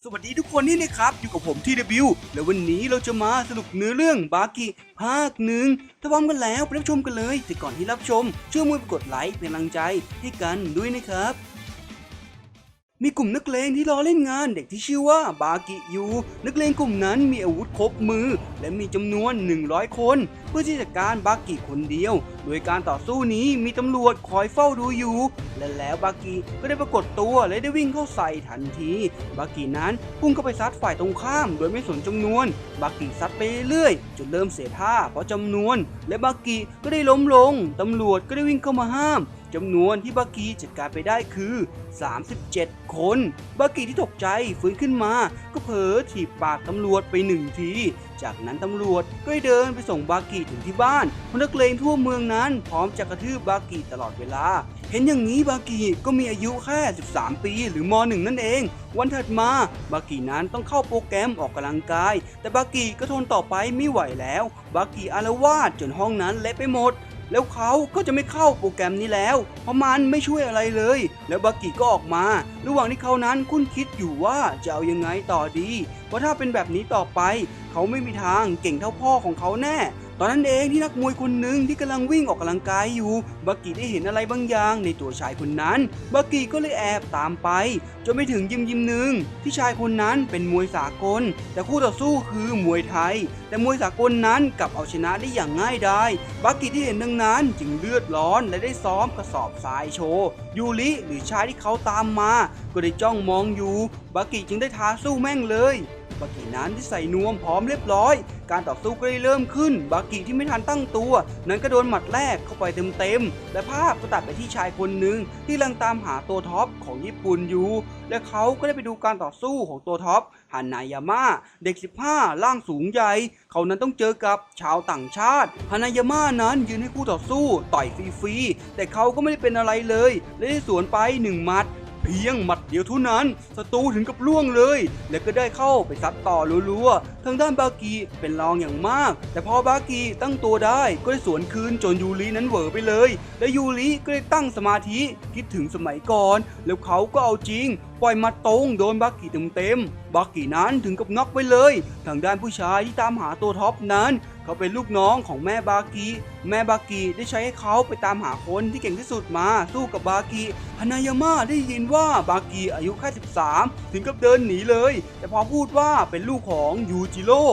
สวัสดีทุกคนนี่นะครับอยู่กับผมทีวิวแล้ววันนี้เราจะมาสรุปเนื้อเรื่องบากิภาคหนึ่งถ้าพร้อมกันแล้วไปรับชมกันเลยแต่ก่อนที่รับชมช่วยมือกดไลค์เป็นกำลังใจให้กันด้วยนะครับมีกลุ่มนักเลงที่รอเล่นงานเด็กที่ชื่อว่าบากิอยู่นักเลงกลุ่มนั้นมีอาวุธครบมือและมีจำนวน100คนเพื่อที่จะการบากิคนเดียวโดยการต่อสู้นี้มีตำรวจคอยเฝ้าดูอยู่และแล้วบากิก็ได้ปรากฏตัวและได้วิ่งเข้าใส่ทันทีบากินั้นพุ่งเข้าไปซัดฝ่ายตรงข้ามโดยไม่สนจำนวนบากิซัดไปเรื่อยจนเริ่มเสียท่าเพราะจำนวนและบากิก็ได้ล้มลงตำรวจก็ได้วิ่งเข้ามาห้ามจำนวนที่บากิจัดการไปได้คือ37คนบากิที่ตกใจฟื้นขึ้นมาก็เผลอถีบปากตำรวจไป1ทีจากนั้นตำรวจก็ได้เดินไปส่งบากิถึงที่บ้านเพราะนักเลงทั่วเมืองนั้นพร้อมจะกระทืบบากิตลอดเวลาเห็นอย่างนี้บากิก็มีอายุแค่13ปีหรือม.1 นั่นเองวันถัดมาบากินั้นต้องเข้าโปรแกรมออกกำลังกายแต่บากิก็ทนต่อไปไม่ไหวแล้วบากิอาละวาดจนห้องนั้นเละไปหมดแล้วเขาก็จะไม่เข้าโปรแกรมนี้แล้วเพราะมันไม่ช่วยอะไรเลยแล้วบากิก็ออกมาระหว่างที่เขานั้นคุ้นคิดอยู่ว่าจะเอายังไงต่อดีเพราะถ้าเป็นแบบนี้ต่อไปเขาไม่มีทางเก่งเท่าพ่อของเขาแน่ตอนนั้นเองที่นักมวยคนหนึ่งที่กำลังวิ่งออกกำลังกายอยู่บากิได้เห็นอะไรบางอย่างในตัวชายคนนั้นบากิก็เลยแอบตามไปจนไปถึงยิมหนึ่งที่ชายคนนั้นเป็นมวยสากลแต่คู่ต่อสู้คือมวยไทยแต่มวยสากลนั้นกลับเอาชนะได้อย่างง่ายดายบากิที่เห็นดังนั้นจึงเลือดร้อนและได้ซ้อมกระสอบทรายโชว์ยูริหรือชายที่เขาตามมาก็ได้จ้องมองอยู่บากิจึงได้ท้าสู้แม่งเลยบากินั้นที่ใส่นวมพร้อมเรียบร้อยการต่อสู้ก็ได้เริ่มขึ้นบากิที่ไม่ทันตั้งตัวนั้นก็โดนหมัดแรกเข้าไปเต็มและภาพก็ตัดไปที่ชายคนหนึ่งที่กำลังตามหาตัวท็อปของญี่ปุ่นอยู่และเขาก็ได้ไปดูการต่อสู้ของตัวท็อปฮานายาม่าเด็ก15ร่างสูงใหญ่เขานั้นต้องเจอกับชาวต่างชาติฮานายาม่านั้นยืนให้คู่ต่อสู้ต่อยฟรีๆแต่เขาก็ไม่ได้เป็นอะไรเลยและได้สวนไป1หมัดเพียงหมัดเดียวเท่านั้นศัตรูถึงกับล่วงเลยและก็ได้เข้าไปซัดต่อรัวๆทางด้านบากิเป็นรองอย่างมากแต่พอบากิตั้งตัวได้ก็ได้สวนคืนจนยูรินั้นเหวอไปเลยและยูริก็ได้ตั้งสมาธิคิดถึงสมัยก่อนแล้วเขาก็เอาจริงปล่อยมาตรงโดนบากิเต็มๆบากินั้นถึงกับน็อกไปเลยทางด้านผู้ชายที่ตามหาตัวท็อปนั้นเขาเป็นลูกน้องของแม่บากิได้ใช้ให้เขาไปตามหาคนที่เก่งที่สุดมาสู้กับบากิฮานายาม่าได้ยินว่าบากิอายุแค่13ถึงกับเดินหนีเลยแต่พอพูดว่าเป็นลูกของยูจิโร่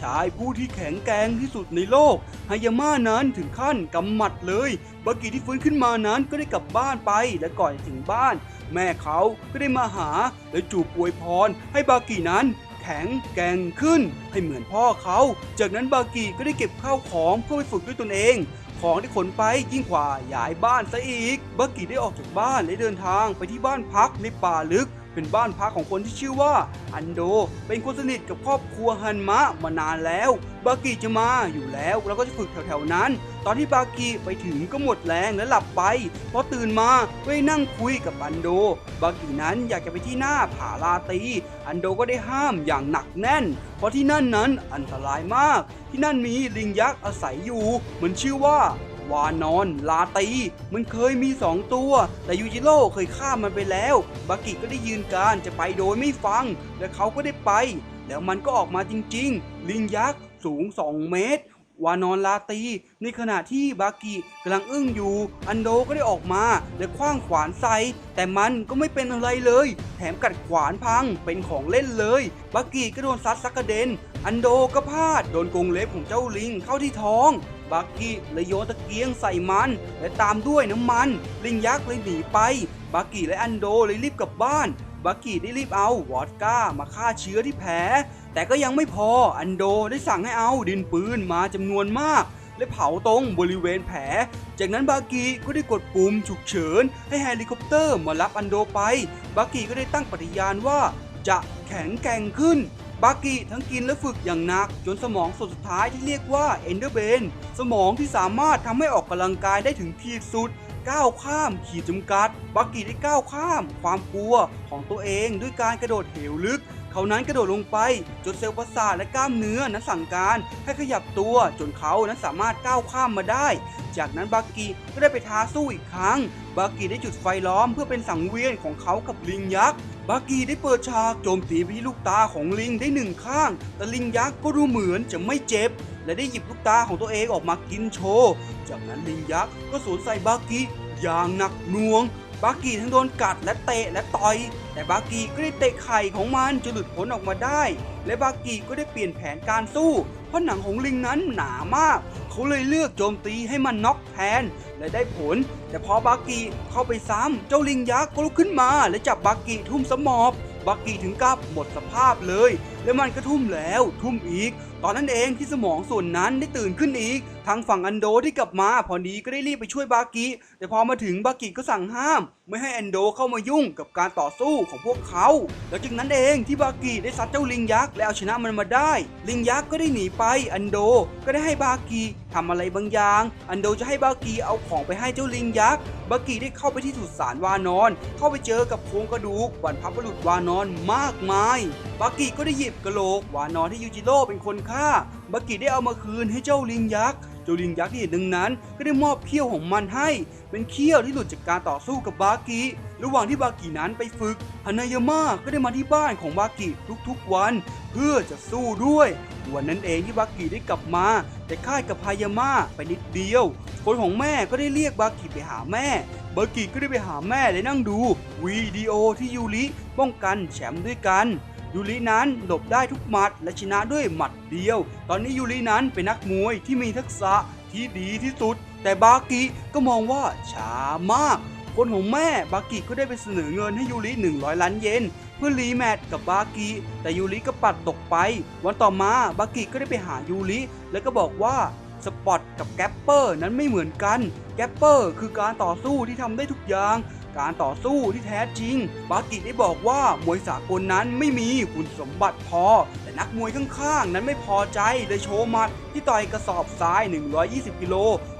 ชายผู้ที่แข็งแกร่งที่สุดในโลกฮายาม่านั้นถึงขั้นกำหมัดเลยบากิที่ฟื้นขึ้นมานั้นก็ได้กลับบ้านไปและก่อนถึงบ้านแม่เขาก็ได้มาหาและจูบอวยพรให้บากินั้นแข็งแกร่งขึ้นให้เหมือนพ่อเขาจากนั้นบากิก็ได้เก็บข้าวของเพื่อไปฝึกด้วยตนเองของที่ขนไปยิ่งกว่าย้ายบ้านซะอีกบากิได้ออกจากบ้านและเดินทางไปที่บ้านพักในป่าลึกเป็นบ้านพักของคนที่ชื่อว่าอันโดเป็นคนสนิทกับครอบครัวฮันมะมานานแล้วบากิจะมาอยู่แล้วก็จะฝึกแถวๆนั้นตอนที่บากิไปถึงก็หมดแรงและหลับไปพอตื่นมาก็ได้นั่งคุยกับอันโดบากินั้นอยากจะไปที่หน้าผาลาตีอันโดก็ได้ห้ามอย่างหนักแน่นเพราะที่นั่นนั้นอันตรายมากที่นั่นมีลิงยักษ์อาศัยอยู่มันชื่อว่าวานอนลาตีมันเคยมี2ตัวแต่ยูจิโร่เคยฆ่ามันไปแล้วบากิก็ได้ยืนการจะไปโดยไม่ฟังและเขาก็ได้ไปแล้วมันก็ออกมาจริงๆลิงยักษ์สูง2 เมตรวานอนลาตีในขณะที่บากิกำลังอึ้งอยู่อันโดก็ได้ออกมาและขว้างขวานใส่แต่มันก็ไม่เป็นอะไรเลยแถมกัดขวานพังเป็นของเล่นเลยบากิก็โดนซัดซักกระเด็นอันโดก็พลาดโดนกรงเล็บของเจ้าลิงเข้าที่ท้องบากิเลยโยนตะเกียงใส่มันและตามด้วยน้ำมันลิงยักษ์เลยหนีไปบากิและอันโดเลยรีบกลับบ้านบากิได้รีบเอาวอดก้ามาฆ่าเชื้อที่แผลแต่ก็ยังไม่พออันโดได้สั่งให้เอาดินปืนมาจำนวนมากและเผาตรงบริเวณแผลจากนั้นบากิก็ได้กดปุ่มฉุกเฉินให้เฮลิคอปเตอร์มารับอันโดไปบากิก็ได้ตั้งปฏิญาณว่าจะแข็งแกร่งขึ้นบากิทั้งกินและฝึกอย่างหนักจนสมองส่วนสุดท้ายที่เรียกว่าเอนเดอร์เบนสมองที่สามารถทำให้ออกกำลังกายได้ถึงขีดสุดก้าวข้ามขีดจำกัดบากิได้ก้าวข้ามความกลัวของตัวเองด้วยการกระโดดเหวลึกเข เขานั้นกระโดดลงไปจนเซลล์ประสาทและกล้ามเนื้อนั้นสั่งการให้ขยับตัวจนเขานั้นสามารถก้าวข้ามมาได้จากนั้นบากิก็ได้ไปท้าสู้อีกครั้งบากิได้จุดไฟล้อมเพื่อเป็นสังเวียนของเขากับลิงยักษ์บากิได้เปิดฉากโจมตีไปที่ลูกตาของลิงได้หนึ่งข้างแต่ลิงยักษ์ก็ดูเหมือนจะไม่เจ็บและได้หยิบลูกตาของตัวเองออกมากินโชว์จากนั้นลิงยักษ์ก็สวนใส่บากิอย่างหนักหน่วงบากิทั้งโดนกัดและเตะและต่อยแต่บากิก็ได้เตะไข่ของมันจนหลุดพ้นออกมาได้และบากิก็ได้เปลี่ยนแผนการสู้เพราะหนังของลิงนั้นหนามากเขาเลยเลือกโจมตีให้มันน็อกแทนและได้ผลแต่พอบากิเข้าไปซ้ำเจ้าลิงยักษ์ก็ลุกขึ้นมาและจับบากิทุ่มสมบบากิถึงกับหมดสภาพเลยและมันก็ทุ่มแล้วทุ่มอีกตอนนั้นเองที่สมองส่วนนั้นได้ตื่นขึ้นอีกทางฝั่งอันโดที่กลับมาพอดีก็ได้รีบไปช่วยบากิแต่พอมาถึงบากิก็สั่งห้ามไม่ให้อันโดเข้ามายุ่งกับการต่อสู้ของพวกเขาแล้วจากนั้นเองที่บากิได้ซัดเจ้าลิงยักษ์และเอาชนะมันมาได้ลิงยักษ์ก็ได้หนีไปอันโดก็ได้ให้บากิทำอะไรบางอย่างอันโดจะให้บากิเอาของไปให้เจ้าลิงยักษ์บากิได้เข้าไปที่สุสานวานอนเข้าไปเจอกับโครงกระดูกบรรพบุรุษวานอนมากมายบากิก็ได้หยิบกะโหลกวานอนที่ยูจิโร่เป็นคนฆ่าบากิได้เอามาคืนให้เจ้าลิงยักษ์เจ้าลิงยักษ์ที่เห็นดังนั้นก็ได้มอบเขี้ยวของมันให้เป็นเขี้ยวที่หลุดจากการต่อสู้กับบากิระหว่างที่บากินั้นไปฝึกฮานายามะก็ได้มาที่บ้านของบากิทุกๆวันเพื่อจะสู้ด้วยวันนั้นเองที่บากิได้กลับมาแต่คาดกับฮายามะไปนิดเดียวคนของแม่ก็ได้เรียกบากิไปหาแม่บากิก็ได้ไปหาแม่และนั่งดูวิดีโอที่ยูริป้องกันแชมป์ด้วยกันยูรินั้นหลบได้ทุกหมัดและชนะด้วยหมัดเดียวตอนนี้ยูรินั้นเป็นนักมวยที่มีทักษะที่ดีที่สุดแต่บากิก็มองว่าช้ามากคนของแม่บากิก็ได้ไปเสนอเงินให้ยูริ100 ล้านเยนเพื่อรีแมตช์กับบากิแต่ยูริก็ปัดตกไปวันต่อมาบากิก็ได้ไปหายูริแล้วก็บอกว่าสปอตกับแกปเปอร์นั้นไม่เหมือนกันแกปเปอร์คือการต่อสู้ที่ทำได้ทุกอย่างการต่อสู้ที่แท้จริงบากิได้บอกว่ามวยสากลนั้นไม่มีคุณสมบัติพอแต่นักมวยข้างๆนั้นไม่พอใจเลยโชว์หมัดที่ต่อยกระสอบทราย120 กิโล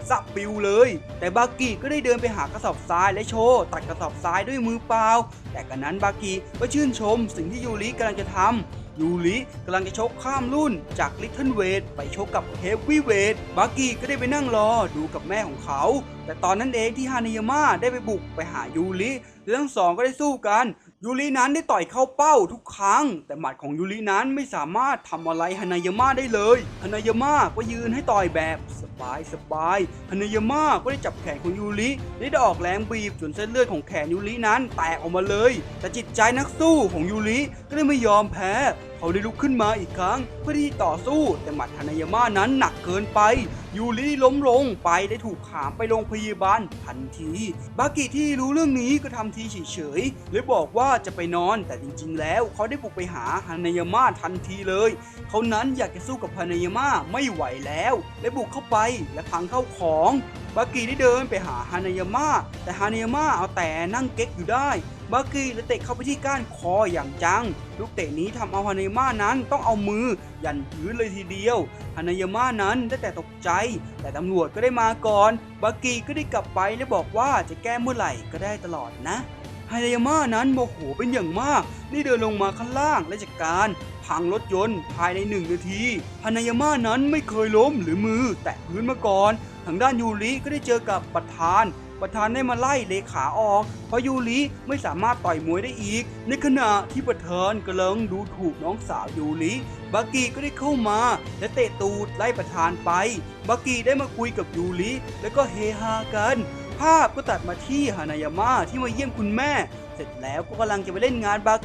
สะปิวเลยแต่บากิก็ได้เดินไปหากระสอบทรายและโชว์ตัดกระสอบทรายด้วยมือเปล่าแต่กันนั้นบากิก็ชื่นชมสิ่งที่ยูริกำลังจะทำยูริกำลังจะชกข้ามรุ่นจากลิตเทิลเวทไปชกกับเฮฟวี่เวทบากิก็ได้ไปนั่งรอดูกับแม่ของเขาแต่ตอนนั้นเองที่ฮานายามะได้ไปบุกไปหายูริและทั้งสองก็ได้สู้กันยูรินั้นได้ต่อยเข้าเป้าทุกครั้งแต่หมัดของยูรินั้นไม่สามารถทำอะไรฮานายามะได้เลยฮานายามะก็ยืนให้ต่อยแบบสบายฮานายามะก็ได้จับแขนของยูริได้ออกแรงบีบจนเส้นเลือดของแขนยูรินั้นแตกออกมาเลยแต่จิตใจนักสู้ของยูริก็ได้ไม่ยอมแพ้เขาได้ลุกขึ้นมาอีกครั้งเพื่อที่ต่อสู้แต่หมัดฮานายามะนั้นหนักเกินไปยูริล้มลงไปได้ถูกหามไปโรงพยาบาลทันทีบากิที่รู้เรื่องนี้ก็ทำทีเฉยๆเลยบอกว่าจะไปนอนแต่จริงๆแล้วเขาได้บุกไปหาฮานายามะทันทีเลยเขานั้นอยากจะสู้กับฮานายามะไม่ไหวแล้วเลยบุกเข้าไปและพังเข้าของบากิได้เดินไปหาฮานายามะแต่ฮานายามะเอาแต่นั่งเก๊กอยู่ได้บากิเลยเตะเข้าไปที่ก้านคออย่างจังลูกเตะนี้ทำเอาฮานายามะนั้นต้องเอามือยันพื้นเลยทีเดียวฮานายามะนั้นได้แต่ตกใจแต่ตำรวจก็ได้มาก่อนบากิก็ได้กลับไปและบอกว่าจะแก้เมื่อไหร่ก็ได้ตลอดนะฮานายามะนั้นโมโหเป็นอย่างมากได้เดินลงมาข้างล่างและจัดการพังรถยนต์ภายใน1 นาทีฮานายามะนั้นไม่เคยล้มหรือมือแตะพื้นมาก่อนทางด้านยูริก็ได้เจอกับประธานได้มาไล่เลขาออกเพราะยูริไม่สามารถต่อยมวยได้อีกในขณะที่ประธานกำลังดูถูกน้องสาวยูริบากิก็ได้เข้ามาและเตะตูดไล่ประธานไปบากิได้มาคุยกับยูริแล้วก็เฮฮากันภาพก็ตัดมาที่ฮานายามะที่มาเยี่ยมคุณแม่เสร็จแล้วก็กำลังจะไปเล่นงานบา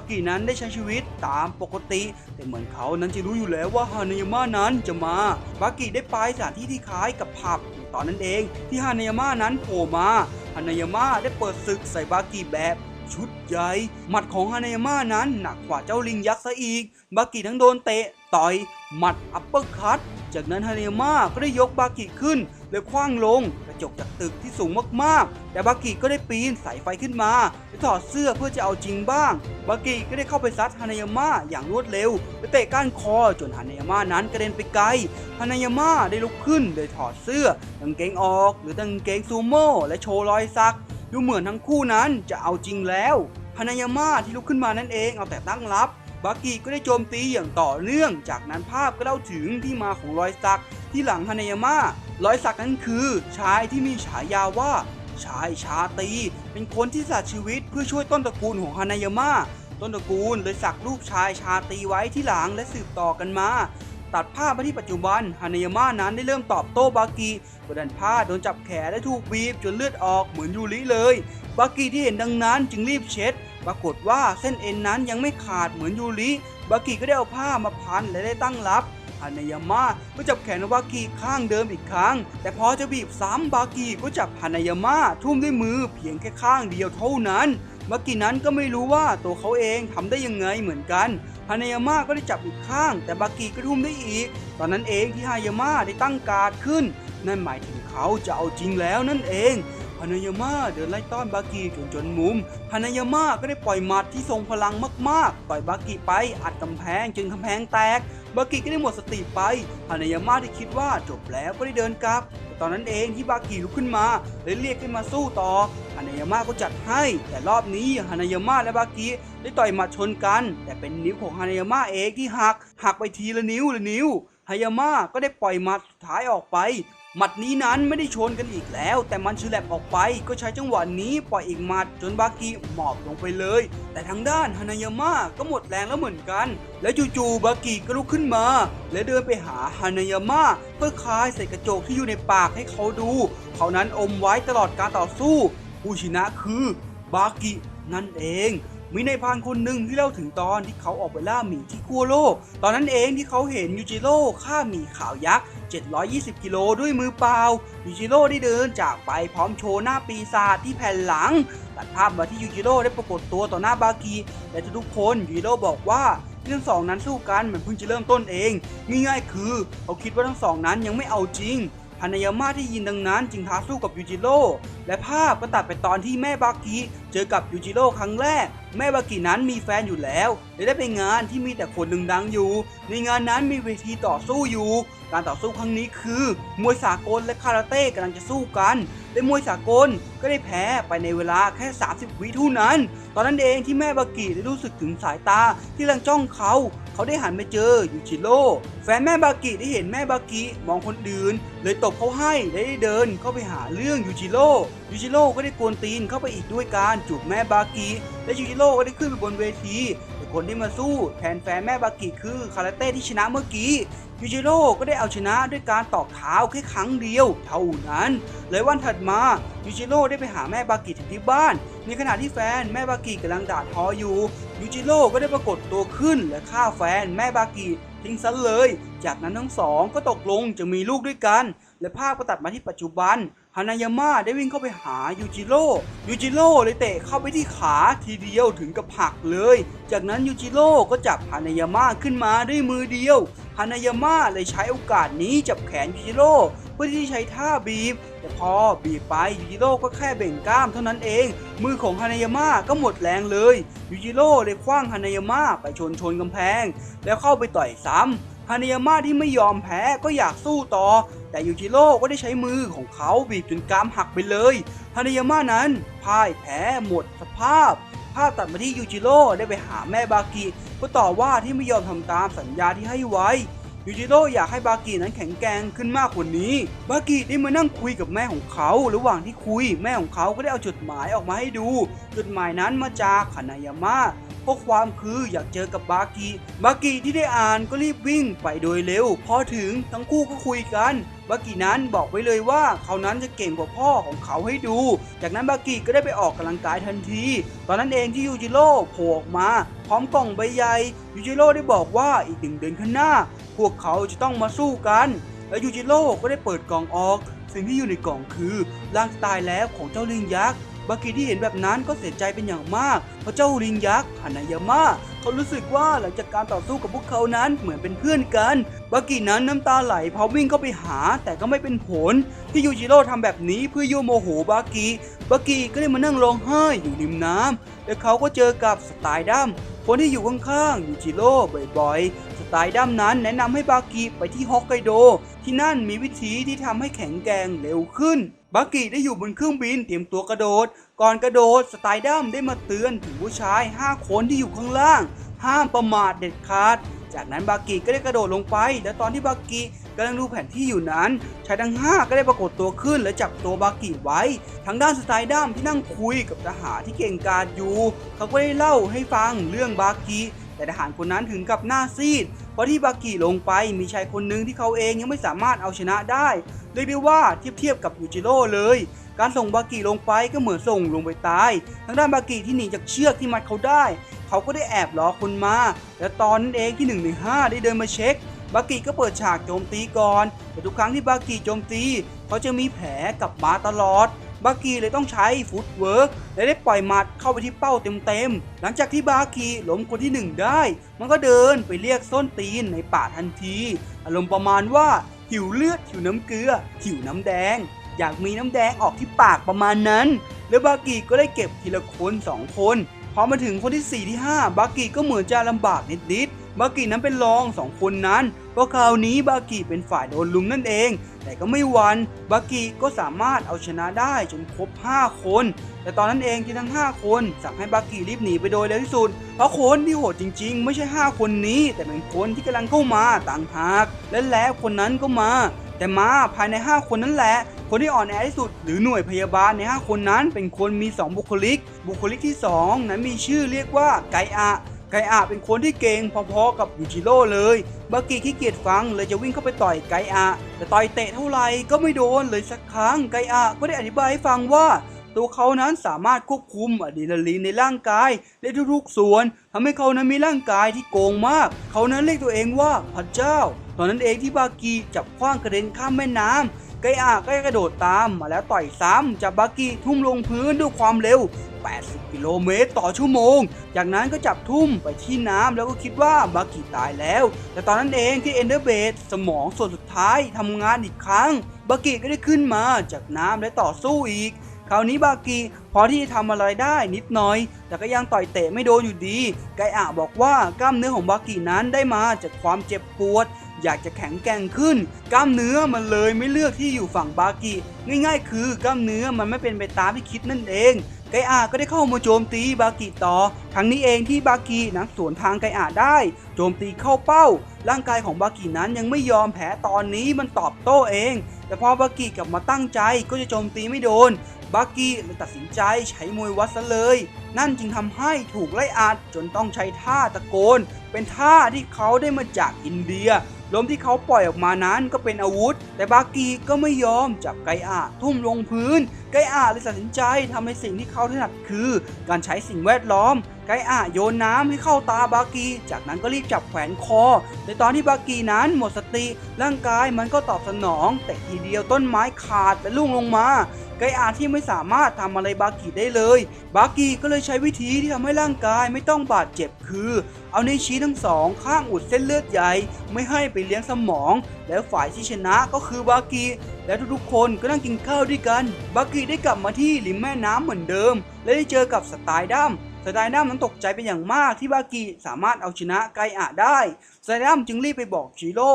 กินั้นได้ใช้ชีวิตตามปกติแต่เหมือนเขานั้นจะรู้อยู่แล้วว่าฮานายามะนั้นจะมาบากิได้ไปสถานที่ที่คล้ายกับผับตอนนั้นเองที่ฮานายามะนั้นโผล่มาฮานายามะได้เปิดศึกใส่บากิแบบชุดใหญ่หมัดของฮานายามะนั้นหนักกว่าเจ้าลิงยักษ์ซะอีกบากิทั้งโดนเตะต่อยหมัดอัปเปอร์คัตจากนั้นฮานายามะก็ได้ยกบากิขึ้นและคว้างลงกระจกจากตึกที่สูงมากๆแต่บากิก็ได้ปีนสายไฟขึ้นมาและถอดเสื้อเพื่อจะเอาจริงบ้างบากิก็ได้เข้าไปซัดฮานายามะอย่างรวดเร็วและเตะก้านคอจนฮานายามะนั้นกระเด็นไปไกลฮานายามะได้ลุกขึ้นโดยถอดเสื้อกางเกงออกหรือกางเกงซูโม่และโชว์รอยสักดูเหมือนทั้งคู่นั้นจะเอาจริงแล้วฮานายามะที่ลุกขึ้นมานั่นเองเอาแต่ตั้งรับ บากิก็ได้โจมตีอย่างต่อเนื่องจากนั้นภาพก็เล่าถึงที่มาของรอยสักที่หลังฮานายามะรอยสักนั้นคือชายที่มีฉายาว่าชายชาตรีเป็นคนที่สละชีวิตเพื่อช่วยต้นตระกูลของฮานายามะต้นตระกูลเลยสักรูปชายชาตรีไว้ที่หลังและสืบต่อกันมาตัดภาพมาที่ปัจจุบันฮานายามะนั้นได้เริ่มตอบโต้บากิกดดันผ้าโดนจับแขนและถูกบีบจนเลือดออกเหมือนยูริเลยบากิที่เห็นดังนั้นจึงรีบเช็ดปรากฏว่าเส้นเอ็นนั้นยังไม่ขาดเหมือนยูริบากิก็ได้เอาผ้ามาพันและได้ตั้งรับฮานายามะก็จับแขนของบากิข้างเดิมอีกครั้งแต่พอจะบีบซ้ำบากิก็จับฮานายามะทุ่มด้วยมือเพียงแค่ข้างเดียวเท่านั้นบากินั้นก็ไม่รู้ว่าตัวเขาเองทำได้ยังไงเหมือนกันฮานายามะก็ได้จับอีกข้างแต่บากิก็ทุ่มได้อีกตอนนั้นเองที่ฮานายามะได้ตั้งการ์ดขึ้นนั่นหมายถึงเขาจะเอาจริงแล้วนั่นเองฮานายามะเดินไล่ต้อนบากิจนมุมฮานายามะก็ได้ปล่อยหมัดที่ทรงพลังมากๆต่อยบากิไปอัดกำแพงจนกำแพงแตกบากิก็ได้หมดสติไปฮานายามะได้คิดว่าจบแล้วก็ได้เดินกลับแต่ตอนนั้นเองที่บากิลุกขึ้นมาเลยเรียกให้มาสู้ต่อฮานายามะก็จัดให้แต่รอบนี้ฮานายามะและบากิได้ต่อยหมัดชนกันแต่เป็นนิ้วของฮานายามะเองที่หักไปทีละนิ้วฮานายามะก็ได้ปล่อยหมัดสุดท้ายออกไปหมัดนี้นั้นไม่ได้ชนกันอีกแล้วแต่มันฉลับออกไปก็ใช้จังหวะนี้ปล่อยอีกหมัดจนบากิหมอบลงไปเลยแต่ทางด้านฮานายามะก็หมดแรงแล้วเหมือนกันและจู่ๆบากิก็ลุกขึ้นมาและเดินไปหาฮานายามะเพื่อคายใส่กระจกที่อยู่ในปากให้เขาดูเขานั้นอมไว้ตลอดการต่อสู้ผู้ชนะคือบากินั่นเองมีนายพรานคนหนึ่งที่เล่าถึงตอนที่เขาออกไปล่าหมีที่ขั้วโลกตอนนั้นเองที่เขาเห็นยูจิโร่ฆ่าหมีขาวยักษ์720 กิโลด้วยมือเปล่ายูจิโร่ได้เดินจากไปพร้อมโชว์หน้าปีศาจที่แผ่นหลังตัดภาพมาที่ยูจิโร่ได้ปรากฏตัวต่อหน้าบากิและทุกคนยูจิโร่บอกว่าทั้งสองนั้นสู้กันมันเพิ่งจะเริ่มต้นเองง่ายๆคือเขาคิดว่าทั้งสองนั้นยังไม่เอาจริงฮานายามะที่ยินดังนั้นจึงท้าสู้กับยูจิโร่และภาพก็ตัดไปตอนที่แม่บากิเจอกับยูจิโร่ครั้งแรกแม่บากินั้นมีแฟนอยู่แล้วและได้ไปงานที่มีแต่คนดังๆอยู่ในงานนั้นมีเวทีต่อสู้อยู่การต่อสู้ครั้งนี้คือมวยสากลและคาราเต้กำลังจะสู้กันและมวยสากลก็ได้แพ้ไปในเวลาแค่30 วิเท่านั้นตอนนั้นเองที่แม่บากิได้รู้สึกถึงสายตาที่กำลังจ้องเขาได้หันไปเจอยูจิโร่แฟนแม่บากิได้เห็นแม่บากิมองคนอื่นเลยตบเขาให้และได้เดินเข้าไปหาเรื่องยูจิโร่ก็ได้กวนตีนเข้าไปอีกด้วยการจูบแม่บากิและยูจิโร่ก็ได้ขึ้นไปบนเวทีแต่คนที่มาสู้แทนแฟนแม่บากิคือคาราเต้ที่ชนะเมื่อกี้ยูจิโร่ก็ได้เอาชนะด้วยการตอกเท้าแค่ครั้งเดียวเท่านั้นเลยวันถัดมายูจิโร่ได้ไปหาแม่บากิถึงที่บ้านในขณะที่แฟนแม่บากิกำลังด่าทออยู่ยูจิโร่ก็ได้ปรากฏตัวขึ้นและฆ่าแฟนแม่บากิทิ้งซะเลยจากนั้นทั้งสองก็ตกลงจะมีลูกด้วยกันและภาพก็ตัดมาที่ปัจจุบันฮานายามะได้วิ่งเข้าไปหายูจิโร่เลยเตะเข้าไปที่ขาทีเดียวถึงกับหักเลยจากนั้นยูจิโร่ก็จับฮานายามะขึ้นมาด้วยมือเดียวฮานายามะเลยใช้โอกาสนี้จับแขนยูจิโร่เพื่อที่ใช้ท่าบีบแต่พอบีบไปยูจิโร่ก็แค่เบ่งกล้ามเท่านั้นเองมือของฮานายามะก็หมดแรงเลยยูจิโร่เลยคว้างฮานายามะไปชนกำแพงแล้วเข้าไปต่อยซ้ำฮานายามะที่ไม่ยอมแพ้ก็อยากสู้ต่อแต่ยูจิโร่ก็ได้ใช้มือของเขาบีบจนกรามหักไปเลยฮานายามะนั้นพ่ายแพ้หมดสภาพตัดมาที่ยูจิโร่ได้ไปหาแม่บากิก็ต่อว่าที่ไม่ยอมทำตามสัญญาที่ให้ไว้ยูจิโร่อยากให้บากินั้นแข็งแกร่งขึ้นมากกว่านี้บากิได้มานั่งคุยกับแม่ของเขาระหว่างที่คุยแม่ของเขาก็ได้เอาจดหมายออกมาให้ดูจดหมายนั้นมาจากฮานายามะข้อความคืออยากเจอกับบากิที่ได้อ่านก็รีบวิ่งไปโดยเร็วพอถึงทั้งคู่ก็คุยกันบากินั้นบอกไว้เลยว่าเขานั้นจะเก่งกว่าพ่อของเขาให้ดูจากนั้นบากิก็ได้ไปออกกำลังกายทันทีตอนนั้นเองที่ยูจิโร่โผล่ออกมาพร้อมกล่องใบใหญ่ยูจิโร่ได้บอกว่าอีก1 เดือนข้างหน้าพวกเขาจะต้องมาสู้กันและยูจิโร่ก็ได้เปิดกล่องออกสิ่งที่อยู่ในกล่องคือร่างตายแล้วของเจ้าลิงยักษ์บากิที่เห็นแบบนั้นก็เสียใจเป็นอย่างมากเพราะเจ้าลิงยักษ์ฮานายามะเขารู้สึกว่าหลังจากการต่อสู้กับพวกเขานั้นเหมือนเป็นเพื่อนกันบากินั้นน้ำตาไหลพอวิ่งเข้าไปหาแต่ก็ไม่เป็นผลที่ยูจิโร่ทำแบบนี้เพื่อยั่วโมโหบากิก็ได้มานั่งร้องไห้อยู่ริมน้ำและเขาก็เจอกับสไตล์ดัมคนที่อยู่ข้างๆยูจิโร่บ่อยๆสไตล์ดัมนั้นแนะนำให้บากิไปที่ฮอกไกโดที่นั่นมีวิธีที่ทำให้แข็งแกร่งเร็วขึ้นบากิได้อยู่บนเครื่องบินเตรียมตัวกระโดดก่อนกระโดดสไตล์ดัมได้มาเตือนถึงผู้ชาย5 คนที่อยู่ข้างล่าง ห้ามประมาทเด็ดขาดจากนั้นบากิก็ได้กระโดดลงไปและตอนที่บากิกำลังดูแผนที่อยู่นั้นชายทั้ง5ก็ได้ปรากฏตัวขึ้นและจับตัวบากิไว้ทางด้านสไตล์ดัมที่นั่งคุยกับทหารที่เก่งกาจอยู่เขาก็ได้เล่าให้ฟังเรื่องบากิแต่ทหารคนนั้นถึงกับหน้าซีดเพราะที่บากิลงไปมีชายคนหนึ่งที่เขาเองยังไม่สามารถเอาชนะได้เรียกได้ว่าเทียบกับยูจิโร่เลยการส่งบากิลงไปก็เหมือนส่งลงไปตายทางด้านบากิที่หนีจากเชือกที่มัดเขาได้เขาก็ได้แอบรอคนมาและตอนนั้นเองที่1 ใน 5ได้เดินมาเช็คบากิก็เปิดฉากโจมตีก่อนแต่ทุกครั้งที่บากิโจมตีเขาจะมีแผลกลับมาตลอดบากิเลยต้องใช้ฟุตเวิร์กและได้ปล่อยหมัดเข้าไปที่เป้าเต็มๆหลังจากที่บากิล้มคนที่1ได้มันก็เดินไปเรียกส้นตีนในป่าทันทีอารมณ์ประมาณว่าหิวเลือดหิวน้ำเกลือหิวน้ำแดงอยากมีน้ำแดงออกที่ปากประมาณนั้นแล้วบากิก็ได้เก็บทีละคน2 คนพอมาถึงคนที่4ที่5บากิก็เหมือนจะลำบากนิดๆบากินั้นเป็นรอง2 คนนั้นเพราะคราวนี้บากิเป็นฝ่ายโดนลุมนั่นเองแต่ก็ไม่หวั่นบากิก็สามารถเอาชนะได้จนครบ5 คนแต่ตอนนั้นเองที่ทั้ง5 คนสั่งให้บากิรีบหนีไปโดยเร็วที่สุดเพราะคนที่โหดจริงๆไม่ใช่5 คนนี้แต่เป็นคนที่กำลังเข้ามาต่างหากและแล้วคนนั้นก็มาแต่มาภายใน5 คนนั่นแหละคนที่อ่อนแอที่สุดหรือหน่วยพยาบาลใน5 คนนั้นเป็นคนมี2 บุคลิกที่2นั้นมีชื่อเรียกว่าไกอะเป็นคนที่เก่งพอๆกับยูจิโร่เลยบากิขี้เกียจฟังเลยจะวิ่งเข้าไปต่อยไกอะแต่ต่อยเตะเท่าไหร่ก็ไม่โดนเลยสักครั้งไกอะก็ได้อธิบายให้ฟังว่าตัวเขานั้นสามารถควบคุมอะดรีนาลีนในร่างกายได้ทุกๆส่วนทำให้เขานั้นมีร่างกายที่โกงมากเขานั้นเรียกตัวเองว่าพระเจ้าตอนนั้นเองที่บากิจับขว้างกระเด็นข้ามแม่น้ำไกอะก็กระโดดตามมาแล้วต่อยซ้ำจับบากิทุ่มลงพื้นด้วยความเร็ว80 กิโลเมตรต่อชั่วโมงจากนั้นก็จับทุ่มไปที่น้ำแล้วก็คิดว่าบากิตายแล้วแต่ตอนนั้นเองที่เอนเดอร์เบดสมองส่วนสุดท้ายทำงานอีกครั้งบากิก็ได้ขึ้นมาจากน้ำและต่อสู้อีกคราวนี้บากิพอที่จะทำอะไรได้นิดหน่อยแต่ก็ยังต่อยเตะไม่โดนอยู่ดีไกอะบอกว่ากล้ามเนื้อของบากินั้นได้มาจากความเจ็บปวดอยากจะแข็งแกร่งขึ้นกล้ามเนื้อมันเลยไม่เลือกที่อยู่ฝั่งบากิง่ายๆคือกล้ามเนื้อมันไม่เป็นไปตามที่คิดนั่นเองไกอะก็ได้เข้ามาโจมตีบากิต่อครั้งนี้เองที่บากินั้นสวนทางไกอะได้โจมตีเข้าเป้าร่างกายของบากินั้นยังไม่ยอมแพ้ตอนนี้มันตอบโต้เองแต่พอบากิกลับมาตั้งใจก็จะโจมตีไม่โดนบากิเลยตัดสินใจใช้มวยวัดซะเลยนั่นจึงทำให้ถูกไล่อัดจนต้องใช้ท่าตะโกนเป็นท่าที่เขาได้มาจากอินเดียลมที่เขาปล่อยออกมานั้นก็เป็นอาวุธแต่บากิก็ไม่ยอมจับไกอะทุ่มลงพื้นไกอะเลยตัดสินใจทำในสิ่งที่เขาถนัดคือการใช้สิ่งแวดล้อมไกอะโยนน้ำให้เข้าตาบากิจากนั้นก็รีบจับแขวนคอในตอนที่บากินั้นหมดสติร่างกายมันก็ตอบสนองแต่ทีเดียวต้นไม้ขาดและลุ่งลงมาไกอะที่ไม่สามารถทำอะไรบากิได้เลยบากิก็เลยใช้วิธีที่ทำให้ร่างกายไม่ต้องบาดเจ็บคือเอานิ้วชี้ทั้ง2ข้างอุดเส้นเลือดใหญ่ไม่ให้ไปเลี้ยงสมองแล้วฝ่ายที่ชนะก็คือบากิและทุกๆคนก็นั่งกินข้าวด้วยกันบากิได้กลับมาที่ริมแม่น้ำเหมือนเดิมและได้เจอกับสไตล์ดัมนั้นตกใจเป็นอย่างมากที่บากิสามารถเอาชนะไกอะได้สไตล์ดัมจึงรีบไปบอกจิโร่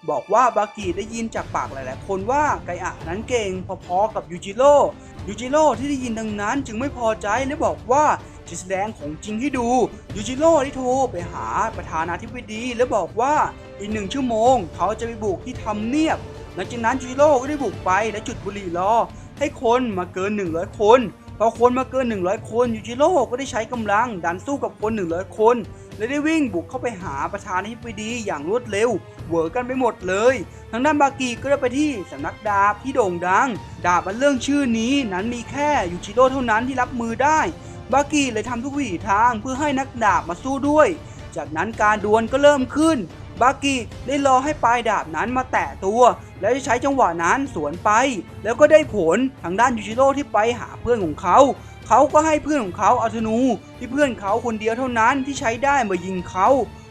บอกว่าบากิได้ยินจากปากหลายๆคนว่าไกอะนั้นเก่งพอๆกับยูจิโร่ที่ได้ยินดังนั้นจึงไม่พอใจและบอกว่าจะแสดงของจริงให้ดูยูจิโร่ได้โทรไปหาประธานาธิบดีและบอกว่าอีก1 ชั่วโมงเขาจะไปบุกที่ทำเนียบหลังจากนั้นยูจิโร่ก็ได้บุกไปและจุดบุหรี่รอให้คนมาเกิน100 คนพอคนมาเกิน100 คนยูจิโร่ก็ได้ใช้กำลังดันสู้กับคน100 คนและได้วิ่งบุกเข้าไปหาประธานาธิบดีอย่างรวดเร็วเหวอกันไปหมดเลยทางด้านบากิก็ได้ไปที่สำนักดาบที่โด่งดังดาบอันเรื่องชื่อนี้นั้นมีแค่ยูจิโร่เท่านั้นที่รับมือได้บากิเลยทำทุกวิถีทางเพื่อให้นักดาบมาสู้ด้วยจากนั้นการดวลก็เริ่มขึ้นบากิได้รอให้ปลายดาบนั้นมาแตะตัวแล้วจะใช้จังหวะนั้นสวนไปแล้วก็ได้ผลทางด้านยูจิโร่ที่ไปหาเพื่อนของเขาก็ให้เพื่อนของเขาเอาธนูที่เพื่อนเขาคนเดียวเท่านั้นที่ใช้ได้มายิงเขา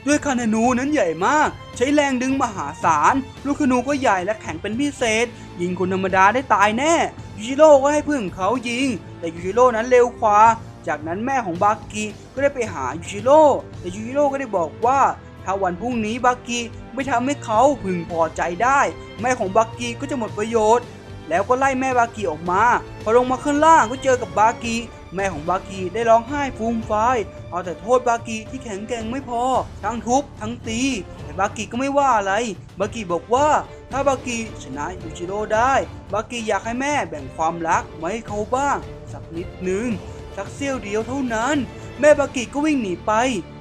ด้วยคันธนูนั้นใหญ่มากใช้แรงดึงมหาศาลลูกธนูก็ใหญ่และแข็งเป็นพิเศษยิงคนธรรมดาได้ตายแน่ยูจิโร่ก็ให้เพื่อนของเขายิงแต่ยูจิโร่นั้นเร็วกว่าจากนั้นแม่ของบากิก็ได้ไปหายูจิโร่แต่ยูจิโร่ก็ได้บอกว่าถ้าวันพรุ่งนี้บากิไม่ทำให้เขาพึงพอใจได้แม่ของบากิก็จะหมดประโยชน์แล้วก็ไล่แม่บากิออกมาพอลงมาข้างล่างก็เจอกับบากิ แม่ของบากิได้ร้องไห้ฟูมฟายเอาแต่โทษบากิที่แข็งแกร่งไม่พอทั้งทุบทั้งตีแต่บากิก็ไม่ว่าอะไรบากิบอกว่าถ้าบากิชนะยูจิโร่ได้บากิอยากให้แม่แบ่งความรักไว้ให้เขาบ้างสักนิดนึงสักเสี้ยวเดียวเท่านั้นแม่บากิก็วิ่งหนีไป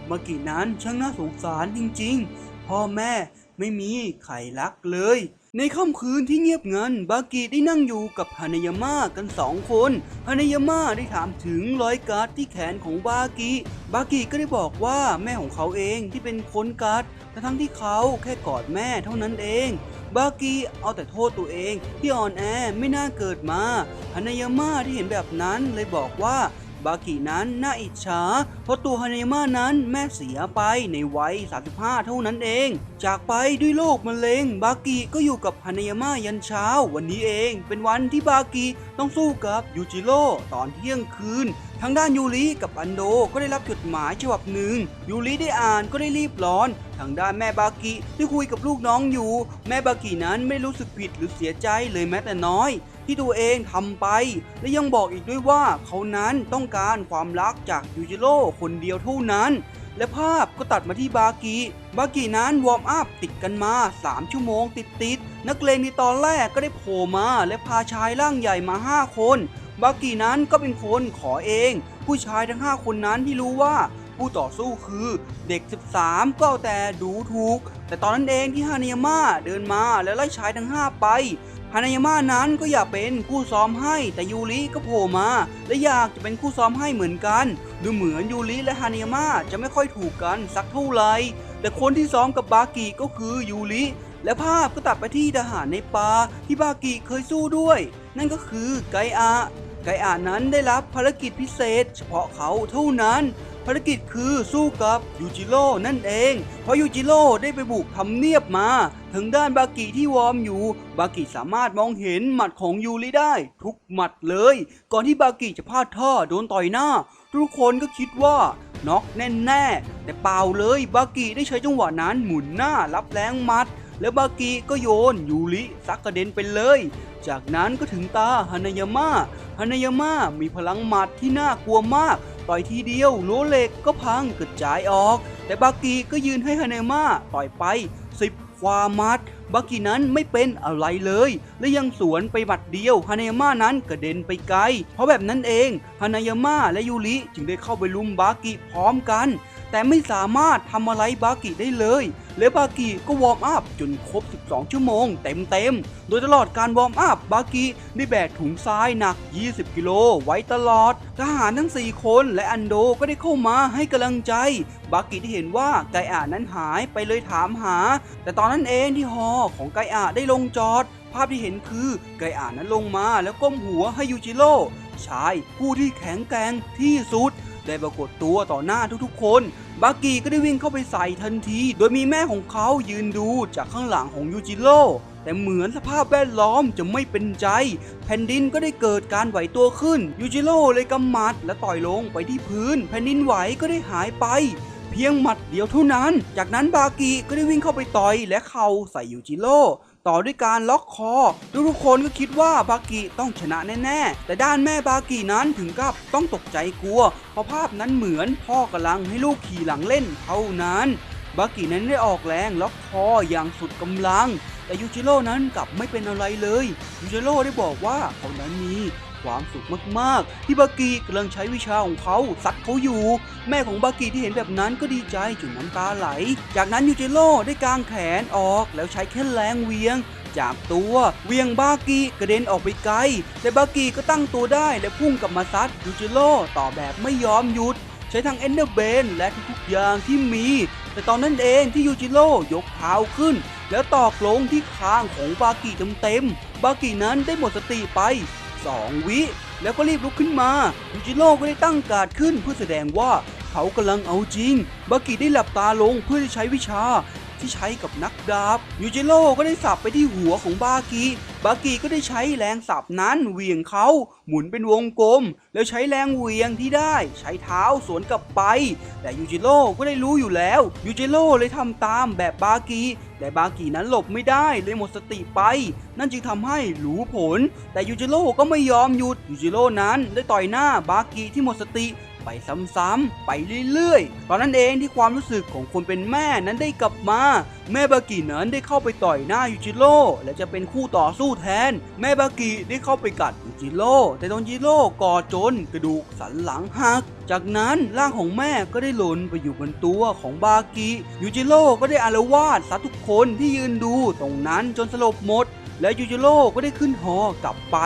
บากินั้นช่างน่าสงสารจริงๆพ่อแม่ไม่มีใครรักเลยในค่ำคืนที่เงียบงันบากิได้นั่งอยู่กับฮานายามะกัน2 คนฮานายามะได้ถามถึงรอยกัดที่แขนของบากิก็ได้บอกว่าแม่ของเขาเองที่เป็นคนกัดแต่ทั้งที่เขาแค่กอดแม่เท่านั้นเองบากิเอาแต่โทษตัวเองที่อ่อนแอไม่น่าเกิดมาฮานายามะที่เห็นแบบนั้นเลยบอกว่าบากินั้นน่าอิจฉาเพราะตัวฮานายามะนั้นแม่เสียไปในวัย35เท่านั้นเองจากไปด้วยโรคมะเร็งบากิก็อยู่กับฮานายามะยันเช้าวันนี้เองเป็นวันที่บากิต้องสู้กับยูจิโร่ตอนเที่ยงคืนทางด้านยูริกับอันโดก็ได้รับจดหมายฉบับหนึ่งยูริได้อ่านก็ได้รีบร้อนทางด้านแม่บากิที่คุยกับลูกน้องอยู่แม่บากินั้นไม่รู้สึกผิดหรือเสียใจเลยแม้แต่น้อยที่ตัวเองทำไปและยังบอกอีกด้วยว่าเขานั้นต้องการความรักจากยูจิโร่คนเดียวเท่านั้นและภาพก็ตัดมาที่บากินั้นวอร์มอัพติดกันมา3 ชั่วโมงติดนักเลงในตอนแรกก็ได้โผล่มาและพาชายร่างใหญ่มา5 คนบากินั้นก็เป็นคนขอเองผู้ชายทั้ง5 คนนั้นที่รู้ว่าผู้ต่อสู้คือเด็ก13ก็เอาแต่ดูถูกแต่ตอนนั้นเองที่ฮานายามะเดินมาแล้วไล่ชายทั้ง5ไปฮานายามะนั้นก็อยากเป็นคู่ซ้อมให้แต่ยูริก็โผล่มาและอยากจะเป็นคู่ซ้อมให้เหมือนกันดูเหมือนยูริและฮานายามะจะไม่ค่อยถูกกันสักเท่าไหร่แต่คนที่ซ้อมกับบากิก็คือยูริและภาพก็ตัดไปที่ทหารในป่าที่บากิเคยสู้ด้วยนั่นก็คือไกอานั้นได้รับภารกิจพิเศษเฉพาะเขาเท่านั้นภารกิจคือสู้กับยูจิโร่นั่นเองเพราะยูจิโร่ได้ไปบุกทำเนียบมาถึงด้านบากิที่วอร์มอยู่บากิสามารถมองเห็นหมัดของยูริได้ทุกหมัดเลยก่อนที่บากิจะพลาดท่าโดนต่อยหน้าทุกคนก็คิดว่าน็อกแน่ๆแต่เปล่าเลยบากิได้ใช้จังหวะนั้นหมุนหน้ารับแรงหมัดแล้วบากิก็โยนยูริซักกระเด็นไปเลยจากนั้นก็ถึงตาฮานายามะมีพลังหมัดที่น่ากลัวมากต่อยทีเดียวรั้วเหล็กก็พังกระจายออกแต่บากิก็ยืนให้ฮานายามะต่อยไป10 กว่าหมัดบากินั้นไม่เป็นอะไรเลยและยังสวนไปหมัดเดียวฮานายามะนั้นกระเด็นไปไกลเพราะแบบนั้นเองฮานายามะและยูริจึงได้เข้าไปลุมบากิพร้อมกันแต่ไม่สามารถทำอะไรบากิได้เลยและบากิก็วอร์มอัพจนครบ12 ชั่วโมงเต็มโดยตลอดการวอร์มอัพบากิได้แบกถุงทรายหนัก20 กิโลไว้ตลอดทหารทั้ง4 คนและอันโดก็ได้เข้ามาให้กำลังใจบากิที่เห็นว่าไกอานั้นหายไปเลยถามหาแต่ตอนนั้นเองที่ฮอของไกอาได้ลงจอดภาพที่เห็นคือไกอานั้นลงมาแล้วก้มหัวให้ยูจิโร่ชายผู้ที่แข็งแกร่งที่สุดได้ปรากฏตัวต่อหน้าทุกๆคนบากิก็ได้วิ่งเข้าไปใส่ทันทีโดยมีแม่ของเขายืนดูจากข้างหลังของยูจิโร่แต่เหมือนสภาพแวดล้อมจะไม่เป็นใจแผ่นดินก็ได้เกิดการไหวตัวขึ้นยูจิโร่เลยกำหมัดและต่อยลงไปที่พื้นแผ่นดินไหวก็ได้หายไปเพียงหมัดเดียวเท่านั้นจากนั้นบากิก็ได้วิ่งเข้าไปต่อยและเข่าใส่ยูจิโร่ต่อด้วยการล็อกคอทุกคนก็คิดว่าบากิต้องชนะแน่ๆแต่ด้านแม่บากินั้นถึงกับต้องตกใจกลัวเพราะภาพนั้นเหมือนพ่อกำลังให้ลูกขี่หลังเล่นเท่านั้นบากินั้นได้ออกแรงล็อกคออย่างสุดกำลังแต่ยูจิโร่นั้นกลับไม่เป็นอะไรเลยยูจิโร่ได้บอกว่าเขานั้นมีความสุขมากๆที่บากิกำลังใช้วิชาของเขาซัดเขาอยู่แม่ของบากิที่เห็นแบบนั้นก็ดีใจจนน้ำตาไหลจากนั้นยูจิโร่ได้กางแขนออกแล้วใช้แค่แรงเวียงจากตัวเวียงบากิกระเด็นออกไปไกลแต่บากิก็ตั้งตัวได้และพุ่งกลับมาซัดยูจิโร่ต่อแบบไม่ยอมหยุดใช้ทั้งเอนเดอร์เบนและทุกๆอย่างที่มีแต่ตอนนั้นเองที่ยูจิโร่ยกเท้าขึ้นแล้วตอกลงที่คางของบากิเต็มๆบากินั้นได้หมดสติไป2 วิแล้วก็รีบลุกขึ้นมายูจิโร่ก็ได้ตั้งการ์ดขึ้นเพื่อแสดงว่าเขากำลังเอาจริงบากิได้หลับตาลงเพื่อใช้วิชา ที่ใช้กับนักดาบยูจิโร่ก็ได้สับไปที่หัวของบากิก็ได้ใช้แรงสับนั้นเหวี่ยงเขาหมุนเป็นวงกลมแล้วใช้แรงเหวี่ยงที่ได้ใช้เท้าสวนกลับไปแต่ยูจิโร่ก็ได้รู้อยู่แล้วยูจิโร่เลยทำตามแบบบากิแต่บากินั้นหลบไม่ได้เลยหมดสติไปนั่นจึงทำให้รู้ผลแต่ยูจิโร่ก็ไม่ยอมหยุดยูจิโร่นั้นได้ต่อยหน้าบากิที่หมดสติไปซ้ำๆไปเรื่อยๆตอนนั้นเองที่ความรู้สึกของคนเป็นแม่นั้นได้กลับมาแม่บากินั้นได้เข้าไปต่อยหน้ายูจิโร่และจะเป็นคู่ต่อสู้แทนแม่บากิได้เข้าไปกัดยูจิโร่แต่โดนยูจิโร่กอดจนกระดูกสันหลังหักจากนั้นร่างของแม่ก็ได้หล่นไปอยู่บนตัวของบากิยูจิโร่ก็ได้อาละวาดซัดทุกคนที่ยืนดูตรงนั้นจนสลบหมดและยูจิโร่ก็ได้ขึ้นหอกลับไป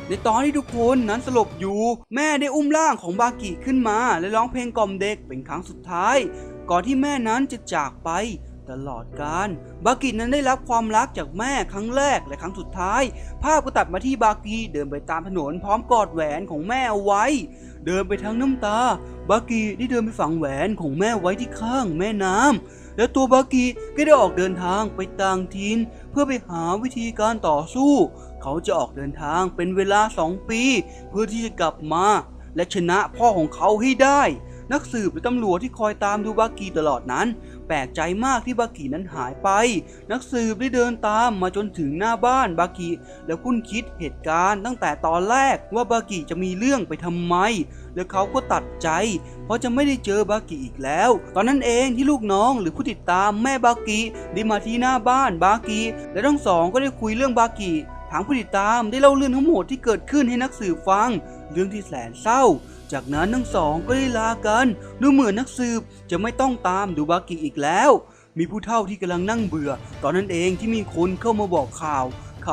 ในตอนที่ทุกคนนั้นสลบอยู่แม่ได้อุ้มร่างของบากิขึ้นมาและร้องเพลงกล่อมเด็กเป็นครั้งสุดท้ายก่อนที่แม่นั้นจะจากไปตลอดกาลบากินั้นได้รับความรักจากแม่ครั้งแรกและครั้งสุดท้ายภาพก็ตัดมาที่บากิเดินไปตามถนนพร้อมกอดแหวนของแม่เอาไว้เดินไปทั้งน้ำตาบากิได้เดินไปฝังแหวนของแม่ไว้ที่ข้างแม่น้ำและตัวบากิก็ได้ออกเดินทางไปต่างถิ่นเพื่อไปหาวิธีการต่อสู้เขาจะออกเดินทางเป็นเวลา2 ปีเพื่อที่จะกลับมาและชนะพ่อของเขาให้ได้นักสืบและตำรวจที่คอยตามดูบากิตลอดนั้นแปลกใจมากที่บากินั้นหายไปนักสืบได้เดินตามมาจนถึงหน้าบ้านบากิแล้วคุ้นคิดเหตุการณ์ตั้งแต่ตอนแรกว่าบากิจะมีเรื่องไปทำไมแล้วเขาก็ตัดใจเพราะจะไม่ได้เจอบากิอีกแล้วตอนนั้นเองที่ลูกน้องหรือผู้ติดตามแม่บากิได้มาที่หน้าบ้านบากิและทั้งสองก็ได้คุยเรื่องบากิทางผู้ติดตามได้เล่าเรื่องทั้งหมดที่เกิดขึ้นให้นักสืบฟังเรื่องที่แสนเศร้าจากนั้นทั้งสองก็ได้ลากันดูเหมือนนักสืบจะไม่ต้องตามดูบากิอีกแล้วมีผู้เฒ่าที่กำลังนั่งเบื่อตอนนั้นเองที่มีคนเข้ามาบอกข่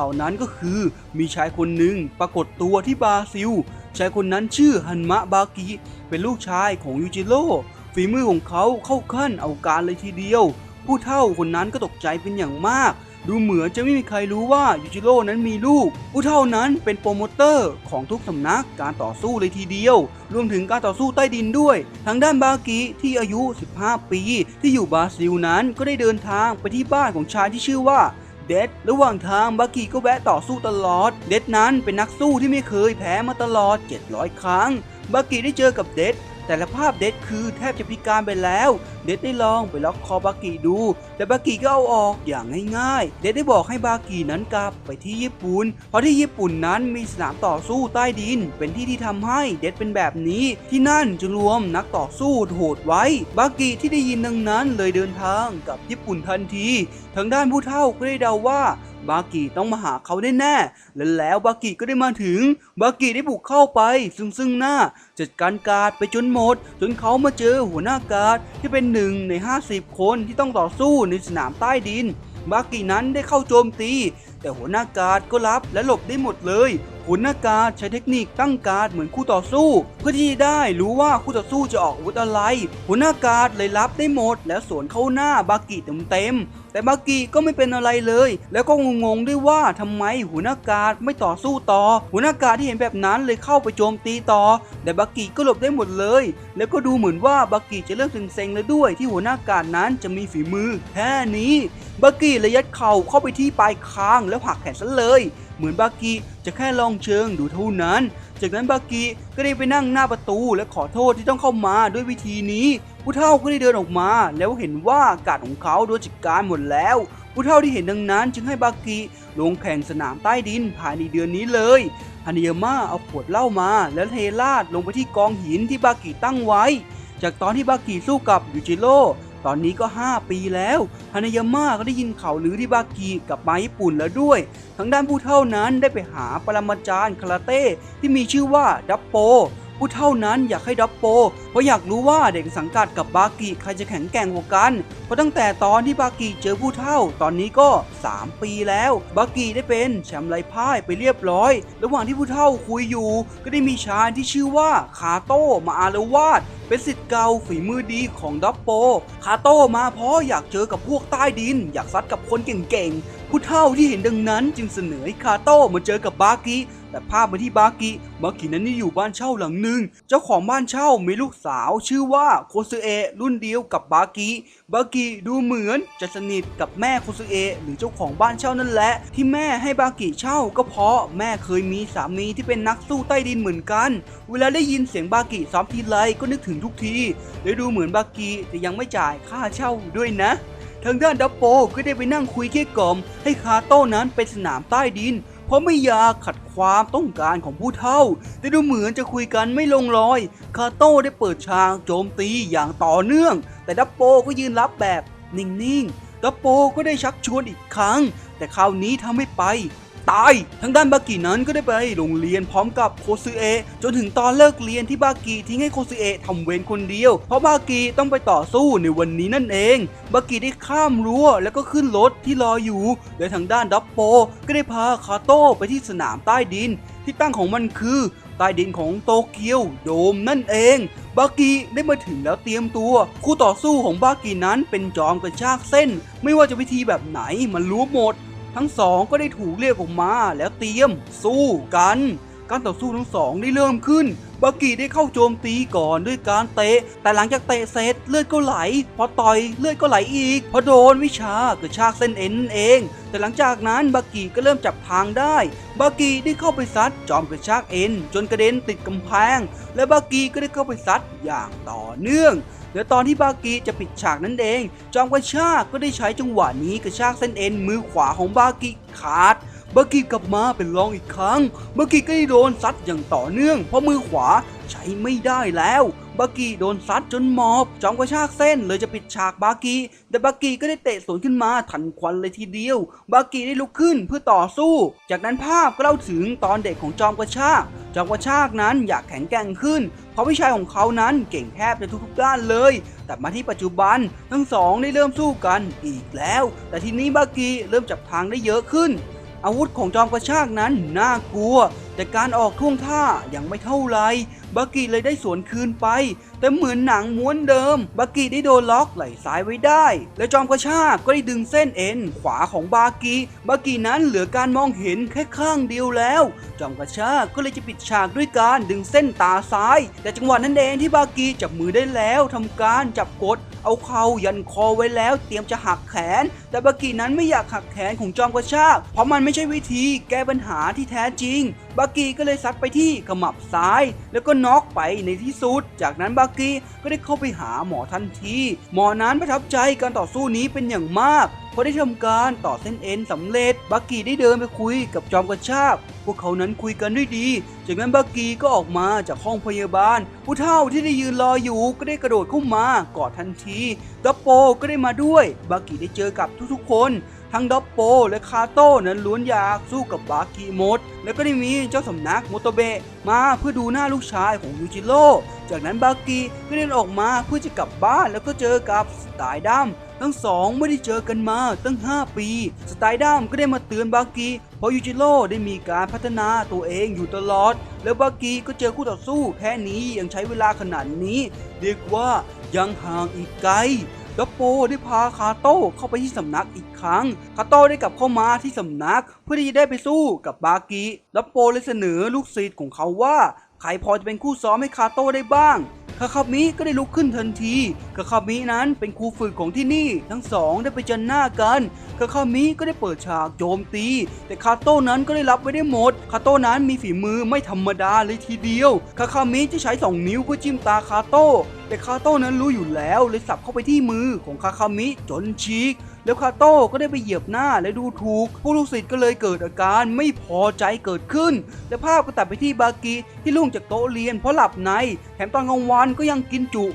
าวนั้นก็คือมีชายคนหนึ่งปรากฏตัวที่บราซิลชายคนนั้นชื่อฮันมะบากิเป็นลูกชายของยูจิโร่ฝีมือของเขาเข้าขั้นเอาการเลยทีเดียวผู้เฒ่าคนนั้นก็ตกใจเป็นอย่างมากดูเหมือนจะไม่มีใครรู้ว่ายูจิโร่นั้นมีลูกผู้เฒ่านั้นเป็นโปรโมเตอร์ของทุกสำนักการต่อสู้เลยทีเดียวรวมถึงการต่อสู้ใต้ดินด้วยทางด้านบากิที่อายุ15 ปีที่อยู่บราซิลนั้นก็ได้เดินทางไปที่บ้านของชายที่ชื่อว่าเดดระหว่างทางบากิก็แวะต่อสู้ตลอดเดดนั้นเป็นนักสู้ที่ไม่เคยแพ้มาตลอด700 ครั้งบากิได้เจอกับเดดแต่ละภาพเดดคือแทบจะพิการไปแล้วเดดได้ลองไปล็อกคอบากิดูแต่บากิก็เอาออกอย่างง่ายๆเดดได้บอกให้บากินั้นกลับไปที่ญี่ปุ่นเพราะที่ญี่ปุ่นนั้นมีสนามต่อสู้ใต้ดินเป็นที่ที่ทำให้เดดเป็นแบบนี้ที่นั่นจึงรวมนักต่อสู้โหดไว้บากิที่ได้ยินดังนั้นเลยเดินทางกลับญี่ปุ่นทันทีทางด้านผู้เฒ่าก็ได้เดาว่าบากิต้องมาหาเขาแน่และแล้วบากิก็ได้มาถึงบากิได้บุกเข้าไปซึ่งหน้าจัดการการ์ดไปจนหมดจนเขามาเจอหัวหน้าการ์ดที่เป็น1 ใน 50 คนที่ต้องต่อสู้ในสนามใต้ดินบากินั้นได้เข้าโจมตีแต่หัวหน้าการ์ดก็รับและหลบได้หมดเลยหัวหน้าการ์ดใช้เทคนิคตั้งการ์ดเหมือนคู่ต่อสู้เพื่อที่ได้รู้ว่าคู่ต่อสู้จะออกอาวุธอะไรหัวหน้าการ์ดเลยรับได้หมดแล้วสวนเข้าหน้าบากิเต็มแต่บากิก็ไม่เป็นอะไรเลยแล้วก็งงด้วยว่าทำไมหัวหน้าการ์ดไม่ต่อสู้ต่อหัวหน้าการ์ดที่เห็นแบบนั้นเลยเข้าไปโจมตีต่อแต่บากิก็หลบได้หมดเลยแล้วก็ดูเหมือนว่าบากิจะเริ่มเซ็งๆแล้วด้วยที่หัวหน้าการ์ดนั้นจะมีฝีมือแค่นี้บากิเลยยัดเข่าเข้าไปที่ปลายคางแล้วหักแขนซะเลยเหมือนบากิจะแค่ลองเชิงดูเท่านั้นจากนั้นบากิก็ได้ไปนั่งหน้าประตูและขอโทษที่ต้องเข้ามาด้วยวิธีนี้ผู้เฒ่าก็ได้เดินออกมาแล้วเห็นว่าการ์ดของเขาโดนจัดการหมดแล้วผู้เฒ่าที่เห็นดังนั้นจึงให้บากิลงแข่งสนามใต้ดินภายในเดือนนี้เลยฮานิยามะเอาขวดเหล้ามาแล้วเทราดลงไปที่กองหินที่บากิตั้งไว้จากตอนที่บากิสู้กับยูจิโร่ตอนนี้ก็5 ปีแล้วฮานิยามะก็ได้ยินข่าวลือที่บากิกลับมาญี่ปุ่นแล้วด้วยทางด้านผู้เฒ่านั้นได้ไปหาปรมาจารย์คาราเต้ที่มีชื่อว่าดับโปผู้เฒ่านั้นอยากให้ดับโปเพราะอยากรู้ว่าเด็กสังกัดกับบากิใครจะแข็งแกร่งกว่ากันเพราะตั้งแต่ตอนที่บากิเจอผู้เฒ่าตอนนี้ก็3 ปีแล้วบากิได้เป็นแชมป์ไร้พ่ายไปเรียบร้อยระหว่างที่ผู้เฒ่าคุยอยู่ก็ได้มีชายที่ชื่อว่าคาโต้มาอาละวาดเป็นศิษย์เก่าฝีมือดีของดับโปคาโต้มาเพราะอยากเจอกับพวกใต้ดินอยากซัดกับคนเก่งๆผู้เฒ่าที่เห็นดังนั้นจึงเสนอให้คาโต้มาเจอกับบากิ แต่ภาพมาที่บากินั้นนี่อยู่บ้านเช่าหลังหนึ่งเจ้าของบ้านเช่ามีลูกสาวชื่อว่าโคซึเอะรุ่นเดียวกับบากิดูเหมือนจะสนิทกับแม่โคซึเอะหรือเจ้าของบ้านเช่านั่นแหละที่แม่ให้บากิเช่าก็เพราะแม่เคยมีสามีที่เป็นนักสู้ใต้ดินเหมือนกันเวลาได้ยินเสียงบากิซ้อมทีไรก็นึกถึงทุกทีและดูเหมือนบากิจะยังไม่จ่ายค่าเช่าด้วยนะทางด้านดับโปก็ได้ไปนั่งคุยเกลี้ยกล่อมให้คาโต้นั้นไปสนามใต้ดินเพราะไม่อยากขัดความต้องการของผู้เฒ่าแต่ดูเหมือนจะคุยกันไม่ลงรอยคาโต้ได้เปิดฉากโจมตีอย่างต่อเนื่องแต่ดับโปก็ยืนรับแบบนิ่งๆดับโปก็ได้ชักชวนอีกครั้งแต่คราวนี้ทำให้ไปตายทางด้านบากินั้นก็ได้ไปโรงเรียนพร้อมกับโคซึเอะจนถึงตอนเลิกเรียนที่บากิทิ้งให้โคซึเอะทำเวรคนเดียวเพราะบากิต้องไปต่อสู้ในวันนี้นั่นเองบากิได้ข้ามรั้วแล้วก็ขึ้นรถที่รออยู่และทางด้านดับโปก็ได้พาคาโต้ไปที่สนามใต้ดินที่ตั้งของมันคือใต้ดินของโตเกียวโดมนั่นเองบากิได้มาถึงแล้วเตรียมตัวคู่ต่อสู้ของบากินั้นเป็นจอมกระชากเส้นไม่ว่าจะวิธีแบบไหนมันรู้หมดทั้งสองก็ได้ถูกเรียกออกมาแล้วเตรียมสู้กันการต่อสู้ทั้งสองได้เริ่มขึ้นบากิได้เข้าโจมตีก่อนด้วยการเตะแต่หลังจากเตะเสร็จเลือดก็ไหลพอต่อยเลือดก็ไหลอีกพอโดนวิชากระชากเส้นเอ็นเองแต่หลังจากนั้นบากิก็เริ่มจับทางได้บากิได้เข้าไปซัดจอมกระชากเอ็นจนกระเด็นติดกำแพงและบากิก็ได้เข้าไปซัดอย่างต่อเนื่องและตอนที่บากิจะปิดฉากนั้นเองจอมกระชากก็ได้ใช้จังหวะนี้กระชากเส้นเอ็นมือขวาของบากิขาดบากิกลับมาเป็นรองอีกครั้งบากิก็ได้โดนซัดอย่างต่อเนื่องเพราะมือขวาใช้ไม่ได้แล้วบากิโดนซัดจนหมอบจอมกระชากเส้นเลยจะปิดฉากบากิแต่บากิก็ได้เตะสวนขึ้นมาทันควันเลยทีเดียวบากิได้ลุกขึ้นเพื่อต่อสู้จากนั้นภาพก็เล่าถึงตอนเด็กของจอมกระชากนั้นอยากแข็งแกร่งขึ้นเพราะวิชาของเขานั้นเก่งแทบจะทุกด้านเลยแต่มาที่ปัจจุบันทั้งสองได้เริ่มสู้กันอีกแล้วแต่ทีนี้บากิเริ่มจับทางได้เยอะขึ้นอาวุธของจอมกระชากนั้นน่ากลัวแต่การออกท่วงท่ายังไม่เท่าไรบากิเลยได้สวนคืนไปแต่เหมือนหนังม้วนเดิมบากิได้โดนล็อกไหล่ซ้ายไว้ได้และจอมกระชากก็ได้ดึงเส้นเอ็นขวาของบากินั้นเหลือการมองเห็นแค่ข้างเดียวแล้วจอมกระชากก็เลยจะปิดฉากด้วยการดึงเส้นตาซ้ายแต่จังหวะนั้นเองที่บากิจับมือได้แล้วทำการจับกดเอาเข่ายันคอไว้แล้วเตรียมจะหักแขนแต่บากินั้นไม่อยากหักแขนของจอมกระชากเพราะมันไม่ใช่วิธีแก้ปัญหาที่แท้จริงบากิก็เลยซัดไปที่ขมับซ้ายแล้วก็น็อกไปในที่สุดจากนั้นบากิก็ได้เข้าไปหาหมอทันทีหมอนั้นประทับใจการต่อสู้นี้เป็นอย่างมากพอได้ทำการต่อเส้นเอ็นสำเร็จบากิได้เดินไปคุยกับจอมกระชากพวกเขานั้นคุยกันด้วยดีจากนั้นบากิก็ออกมาจากห้องพยาบาลผู้เฒ่าที่ได้ยืนรออยู่ก็ได้กระโดดเข้ามากอดทันทีดับโปก็ได้มาด้วยบากิได้เจอกับทุกๆคนทั้งดับโปและคาโต้นั้นล้วนอยากสู้กับบากิหมดแล้วก็ได้มีเจ้าสำนักโมโตเบะมาเพื่อดูหน้าลูกชายของยูจิโร่จากนั้นบากิก็เดินออกมาเพื่อจะกลับบ้านแล้วก็เจอกับสไตล์ดัมทั้งสองไม่ได้เจอกันมาตั้ง5 ปีสไตล์ดัมก็ได้มาเตือนบากิเพราะยูจิโร่ได้มีการพัฒนาตัวเองอยู่ตลอดแล้วบากิก็เจอคู่ต่อสู้แค่นี้ยังใช้เวลาขนาดนี้เรียกว่ายังห่างอีกไกลดับโปได้พาคาโต้เข้าไปที่สำนักอีกครั้งคาโต้ได้กลับเข้ามาที่สำนักเพื่อที่จะได้ไปสู้กับบากิดับโปเลยเสนอลูกศิษย์ของเขาว่าใครพอจะเป็นคู่ซ้อมให้คาโต้ได้บ้างคาคามิก็ได้ลุกขึ้นทันทีคาคามินั้นเป็นครูฝึกของที่นี่ทั้งสองได้ไปเจอหน้ากันคาคามิก็ได้เปิดฉากโจมตีแต่คาโต้นั้นก็ได้รับไว้ได้หมดคาโต้นั้นมีฝีมือไม่ธรรมดาเลยทีเดียวคาคามิจะใช้2 นิ้วเพื่อจิ้มตาคาโต้แต่คาโต้นั้นรู้อยู่แล้วเลยสับเข้าไปที่มือของคาคามิจนฉีกแล้วคาโต้ก็ได้ไปเหยียบหน้าและดูถูกผู้ลูกศิษย์ก็เลยเกิดอาการไม่พอใจเกิดขึ้นและภาพก็ตัดไปที่บากิที่ลุ่งจากโต๊ะเรียนเพราะหลับในแถมตอนกลางวันก็ยังกินจุ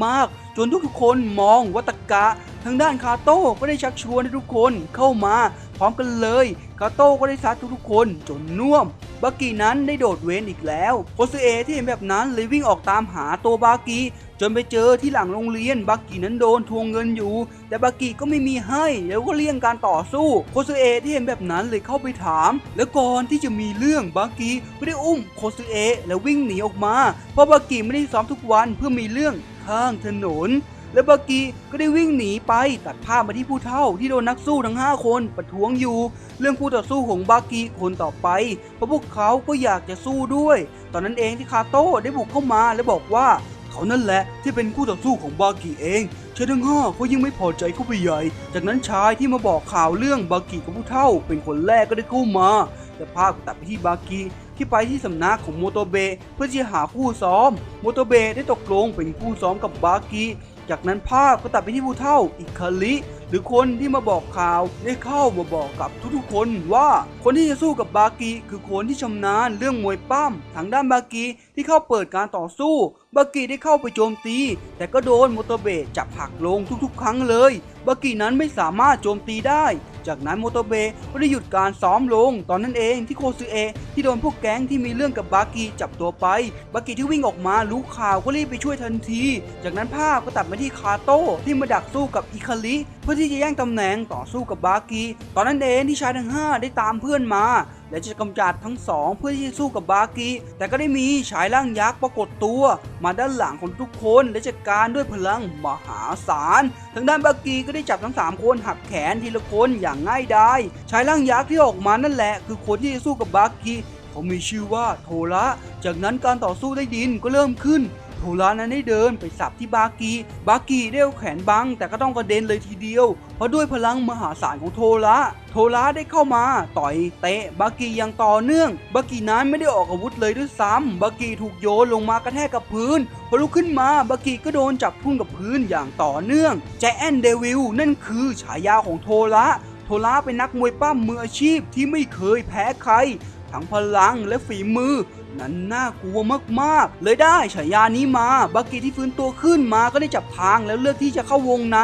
มากๆจนทุกคนมองว่าตะกะทางด้านคาโต้ก็ได้ชักชวนให้ทุกคนเข้ามาพร้อมกันเลยคาโต้ก็ได้ซัดทุกคนจนน่วมบากินั้นได้โดดเว้นอีกแล้วโคซึเอะที่เห็นแบบนั้นเลยวิ่งออกตามหาตัวบากิจนไปเจอที่หลังโรงเรียนบากินั้นโดนทวงเงินอยู่แต่บากิก็ไม่มีให้แล้วก็เลี่ยงการต่อสู้โคซึเอะที่เห็นแบบนั้นเลยเข้าไปถามแล้วก่อนที่จะมีเรื่องบากิก็ได้อุ้มโคซึเอะแล้ววิ่งหนีออกมาเพราะบากิไม่ได้ซ้อมทุกวันเพื่อมีเรื่องข้างถนน และบากิก็ได้วิ่งหนีไปตัดภาพมาที่ผู้เฒ่าที่โดนนักสู้ทั้ง5คนประท้วงอยู่เรื่องคู่ต่อสู้ของบากิคนต่อไปเพราะพวกเขาก็อยากจะสู้ด้วยตอนนั้นเองที่คาโต้ได้บุกเข้ามาและบอกว่าเขานั่นแหละที่เป็นคู่ต่อสู้ของบากิเองชายทั้ง5เขายิ่งไม่พอใจเข้าไปใหญ่จากนั้นชายที่มาบอกข่าวเรื่องบากิกับผู้เฒ่าเป็นคนแรกก็ได้เข้ามาแต่ภาพตัดไปที่บากิที่ไปที่สำนักของโมโตเบะเพื่อที่จะหาคู่ซ้อมโมโตเบะได้ตกลงเป็นคู่ซ้อมกับบากิจากนั้นภาพก็ตัดไปที่ผู้เฒ่าอิคาริหรือคนที่มาบอกข่าวได้เข้ามาบอกกับทุกๆคนว่าคนที่จะสู้กับบากิคือคนที่ชำนาญเรื่องมวยปั้มทางด้านบากิที่เข้าเปิดการต่อสู้บากิได้เข้าไปโจมตีแต่ก็โดนโมโตเบะจับหักลงทุกๆครั้งเลยบากินั้นไม่สามารถโจมตีได้จากนั้นโมโตเบะก็ได้หยุดการซ้อมลงตอนนั้นเองที่โคซึเอะที่โดนพวกแก๊งที่มีเรื่องกับบากิจับตัวไปบากิที่วิ่งออกมารู้ข่าวก็รีบไปช่วยทันทีจากนั้นภาพก็ตัดมาที่คาโต้ที่มาดักสู้กับอิคาริเพื่อที่จะแย่งตำแหน่งต่อสู้กับบากิตอนนั้นเองที่ชายทั้ง5ได้ตามเพื่อนมาและจะกำจัดทั้ง2เพื่อที่จะสู้กับบากิแต่ก็ได้มีชายร่างยักษ์ปรากฏตัวมาด้านหลังของทุกคนและจัดการด้วยพลังมหาศาลทางด้านบากิก็ได้จับทั้ง3คนหักแขนทีละคนอย่างง่ายดายชายร่างยักษ์ที่ออกมานั่นแหละคือคนที่จะสู้กับบากิเขามีชื่อว่าโทระจากนั้นการต่อสู้ใต้ดินก็เริ่มขึ้นโทระนั้นได้เดินไปสับที่บากิได้เอาแขนบังแต่ก็ต้องกระเด็นเลยทีเดียวเพราะด้วยพลังมหาศาลของโทระได้เข้ามาต่อยเตะบากิอย่างต่อเนื่องบากินั้นไม่ได้ออกอาวุธเลยด้วยซ้ำบากิถูกโยนลงมากระแทกกับพื้นพอลุกขึ้นมาบากิก็โดนจับทุ่นกับพื้นอย่างต่อเนื่องใจแอนเดวิลนั่นคือฉายาของโทระเป็นนักมวยปั้มมืออาชีพที่ไม่เคยแพ้ใครทั้งพลังและฝีมือนั้นน่ากลัวมากๆเลยได้ฉายานี้มาบากิที่ฟื้นตัวขึ้นมาก็ได้จับทางแล้วเลือกที่จะเข้าวงใน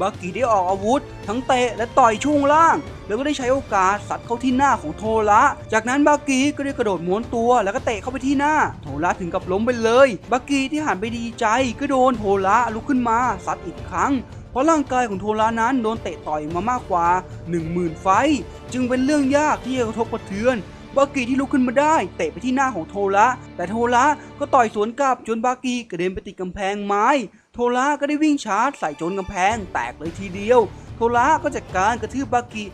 บากิได้ออกอาวุธทั้งเตะและต่อยช่วงล่างแล้วก็ได้ใช้โอกาสสัดเข้าที่หน้าของโทระจากนั้นบากิก็ได้กระโดดม้วนตัวแล้วก็เตะเข้าไปที่หน้าโทระถึงกับล้มไปเลยบากิที่หันไปดีใจก็โดนโทระลุกขึ้นมาสัดอีกครั้งเพราะร่างกายของโทระนั้นโดนเตะต่อยมามากกว่า 10,000 ไฟต์จึงเป็นเรื่องยากที่จะกระทบกระเทือนบากิที่ลุกขึ้นมาได้เตะไปที่หน้าของโทระแต่โทระก็ต่อยสวนกลับจนบากิกระเด็นไปติดกำแพงไม้โทระก็ได้วิ่งชาร์จใส่จนกำแพงแตกเลยทีเดียวโทระก็จัดการกระทืบบากิ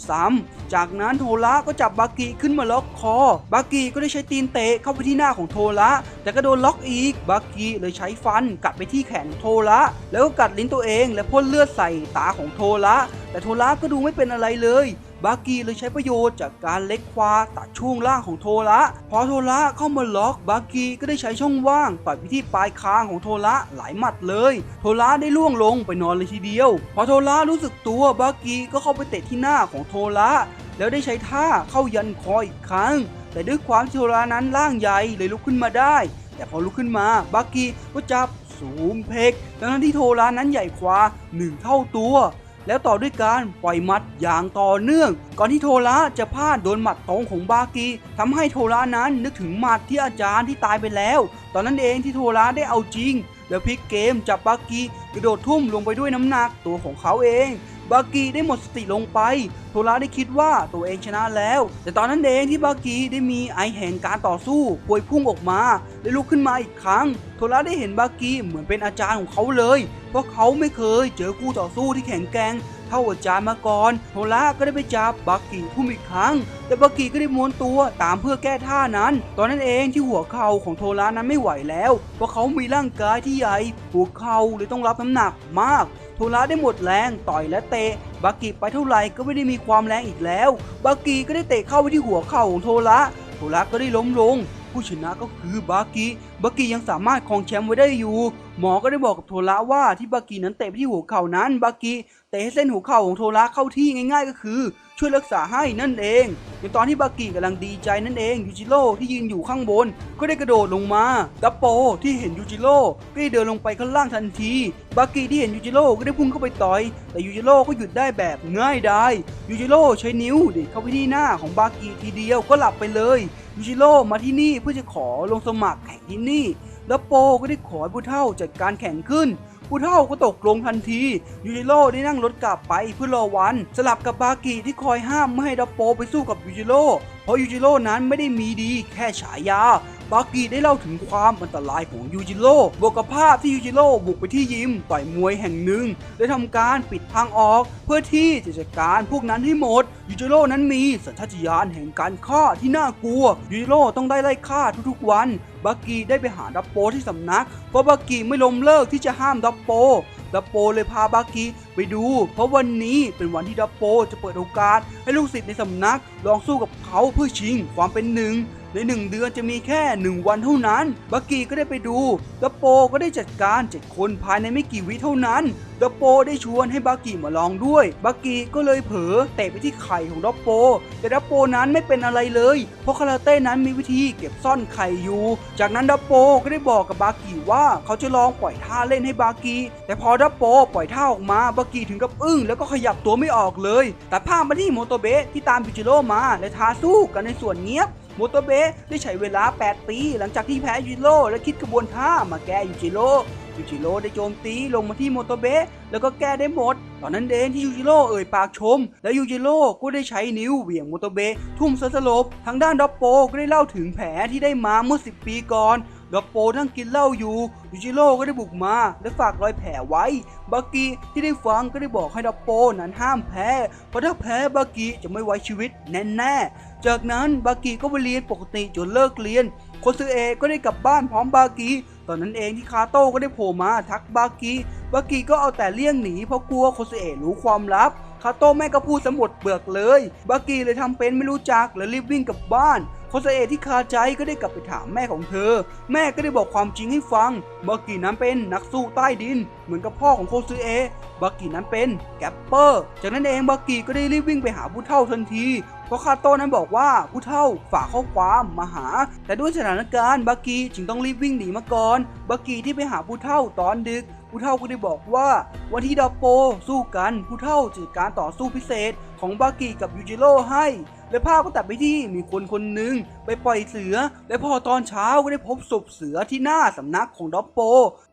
ซ้ำๆจากนั้นโทระก็จับบากิขึ้นมาล็อกคอบากิก็ได้ใช้ตีนเตะเข้าไปที่หน้าของโทระแต่ก็โดนล็อกอีกบากิเลยใช้ฟันกัดไปที่แขนโทระแล้วก็กัดลิ้นตัวเองและพ่นเลือดใส่ตาของโทระแต่โทระก็ดูไม่เป็นอะไรเลยบากิเลยใช้ประโยชน์จากการเล็กควาตัดช่วงล่างของโทระพอโทระเข้ามาล็อกบากิก็ได้ใช้ช่องว่างต่อยไปที่ปลายคางของโทระหลายหมัดเลยโทระได้ล่วงลงไปนอนเลยทีเดียวพอโทระรู้สึกตัวบากิก็เข้าไปเตะที่หน้าของโทระแล้วได้ใช้ท่าเข้ายันคออีกครั้งแต่ด้วยความที่โทระนั้นร่างใหญ่เลยลุกขึ้นมาได้แต่พอลุกขึ้นมาบากิก็จับสูมเพกดังนั้นที่โทระนั้นใหญ่กว่า1 เท่าตัวแล้วต่อด้วยการปล่อยหมัดอย่างต่อเนื่องก่อนที่โทระจะพลาดโดนหมัดตรงของบากิทำให้โทระนั้นนึกถึงหมัดที่อาจารย์ที่ตายไปแล้วตอนนั้นเองที่โทระได้เอาจริงแล้วพลิกเกมจับบากิกระโดดทุ่มลงไปด้วยน้ำหนักตัวของเขาเองบากิได้หมดสติลงไปโทระได้คิดว่าตัวเองชนะแล้วแต่ตอนนั้นเองที่บากิได้มีไอแห่งการต่อสู้พวยพุ่งออกมาได้ลุกขึ้นมาอีกครั้งโทระได้เห็นบากิเหมือนเป็นอาจารย์ของเขาเลยเพราะเขาไม่เคยเจอคู่ต่อสู้ที่แข็งแกร่งเท่าอาจารย์มาก่อนโทระก็ได้ไปจับบากิทุ่มอีกครั้งแต่บากิก็ได้ม้วนตัวตามเพื่อแก้ท่านั้นตอนนั้นเองที่หัวเข่าของโทระนั้นไม่ไหวแล้วเพราะเขามีร่างกายที่ใหญ่หัวเข่าเลยต้องรับน้ำหนักมากโทระได้หมดแรงต่อยและเตะบากิไปเท่าไหร่ก็ไม่ได้มีความแรงอีกแล้วบากิก็ได้เตะเข้าไปที่หัวเข่าของโทระก็ได้ล้มลงผู้ชนะก็คือบากิยังสามารถครองแชมป์ไว้ได้อยู่หมอก็ได้บอกกับโทระว่าที่บากินั้นเตะไปที่หัวเข่านั้นบากิเตะให้เส้นหัวเข่าของโทระเข้าที่ง่ายๆก็คือช่วยรักษาให้นั่นเองในตอนที่บากิกำลังดีใจนั่นเองยูจิโร่ที่ยืนอยู่ข้างบนก็ได้กระโดดลงมาดับโปที่เห็นยูจิโร่ก็ได้เดินลงไปข้างล่างทันทีบากิที่เห็นยูจิโร่ก็ได้พุ่งเข้าไปต่อยแต่ยูจิโร่ก็หยุดได้แบบง่ายดายยูจิโร่ใช้นิ้วดิดเข้าไปที่หน้าของบากิทีเดียวก็หลับไปเลยยูจิโร่มาที่นี่เพื่อจะขอลงสมัครแข่งที่นี่ดับโปก็ได้ขอให้ผู้เฒ่าจัดการแข่งขึ้นผู้เฒ่าก็ตกลงทันทียูจิโร่ได้นั่งรถกลับไปเพื่อรอวันสลับกับบากิที่คอยห้ามไม่ให้ดับโปไปสู้กับยูจิโร่เพราะยูจิโร่นั้นไม่ได้มีดีแค่ฉายา บากิได้เล่าถึงความอันตรายของยูจิโร่บวกกับภาพที่ยูจิโร่บุกไปที่ยิมต่อยมวยแห่งหนึ่งได้ทำการปิดทางออกเพื่อที่จะจัดการพวกนั้นให้หมดยูจิโร่นั้นมีสัญชาตญาณแห่งการฆ่าที่น่ากลัวยูจิโร่ต้องได้ไล่ฆ่าทุกๆวันบากิได้ไปหาดับโปที่สำนักเพราะบากิไม่ล้มเลิกที่จะห้ามดับโปเลยพาบากิไปดูเพราะวันนี้เป็นวันที่ดับโปจะเปิดโอกาสให้ลูกศิษย์ในสำนักลองสู้กับเขาเพื่อชิงความเป็นหนึ่งใน1 เดือนจะมีแค่1 วันเท่านั้นบากิก็ได้ไปดูดับโปก็ได้จัดการ7 คนภายในไม่กี่วิเท่านั้นดับโปได้ชวนให้บากิมาลองด้วยบากิก็เลยเผลอเตะไปที่ไข่ของดับโปแต่ดับโปนั้นไม่เป็นอะไรเลยเพราะคาราเต้นั้นมีวิธีเก็บซ่อนไข่อยู่จากนั้นดับโปก็ได้บอกกับบากิว่าเขาจะลองปล่อยท่าเล่นให้บากิแต่พอดับโปปล่อยท่าออกมาบากิถึงกับอึ้งแล้วก็ขยับตัวไม่ออกเลยแต่ภาพมาที่โมโตเบะที่ตามยูจิโร่มาและท้าสู้กันในส่วนเงียบโมโตเบะได้ใช้เวลา8 ปีหลังจากที่แพ้ยูจิโร่และคิดกระบวนท่ามาแก้ยูจิโร่ได้โจมตีลงมาที่โมโตเบะแล้วก็แก้ได้หมดตอนนั้นเองที่ยูจิโร่เอ่ยปากชมและยูจิโร่ก็ได้ใช้นิ้วเหวี่ยงโมโตเบะทุ่มสลบทางด้านดับโปก็ได้เล่าถึงแผลที่ได้มาเมื่อ10 ปีก่อนดับโปนั่งกินเหล้าอยู่ยูจิโร่ก็ได้บุกมาและฝากรอยแผลไว้บากิที่ได้ฟังก็ได้บอกให้ดับโปนั้นห้ามแพ้เพราะถ้าแพ้บากิจะไม่ไว้ชีวิตแน่ๆจากนั้นบากิก็ไปเรียนปกติจนเลิกเรียนโคซึเอะก็ได้กลับบ้านพร้อมบากิตอนนั้นเองที่คาโต้ก็ได้โผล่มาทักบากิก็เอาแต่เลี่ยงหนีเพราะกลัวโคซึเอะรู้ความลับคาโต้แม่ก็พูดสมบเปลือกเลยบากิเลยทำเป็นไม่รู้จักและรีบวิ่งกลับบ้านโคซึเอะที่คาใจก็ได้กลับไปถามแม่ของเธอแม่ก็ได้บอกความจริงให้ฟังบากินั้นเป็นนักสู้ใต้ดินเหมือนกับพ่อของโคซึเอะบากินั้นเป็นแกปเปอร์จากนั้นเองบากิก็ได้รีบวิ่งไปหาผู้เฒ่าทันทีเพราะคาโต้นั้นบอกว่าผู้เฒ่าฝากข้อความมาหาแต่ด้วยสถานการณ์บากิจึงต้องรีบวิ่งหนีมาก่อนบากิที่ไปหาผู้เฒ่าตอนดึกผู้เฒ่าก็ได้บอกว่าวันที่ดับโปสู้กันผู้เฒ่าจัดการต่อสู้พิเศษของบากิกับยูจิโร่ให้และภาพก็ตัดไปที่มีคนหนึ่งไปปล่อยเสือและพอตอนเช้าก็ได้พบศพเสือที่หน้าสำนักของดับโป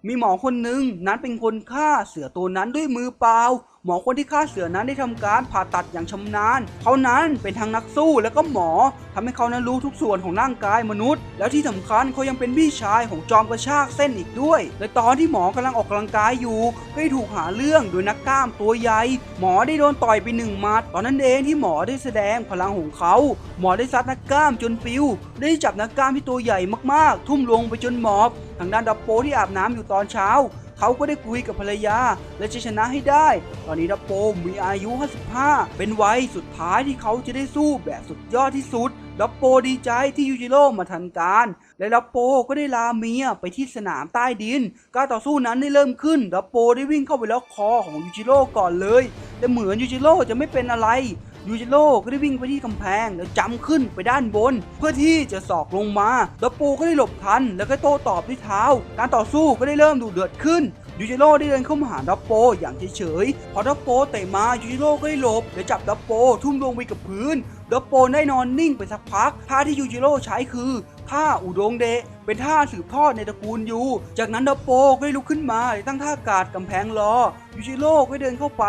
มีหมอคนหนึ่งนั้นเป็นคนฆ่าเสือตัวนั้นด้วยมือเปล่าหมอคนที่ฆ่าเสือนั้นได้ทำการผ่าตัดอย่างชำนาญเขานั้นเป็นทั้งนักสู้และก็หมอทำให้เขานั้นรู้ทุกส่วนของร่างกายมนุษย์แล้วที่สำคัญเขายังเป็นพี่ชายของจอมกระชากเส้นอีกด้วยและตอนที่หมอกำลังออกกำลังกายอยู่ก็ได้ถูกหาเรื่องโดยนักกล้ามตัวใหญ่หมอได้โดนต่อยไป1 หมัดตอนนั้นเองที่หมอได้แสดงพลังของเขาหมอได้ซัดนักกล้ามจนปิวได้จับนักกล้ามที่ตัวใหญ่มากๆทุ่มลงไปจนหมอบทางด้านดับโปที่อาบน้ำอยู่ตอนเช้าเขาก็ได้คุยกับภรรยาและจะชนะให้ได้ตอนนี้ดับโปมีอายุ55เป็นวัยสุดท้ายที่เขาจะได้สู้แบบสุดยอดที่สุดดับโปดีใจที่ยูจิโร่มาทันการและดับโปก็ได้ลาเมียไปที่สนามใต้ดินการต่อสู้นั้นได้เริ่มขึ้นดับโปได้วิ่งเข้าไปล็อกคอของยูจิโร่ก่อนเลยแต่เหมือนยูจิโร่จะไม่เป็นอะไรยูจิโร่ก็ได้วิ่งไปที่กำแพงแล้วจำขึ้นไปด้านบนเพื่อที่จะสอกลงมาดับโปก็ได้หลบทันแล้วก็โต้ตอบด้วยเท้าการต่อสู้ก็ได้เริ่มดุเดือดขึ้นยูจิโร่ได้เดินเข้ามาหาดับโปอย่างเฉยๆพอดับโปเตะมายูจิโร่ก็ได้หลบและจับดับโปทุ่มลงไปกับพื้นดับโปได้นอนนิ่งไปสักพักท่าที่ยูจิโร่ใช้คือท่าอุดงเดะเป็นท่าสืบทอดในตระกูลยูจากนั้นดับโปก็ได้ลุกขึ้นมาและตั้งท่ากาดกำแพงรอยูจิโร่ก็เดินเข้าไป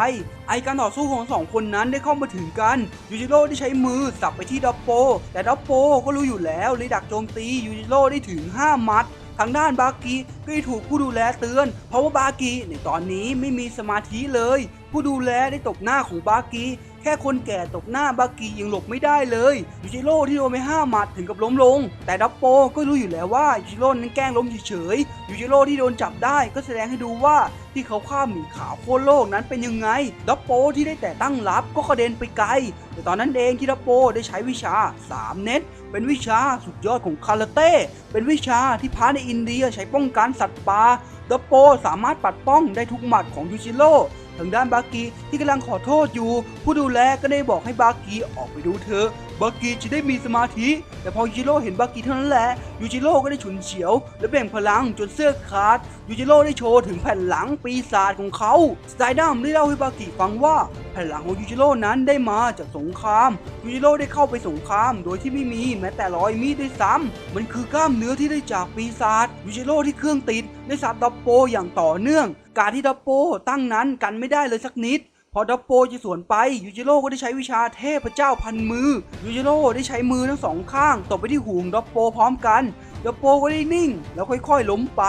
การต่อสู้ของ2 คนนั้นได้เข้ามาถึงกันยูจิโร่ได้ใช้มือสับไปที่ดับโปแต่ดับโปก็รู้อยู่แล้วเลยดักโจมตียูจิโร่ได้ถึง5 มัดทางด้านบากิก็ได้ถูกผู้ดูแลเตือนเพราะว่าบากิในตอนนี้ไม่มีสมาธิเลยผู้ดูแลได้ตบหน้าของบากิแค่คนแก่ตบหน้าบากิยังหลบไม่ได้เลยยูจิโร่ที่โดนไป5 หมัดถึงกับล้มลงแต่ดับโปก็รู้อยู่แล้วว่ายูจิโร่นั้นแกล้งล้มเฉยๆยูจิโร่ที่โดนจับได้ก็แสดงให้ดูว่าที่เขาฆ่าหมีขาวโค่นโลกนั้นเป็นยังไงดับโปที่ได้แต่ตั้งรับก็กระเด็นไปไกลแต่ตอนนั้นเองที่ดับโปได้ใช้วิชา3 เน็ตเป็นวิชาสุดยอดของคาราเต้เป็นวิชาที่พระในอินเดียใช้ป้องกันสัตว์ป่าดับโปสามารถปัดป้องได้ทุกหมัดของยูจิโร่ทางด้านบากิที่กำลังขอโทษอยู่ผู้ดูแลก็ได้บอกให้บากิออกไปดูเธอบากิจะได้มีสมาธิแต่พอยูจิโร่เห็นบากิเท่านั้นแหละยูจิโร่ก็ได้ฉุนเฉียวและแบ่งพลังจนเสื้อขาดยูจิโร่ได้โชว์ถึงแผ่นหลังปีศาจของเขาสไตดัมได้เล่าให้บากิฟังว่าแผ่นหลังของยูจิโร่นั้นได้มาจากสงครามยูจิโร่ได้เข้าไปสงครามโดยที่ไม่มีแม้แต่รอยมีดด้วยซ้ำมันคือกล้ามเนื้อที่ได้จากปีศาจยูจิโร่ที่เครื่องติดได้สับดับโปอย่างต่อเนื่องการที่ดับโปตั้งนั้นกันไม่ได้เลยสักนิด พอดับโปจะสวนไปยูจิโร่ก็ได้ใช้วิชาเทพเจ้าพันมือยูจิโร่ได้ใช้มือทั้งสองข้างตบไปที่หูของดับโปพร้อมกันดับโปก็ได้นิ่งแล้วค่อยๆล้มไป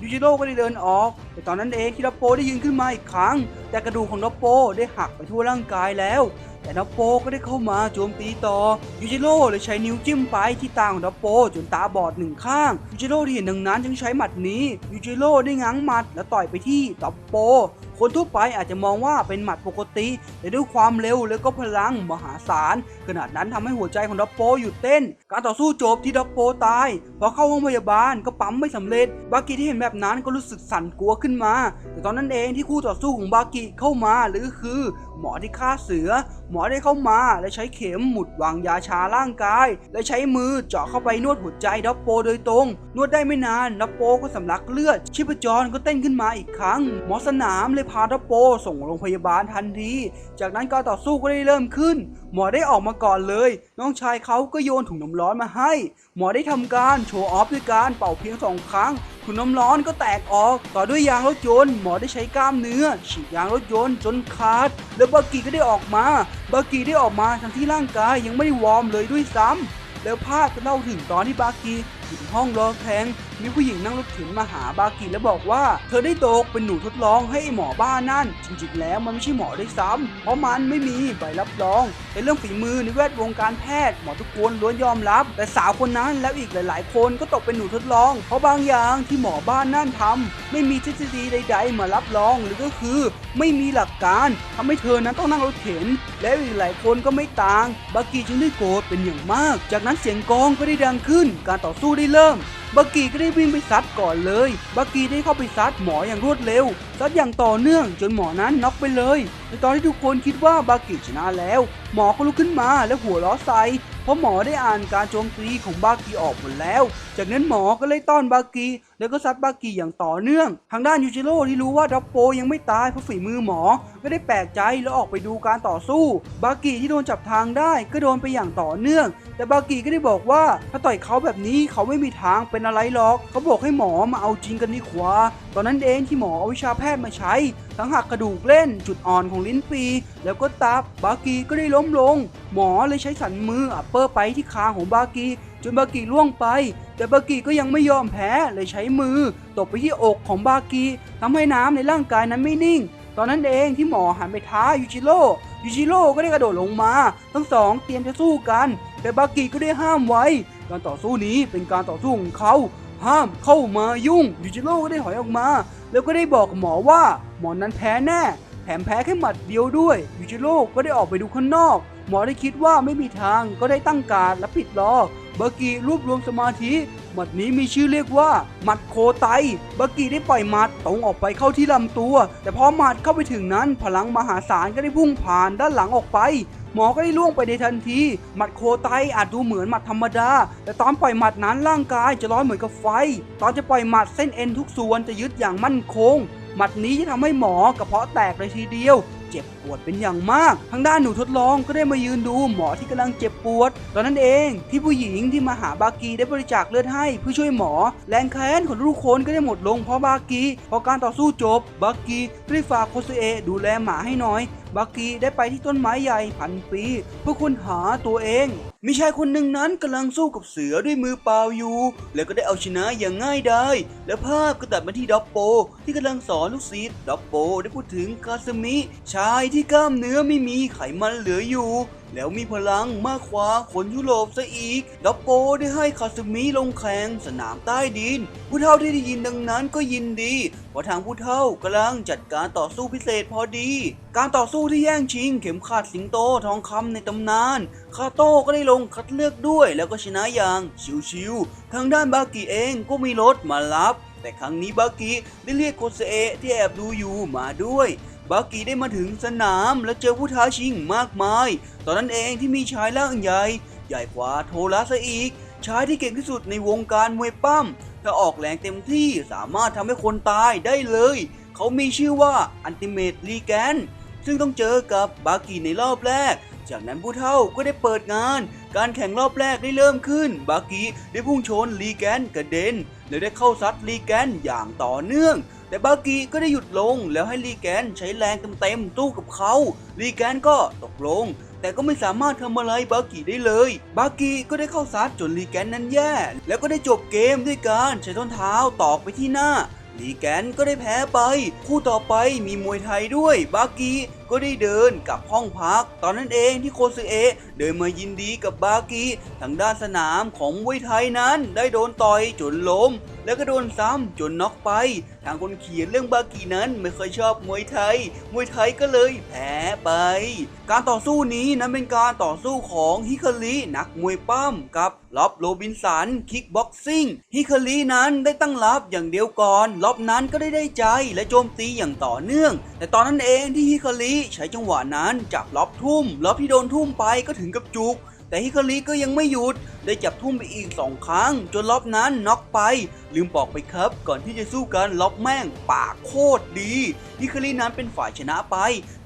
ยูจิโร่ก็ได้เดินออกแต่ตอนนั้นเองที่ดับโปได้ยืนขึ้นมาอีกครั้งแต่กระดูกของดับโปได้หักไปทั่วร่างกายแล้วแต่ดับโปก็ได้เข้ามาโจมตีต่อยูจิโร่เลยใช้นิ้วจิ้มไปที่ตาของดับโปจนตาบอดหนึ่งข้างยูจิโร่ที่เห็นดังนั้นจึงใช้หมัดนี้ยูจิโร่ได้ง้างหมัดและต่อยไปที่ดับโปคนทั่วไปอาจจะมองว่าเป็นหมัดปกติแต่ด้วยความเร็วและก็พลังมหาศาลขนาดนั้นทำให้หัวใจของดับโปหยุดเต้นการต่อสู้จบที่ดับโปตายพอเข้าห้องพยาบาลก็ปั๊มไม่สำเร็จบากิที่เห็นแบบนั้นก็รู้สึกสั่นกลัวขึ้นมาแต่ตอนนั้นเองที่คู่ต่อสู้ของบากิเข้ามาหรือคือหมอที่ฆ่าเสือหมอได้เข้ามาและใช้เข็มหมุดวางยาชาร่างกายและใช้มือเจาะเข้าไปนวดหัวใจดับโปโดยตรงนวดได้ไม่นานดับโปก็สำลักเลือดชีพจรก็เต้นขึ้นมาอีกครั้งหมอสนามเลยพาดับโปส่งโรงพยาบาลทันทีจากนั้นการต่อสู้ก็ได้เริ่มขึ้นหมอได้ออกมาก่อนเลยน้องชายเขาก็โยนถุงน้ำร้อนมาให้หมอได้ทำการโชว์ออฟด้วยการเป่าเพียง2 ครั้งถุงน้ำร้อนก็แตกออกต่อด้วยยางรถยนต์หมอได้ใช้กล้ามเนื้อฉีดยางรถยนต์จนขาดแล้วบากิก็ได้ออกมาทั้งที่ร่างกายยังไม่ได้วอร์มเลยด้วยซ้ำแล้วภาพก็เล่าถึงตอนที่บากิอยู่ในห้องรอแข่งมีผู้หญิงนั่งรถเข็นมาหาบากิและบอกว่าเธอได้ตกเป็นหนูทดลองให้หมอบ้านั่นจริงๆแล้วมันไม่ใช่หมอได้ซ้ำเพราะมันไม่มีใบรับรองในเรื่องฝีมือในแวดวงการแพทย์หมอทุกคนล้วนยอมรับแต่สาวคนนั้นแล้วอีกหลายๆคนก็ตกเป็นหนูทดลองเพราะบางอย่างที่หมอบ้านนั่นทำไม่มีทฤษฎีใดๆมารับรองหรือก็คือไม่มีหลักการทำให้เธอนั้นต้องนั่งรถเข็นแล้วอีกหลายคนก็ไม่ต่างบากิจึงได้โกรธเป็นอย่างมากจากนั้นเสียงกลองก็ได้ดังขึ้นการต่อสู้ได้เริ่มบากิก็ได้วิ่งไปซัดก่อนเลยบากิได้เข้าไปซัดหมออย่างรวดเร็วซัดอย่างต่อเนื่องจนหมอนั้นน็อกไปเลยในตอนที่ทุกคนคิดว่าบากิชนะแล้วหมอก็ลุกขึ้นมาและหัวเราะใส่เพราะหมอได้อ่านการโจมตีของบากิออกหมดแล้วจากนั้นหมอก็เลยต้อนบากิแล้วก็ซัดบากิอย่างต่อเนื่องทางด้านยูจิโร่ที่รู้ว่าดับโปยังไม่ตายเพราะฝีมือหมอก็ได้แปลกใจแล้วออกไปดูการต่อสู้บากิที่โดนจับทางได้ก็โดนไปอย่างต่อเนื่องแต่บากิก็ได้บอกว่าถ้าต่อยเขาแบบนี้เขาไม่มีทางเป็นอะไรหรอกเขาบอกให้หมอมาเอาจริงกันดีกว่าตอนนั้นเองที่หมอเอาวิชาแพทย์มาใช้ทั้งหักกระดูกเล่นจุดอ่อนของลิ้นปีแล้วก็ตับบากิก็ได้ล้มลงหมอเลยใช้สันมืออัปเปอร์ไปที่คางของบากิจนบากิล่วงไปแต่บากิก็ยังไม่ยอมแพ้เลยใช้มือตบไปที่อกของบากิทำให้น้ำในร่างกายนั้นไม่นิ่งตอนนั้นเองที่หมอหันไปท้ายูจิโร่ก็ได้กระโดดลงมาทั้งสองเตรียมจะสู้กันแต่บากิก็ได้ห้ามไว้การต่อสู้นี้เป็นการต่อสู้ของเขาห้ามเข้ามายุ่งยูจิโร่ก็ได้ถอยออกมาแล้วก็ได้บอกกับหมอว่าหมอนั้นแพ้แน่แถมแพ้แค่หมัดเดียวด้วยยูจิโร่ก็ได้ออกไปดูข้างนอกหมอได้คิดว่าไม่มีทางก็ได้ตั้งการและปิดล้อบากิรวบรวมสมาธิหมัดนี้มีชื่อเรียกว่าหมัดโคไตบากิได้ปล่อยหมัดตรงออกไปเข้าที่ลำตัวแต่พอหมัดเข้าไปถึงนั้นพลังมหาศาลก็ได้พุ่งผ่านด้านหลังออกไปหมอก็ได้ล่วงไปในทันทีหมัดโคไตอาจดูเหมือนหมัดธรรมดาแต่ตอนปล่อยหมัดนั้นร่างกายจะร้อนเหมือนกับไฟตอนจะปล่อยหมัดเส้นเอ็นทุกส่วนจะยึดอย่างมั่นคงหมัดนี้จะทำให้หมอกระเพาะแตกเลยทีเดียวเจ็บปวดเป็นอย่างมากทางด้านหนูทดลองก็ได้มายืนดูหมอที่กำลังเจ็บปวดตอนนั้นเองที่ผู้หญิงที่มาหาบากิได้บริจาคเลือดให้เพื่อช่วยหมอแรงแค้นของทุกคนก็ได้หมดลงเพราะบากิพอการต่อสู้จบบากิได้ฝากโคซุเอะดูแลหมาให้หน่อยบากิได้ไปที่ต้นไม้ใหญ่พันปีเพื่อค้นหาตัวเองมีชายคนหนึ่งนั้นกำลังสู้กับเสือด้วยมือเปล่าอยู่แล้วก็ได้เอาชนะอย่างง่ายดายและภาพก็ตัดมาที่ดับโปที่กำลังสอนลูกศิษย์ดับโปได้พูดถึงคาซึมิชายที่กล้ามเนื้อไม่มีไขมันเหลืออยู่แล้วมีพลังมากกว่าคนยุโรปซะอีกดับโปได้ให้คาซึมิลงแข่งสนามใต้ดินผู้เฒ่าที่ได้ยินดังนั้นก็ยินดีเพราะทางผู้เฒ่ากำลังจัดการต่อสู้พิเศษพอดีการต่อสู้ที่แย่งชิงเข็มขัดสิงโตทองคำในตำนานคาโต้ก็ได้ลงคัดเลือกด้วยแล้วก็ชนะอย่างชิวๆทางด้านบากิเองก็มีรถมารับแต่ครั้งนี้บากิได้เรียกโคซุเอะที่แอบดูอยู่มาด้วยบากิได้มาถึงสนามและเจอผู้ท้าชิงมากมายตอนนั้นเองที่มีชายร่างใหญ่กว่าโทรัสอีกชายที่เก่งที่สุดในวงการมวยปั้มถ้าออกแรงเต็มที่สามารถทำให้คนตายได้เลยเขามีชื่อว่าอัลติเมทลีแกนซึ่งต้องเจอกับบากิในรอบแรกจากนั้นผู้เฒ่าก็ได้เปิดงานการแข่งรอบแรกได้เริ่มขึ้นบากิได้พุ่งชนลีแกนกระเด็นและได้เข้าซัดลีแกนอย่างต่อเนื่อง แต่บากิก็ได้หยุดลงแล้วให้ลีแกนใช้แรงเต็มๆสู้กับเขาลีแกนก็ตกลงแต่ก็ไม่สามารถทำอะไรบากิได้เลยบากิก็ได้เข้าซัดจนลีแกนนั้นแย่แล้วก็ได้จบเกมด้วยการใช้ส้นเท้าตอกไปที่หน้าลีแกนก็ได้แพ้ไปคู่ต่อไปมีมวยไทยด้วยบากิก็ได้เดินกลับห้องพักตอนนั้นเองที่โคซึเอะเดินมายินดีกับบากิทางด้านสนามของมวยไทยนั้นได้โดนต่อยจนล้มแล้วก็โดนซ้ำจนน็อกไปทางคนเขียนเรื่องบากินั้นไม่เคยชอบมวยไทยก็เลยแพ้ไปการต่อสู้นี้นั้นเป็นการต่อสู้ของฮิคารินักมวยปั้มกับล็อบโรบินสันคิกบ็อกซิ่งฮิคารินั้นได้ตั้งรับอย่างเดียวก่อนล็อบนั้นก็ได้ใจและโจมตีอย่างต่อเนื่องแต่ตอนนั้นเองที่ฮิคาริใช้จังหวะนั้นจับล็อบที่โดนทุ่มไปก็ถึงกับจุกแต่ฮิคาริก็ยังไม่หยุดได้จับทุ่มไปอีก2 ครั้งจนล็อบนั้นน็อกไปลืมบอกไปครับก่อนที่จะสู้กันล็อบแม่งปากโคตรดีฮิคารินั้นเป็นฝ่ายชนะไป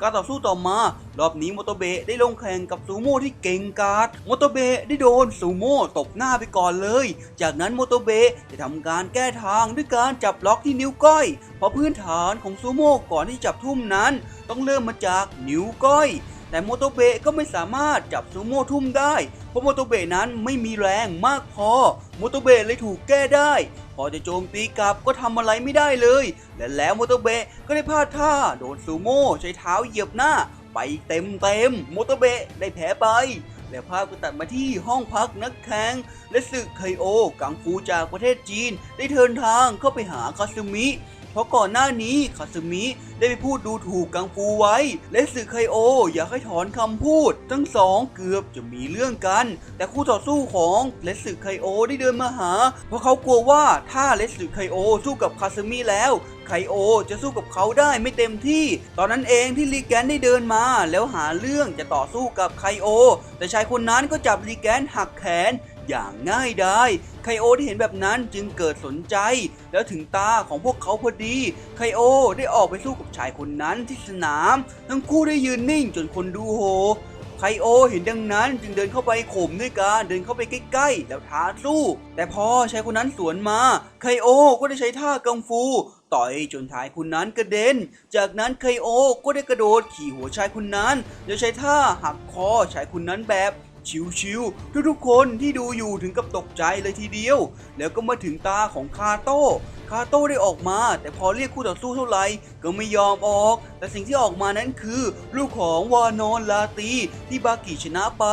การต่อสู้ต่อมารอบนี้โมโตเบะได้ลงแข่งกับซูโม่ที่เก่งกาจโมโตเบะได้โดนซูโม่ตบหน้าไปก่อนเลยจากนั้นโมโตเบะจะทำการแก้ทางด้วยการจับล็อกที่นิ้วก้อยเพราะพื้นฐานของซูโม่ก่อนที่จับทุ่มนั้นต้องเริ่มมาจากนิ้วก้อยแต่โมโตเบะก็ไม่สามารถจับซูโม่ทุ่มได้เพราะโมโตเบะนั้นไม่มีแรงมากพอโมโตเบะเลยถูกแก้ได้พอจะโจมตีกลับก็ทำอะไรไม่ได้เลยและแล้วโมโตเบะก็ได้พลาดท่าโดนซูโม่ใช้เท้าเหยียบหน้าไปเต็มโมโตเบะได้แพ้ไปและภาพก็ตัดมาที่ห้องพักนักแข่งและสึไคโอกังฟูจากประเทศจีนได้เดินทางเข้าไปหาคาซึมิเพราะก่อนหน้านี้คาซึมิได้ไปพูดดูถูกกังฟูไว้และสึไคโออยากให้ถอนคำพูดทั้งสองเกือบจะมีเรื่องกันแต่คู่ต่อสู้ของเลสึไคโอได้เดินมาหาเพราะเขากลัวว่าถ้าเลสึไคโอสู้กับคาซึมิแล้วไคโอจะสู้กับเขาได้ไม่เต็มที่ตอนนั้นเองที่ลีแกนได้เดินมาแล้วหาเรื่องจะต่อสู้กับไคโอแต่ชายคนนั้นก็จับลีแกนหักแขนอย่างง่ายดายไคโอที่เห็นแบบนั้นจึงเกิดสนใจแล้วถึงตาของพวกเขาพอดีไคโอได้ออกไปสู้กับชายคนนั้นที่สนามทั้งคู่ได้ยืนนิ่งจนคนดูโหไคโอเห็นดังนั้นจึงเดินเข้าไปข่มด้วยการเดินเข้าไปใกล้ๆแล้วท้าสู้แต่พอชายคนนั้นสวนมาไคโอก็ได้ใช้ท่ากังฟูต่อยจนชายคนนั้นกระเด็นจากนั้นไคโอก็ได้กระโดดขี่หัวชายคนนั้นแล้วใช้ท่าหักคอชายคนนั้นแบบชิวๆทุกคนที่ดูอยู่ถึงกับตกใจเลยทีเดียวแล้วก็มาถึงตาของคาโต้ได้ออกมาแต่พอเรียกคู่ต่อสู้เท่าไหร่ก็ไม่ยอมออกแต่สิ่งที่ออกมานั้นคือลูกของวานอนลาตีที่บากิชนะไป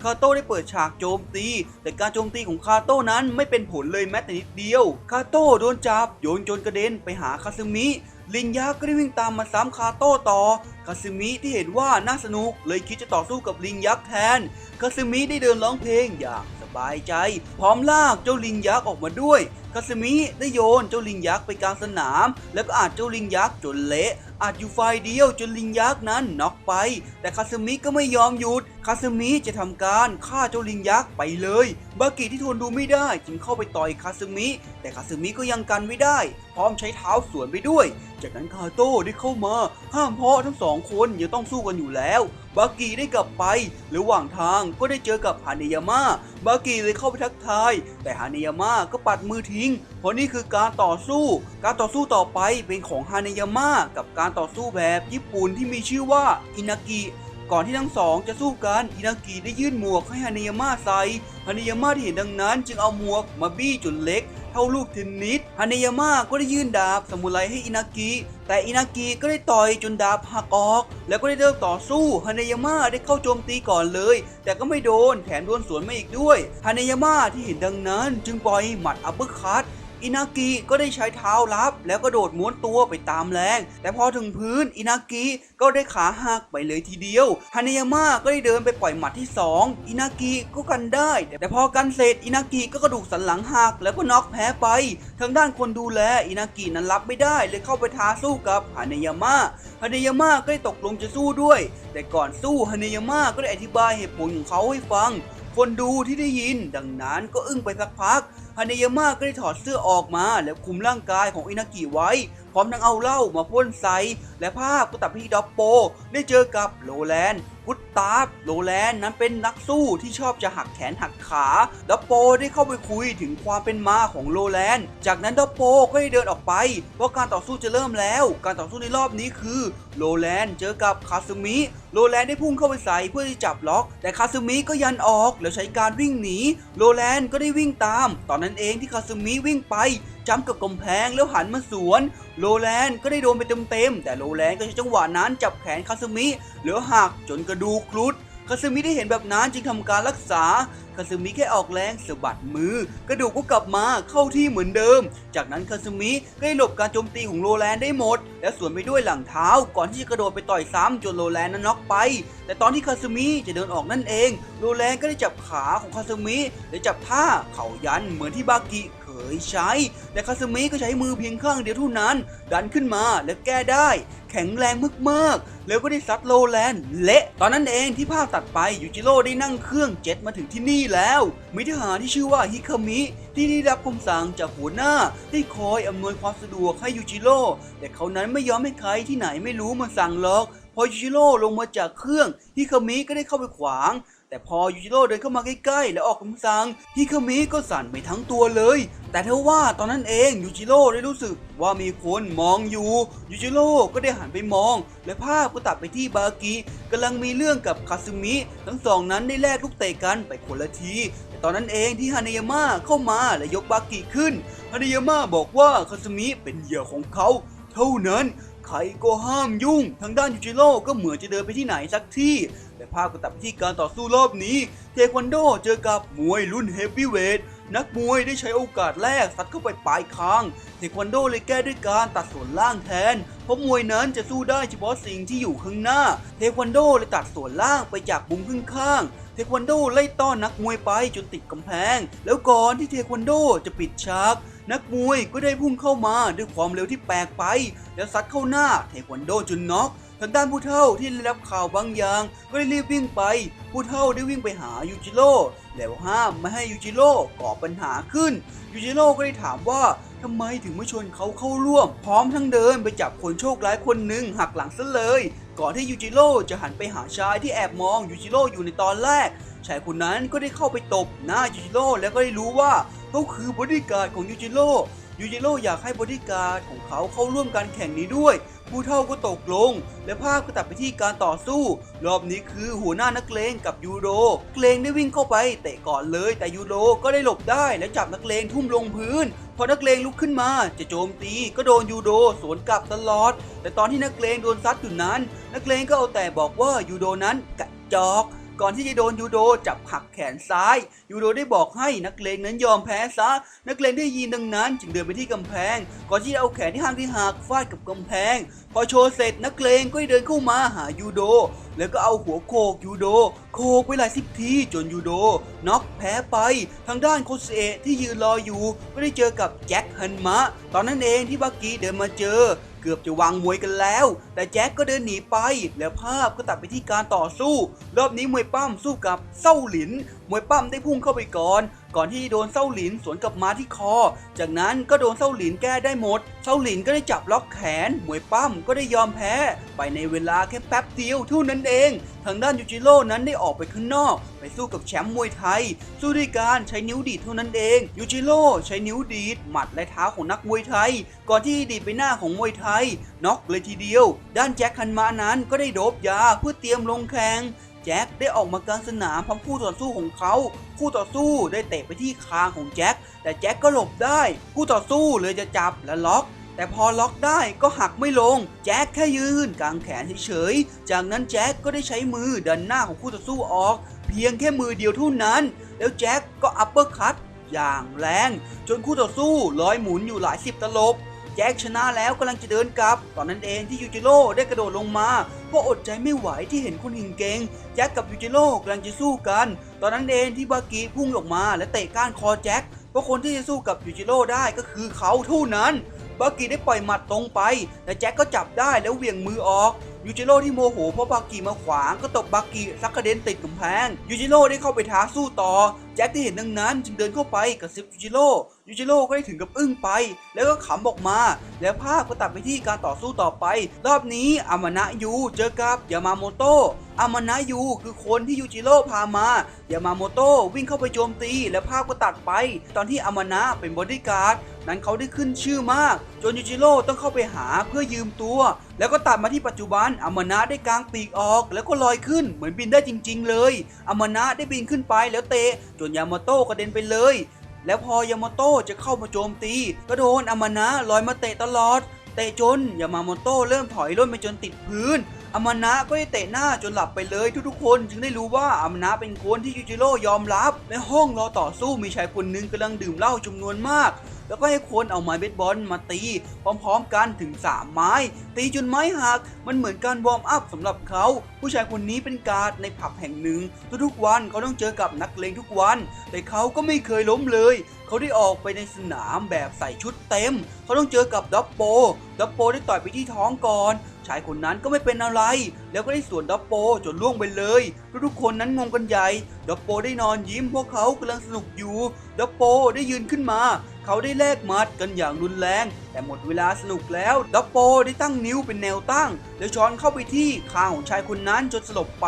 คาโต้ได้เปิดฉากโจมตีแต่การโจมตีของคาโต้นั้นไม่เป็นผลเลยแม้แต่นิดเดียวคาโต้โดนจับโยนจนกระเด็นไปหาคาซึมิลิงยักษ์ก็ได้วิ่งตามมาซ้ำคาโต้ต่อคาซึมิที่เห็นว่าน่าสนุกเลยคิดจะต่อสู้กับลิงยักษ์แทนคาซึมิได้เดินร้องเพลงอย่างสบายใจพร้อมลากเจ้าลิงยักษ์ออกมาด้วยคาซึมิได้โยนเจ้าลิงยักษ์ไปกลางสนามแล้วก็อัดเจ้าลิงยักษ์จนเละอัดอยู่ฝ่ายเดียวจนลิงยักษ์นั้นน็อกไปแต่คาซึมิก็ไม่ยอมหยุดคาซึมิจะทำการฆ่าเจ้าลิงยักษ์ไปเลยบากิที่ทนดูไม่ได้จึงเข้าไปต่อยคาซึมิแต่คาซึมิก็ยังกันไม่ได้พร้อมใช้เท้าสวนไปด้วยจากนั้นคาโต้ได้เข้ามาห้ามเพราะทั้งสองคนยังต้องสู้กันอยู่แล้วบากิได้กลับไประหว่างทางก็ได้เจอกับฮาเนยามะบากิเลยเข้าไปทักทายแต่ฮาเนยามะก็ปัดมือทิ้งเพราะนี่คือการต่อสู้ต่อไปเป็นของฮาเนยามะกับการต่อสู้แบบญี่ปุ่นที่มีชื่อว่าอินากิก่อนที่ทั้งสองจะสู้กันอินากิได้ยื่นหมวกให้ฮาเนยามะใส่ฮาเนยามะที่เห็นดังนั้นจึงเอาหมวกมาบี้จนเล็กเท่าลูกเทนนิสฮาเนยามะก็ได้ยื่นดาบซามูไรให้อินากิแต่อินากิก็ได้ต่อยจนดาบหักออกแล้วก็ได้เริ่มต่อสู้ฮาเนยามะได้เข้าโจมตีก่อนเลยแต่ก็ไม่โดนแถมโดนสวนมาอีกด้วยฮาเนยามะที่เห็นดังนั้นจึงปล่อยหมัดอัปเปอร์คัตอินากิก็ได้ใช้เท้ารับแล้วก็โดดม้วนตัวไปตามแรงแต่พอถึงพื้นอินากิก็ได้ขาหักไปเลยทีเดียวฮาเนยามะก็ได้เดินไปปล่อยหมัดที่2อินากิก็กันได้แต่พอกันเสร็จอินากิก็กระดูกสันหลังหักแล้วก็น็อกแพ้ไปทางด้านคนดูแลอินากินั้นรับไม่ได้เลยเข้าไปท้าสู้กับฮาเนยามะก็ได้ตกลงจะสู้ด้วยแต่ก่อนสู้ฮาเนยามะก็ได้อธิบายเหตุผลของเขาให้ฟังคนดูที่ได้ยินดังนั้นก็อึ้งไปสักพักฮาเนยามะก็ได้ถอดเสื้อออกมาแล้วคุมร่างกายของอินากิไว้พร้อมทั้งเอาเหล้ามาพ่นใส่และภาพก็ตัดไปที่ด็อปโปได้เจอกับโรแลนด์ พุตตาฟโรแลนด์นั้นเป็นนักสู้ที่ชอบจะหักแขนหักขาดับโปได้เข้าไปคุยถึงความเป็นมาของโรแลนด์จากนั้นดับโปก็ได้เดินออกไปว่าการต่อสู้จะเริ่มแล้วการต่อสู้ในรอบนี้คือโรแลนด์เจอกับคาซึมิโรแลนด์ได้พุ่งเข้าไปใส่เพื่อที่จับล็อกแต่คาซึมิก็ยันออกแล้วใช้การวิ่งหนีโรแลนด์ก็ได้วิ่งตามตอนนั้นเองที่คาซึมิวิ่งไปจ้ำกับกำแพงแล้วหันมาสวนโรแลนด์ก็ได้โดนไปเต็มๆแต่โรแลนด์ก็ใช้จังหวะนั้นจับแขนคาซึมิแล้วหักจนกระดูกครุดคาซึมิได้เห็นแบบนั้นจึงทำการรักษาคาซึมิแค่ออกแรงสะบัดมือกระดูกก็กลับมาเข้าที่เหมือนเดิมจากนั้นคาซึมิก็ได้หลบการโจมตีของโรแลนด์ได้หมดและสวนไปด้วยหลังเท้าก่อนที่จะกระโดดไปต่อยซ้ำจนโรแลนด์นั้นน็อกไปแต่ตอนที่คาซึมิจะเดินออกนั่นเองโรแลนด์ก็ได้จับขาของคาซึมิและจับท่าเข่ายันเหมือนที่บากิเคยใช้แต่คาซึมิก็ใช้มือเพียงข้างเดียวเท่านั้นดันขึ้นมาและแก้ได้แข็งแรงมากๆแล้วก็ได้ซัดโรแลนด์เละตอนนั้นเองที่ภาพตัดไปยูจิโร่ได้นั่งเครื่องเจ็ตมาถึงที่นี่แล้วมีทหารที่ชื่อว่าฮิคามิที่ได้รับคำสั่งจากหัวหน้าได้คอยอำนวยความสะดวกให้ยูจิโร่แต่เขานั้นไม่ยอมให้ใครที่ไหนไม่รู้มาสั่งหรอกพอยูจิโร่ลงมาจากเครื่องฮิคามิก็ได้เข้าไปขวางแต่พอยูจิโร่เดินเข้ามาใกล้ๆและออกคำสั่งฮิคามิก็สั่นไปทั้งตัวเลยแต่เทว่าตอนนั้นเองยูจิโร่ได้รู้สึกว่ามีคนมองอยู่ยูจิโร่ก็ได้หันไปมองและภาพก็ตัดไปที่บากิกำลังมีเรื่องกับคาซึมิทั้งสองนั้นได้แลกลูกเตะกันไปคนละทีแต่ตอนนั้นเองที่ฮาเนยามะเข้ามาและยกบากิขึ้นฮาเนยามะบอกว่าคาซึมิเป็นเหยื่อของเขาเท่านั้นใครก็ห้ามยุ่งทางด้านยูจิโร่ก็เหมือนจะเดินไปที่ไหนสักที่แต่ภาพก็ตัดไปที่การต่อสู้รอบนี้เทควันโดเจอกับมวยรุ่นเฮฟวีเวทนักมวยได้ใช้โอกาสแรกซัดเข้าไปปลายคางเทควันโดเลยแก้ด้วยการตัดส่วนล่างแทนเพราะมวยนั้นจะสู้ได้เฉพาะสิ่งที่อยู่ข้างหน้าเทควันโดเลยตัดส่วนล่างไปจากมุมข้างๆเทควันโดไล่ต้อนนักมวยไปจนติดกำแพงแล้วก่อนที่เทควันโดจะปิดฉากนักมวยก็ได้พุ่งเข้ามาด้วยความเร็วที่แปลกไปแล้วซัดเข้าหน้าเทควันโดจนน็อกทางด้านผู้เฒ่าที่ได้รับข่าวบางอย่างก็ได้รีบวิ่งไปผู้เฒ่าได้วิ่งไปหายูจิโร่แล้วห้ามไม่ให้ยูจิโร่ก่อปัญหาขึ้นยูจิโร่ก็ได้ถามว่าทำไมถึงไม่ชวนเขาเข้าร่วมพร้อมทั้งเดินไปจับคนโชคร้ายคนหนึ่งหักหลังซะเลยก่อนที่ยูจิโร่จะหันไปหาชายที่แอบมองยูจิโร่อยู่ในตอนแรกชายคนนั้นก็ได้เข้าไปตบหน้ายูจิโร่แล้วก็ได้รู้ว่าเขาคือบอดี้การ์ดของยูจิโร่อยากให้บอดี้การ์ดของเขาเข้าร่วมการแข่งนี้ด้วยผู้เฒ่าก็ตกลงและภาพก็ตัดไปที่การต่อสู้รอบนี้คือหัวหน้านักเลงกับยูโรเกลงได้วิ่งเข้าไปเตะก่อนเลยแต่ยูโรก็ได้หลบได้และจับนักเลงทุ่มลงพื้นพอนักเลงลุกขึ้นมาจะโจมตีก็โดนยูโรสวนกลับตลอดแต่ตอนที่นักเลงโดนซัดอยู่นั้นนักเลงก็เอาแต่บอกว่ายูโรนั้นกระจอกก่อนที่จะโดนยูโดจับหักแขนซ้ายยูโดได้บอกให้นักเลงนั้นยอมแพ้ซะนักเลงได้ยินดังนั้นจึงเดินไปที่กำแพงก่อนที่จะเอาแขนที่หักฟาดกับกำแพงพอโชว์เสร็จนักเลงก็เดินเข้ามาหายูโดแล้วก็เอาหัวโขกยูโดโขกไปหลายสิบทีจนยูโดน็อกแพ้ไปทางด้านโคเซเอะที่ยืนรออยู่ก็ได้เจอกับแจ็คฮันมะตอนนั้นเองที่บากิเดินมาเจอเกือบจะวางมวยกันแล้วแต่แจ็คก็เดินหนีไปแล้วภาพก็ตัดไปที่การต่อสู้รอบนี้มวยปั้มสู้กับเซ้าหลินมวยปั้มได้พุ่งเข้าไปก่อนที่โดนเซ้าหลินสวนกลับมาที่คอจากนั้นก็โดนเซ้าหลินแก้ได้หมดเซ้าหลินก็ได้จับล็อกแขนมวยปั้มก็ได้ยอมแพ้ไปในเวลาแค่แป๊บเดียวเท่านั้นเองทางด้านยูจิโร่นั้นได้ออกไปข้างนอกไปสู้กับแชมป์มวยไทยสู้ด้วยการใช้นิ้วดีดเท่านั้นเองยูจิโร่ใช้นิ้วดีดหมัดและเท้าของนักมวยไทยก่อนที่ดีดไปหน้าของมวยไทยน็อกเลยทีเดียวด้านแจ็คฮันมานั้นก็ได้โดบยาเพื่อเตรียมลงแข่งแจ็คได้ออกมากลางสนามพร้อมคู่ต่อสู้ของเขาคู่ต่อสู้ได้เตะไปที่คางของแจ็คแต่แจ็คก็หลบได้คู่ต่อสู้เลยจะจับและล็อกแต่พอล็อกได้ก็หักไม่ลงแจ็คแค่ยืนกางแขนเฉยๆจากนั้นแจ็คก็ได้ใช้มือดันหน้าของคู่ต่อสู้ออกเพียงแค่มือเดียวเท่านั้นแล้วแจ็คก็อัปเปอร์คัตอย่างแรงจนคู่ต่อสู้ลอยหมุนอยู่หลายสิบตลบแจ็คชนะแล้วกำลังจะเดินกลับตอนนั้นเองที่ยูจิโร่ได้กระโดดลงมาเพราะอดใจไม่ไหวที่เห็นคนเก่งแจ็คกับยูจิโร่กำลังจะสู้กันตอนนั้นเองที่บากิพุ่งออกมาและเตะก้านคอแจ็คเพราะคนที่จะสู้กับยูจิโร่ได้ก็คือเขาเท่านั้นบากิได้ปล่อยหมัดตรงไปแต่แจ็คก็จับได้แล้วเหวี่ยงมือออก ยูจิโร่ที่โมโหเพราะบากิมาขวางก็ตบบากิซักกระเด็นติดกำแพงยูจิโร่ได้เข้าไปท้าสู้ต่อแจ็คที่เห็นดังนั้นจึงเดินเข้าไปกระซิบยูจิโร่ก็ได้ถึงกับอึ้งไปแล้วก็ขำออกมาแล้วภาพก็ตัดไปที่การต่อสู้ต่อไปรอบนี้อามานะยูเจอกับยามาโมโตะอามานะยูคือคนที่ยูจิโร่พามายามาโมโตะวิ่งเข้าไปโจมตีและภาพก็ตัดไปตอนที่อามานะเป็นบอดี้การ์ดนั้นเขาได้ขึ้นชื่อมากจนยูจิโร่ต้องเข้าไปหาเพื่อยืมตัวแล้วก็ตัดมาที่ปัจจุบันอามานะได้กางปีกออกแล้วก็ลอยขึ้นเหมือนบินได้จริงๆเลยอามานะได้บินขึ้นไปแล้วเตะจนยามาโตะกระเด็นไปเลยแล้วพอยามาโตะจะเข้ามาโจมตีก็โดนอามานะลอยมาเตะตลอดเตะจนยามาโมโตะเริ่มถอยร่นไปจนติดพื้นอามานะก็ได้เตะหน้าจนหลับไปเลยทุกๆคนจึงได้รู้ว่าอามานะเป็นคนที่ยูจิโร่ยอมรับในห้องรอต่อสู้มีชายคนหนึ่งกำลังดื่มเหล้าจำนวนมากแล้วก็ให้คนเอาไม้เบสบอลมาตีพร้อมๆกันถึง3ไม้ตีจนไม้หักมันเหมือนการวอร์มอัพสำหรับเขาผู้ชายคนนี้เป็นการ์ดในผับแห่งหนึ่งทุกๆวันเขาต้องเจอกับนักเลงทุกวันแต่เขาก็ไม่เคยล้มเลยเขาได้ออกไปในสนามแบบใส่ชุดเต็มเขาต้องเจอกับดับโปได้ต่อยไปที่ท้องก่อนชายคนนั้นก็ไม่เป็นอะไรแล้วก็ได้สวนดับโปจนล่วงไปเลยทุกคนนั้นงงกันใหญ่ดับโปได้นอนยิ้มเพราะเขากำลังสนุกอยู่ดับโปได้ยืนขึ้นมาเขาได้แลกหมัดกันอย่างรุนแรงแต่หมดเวลาสนุกแล้วดับโปได้ตั้งนิ้วเป็นแนวตั้งแล้วช้อนเข้าไปที่คางของชายคนนั้นจนสลบไป